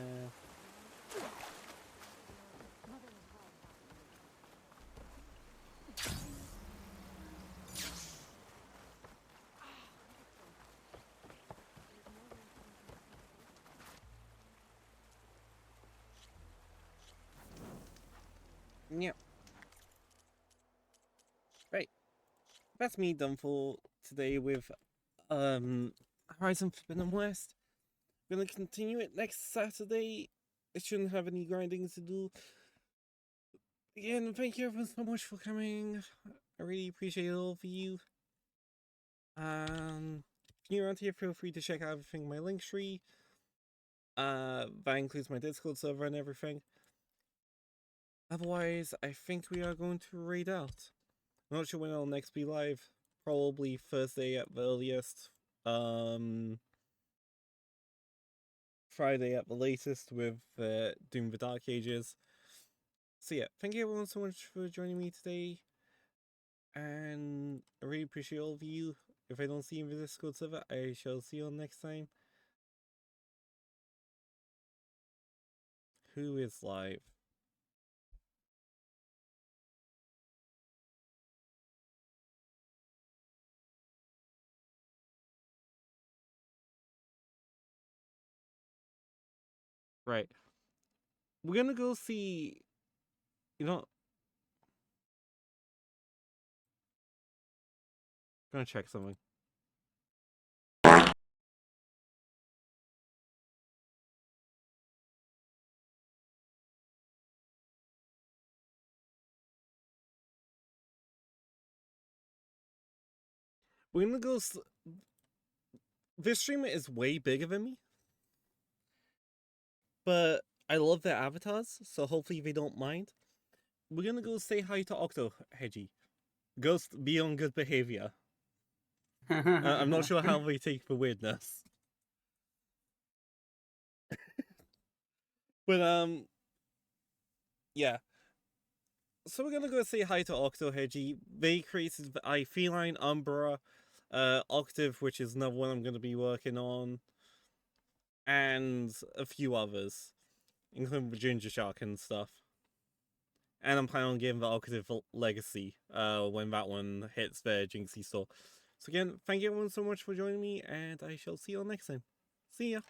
Yep. Right. That's me done for today with Horizon Forbidden West. I'm gonna continue it next Saturday. I shouldn't have any grinding to do. Again, thank you everyone so much for coming. I really appreciate all of you. If you're around here, feel free to check out everything in my link tree. That includes my Discord server and everything. Otherwise, I think we are going to raid out. I'm not sure when I'll next be live. Probably Thursday at the earliest. Friday at the latest with Doom the Dark Ages. So yeah, thank you everyone so much for joining me today. And I really appreciate all of you. If I don't see you in the Discord server, I shall see you all next time. Who is live? Right. We're gonna go see, you know, gonna check something. We're gonna go. This streamer is way bigger than me, but I love their avatars, so hopefully they don't mind. We're gonna go say hi to Octo Hedgie. Ghost, be on good behavior. I'm not sure how they take the weirdness. But yeah. So we're gonna go say hi to Octo Hedgie. They created the Feline Umbra, Octave, which is another one I'm gonna be working on, and a few others, including the Ginger Shark and stuff. And I'm planning on getting the Octave Legacy when that one hits the Jinxie store. So again, thank you everyone so much for joining me, and I shall see you all next time. See ya!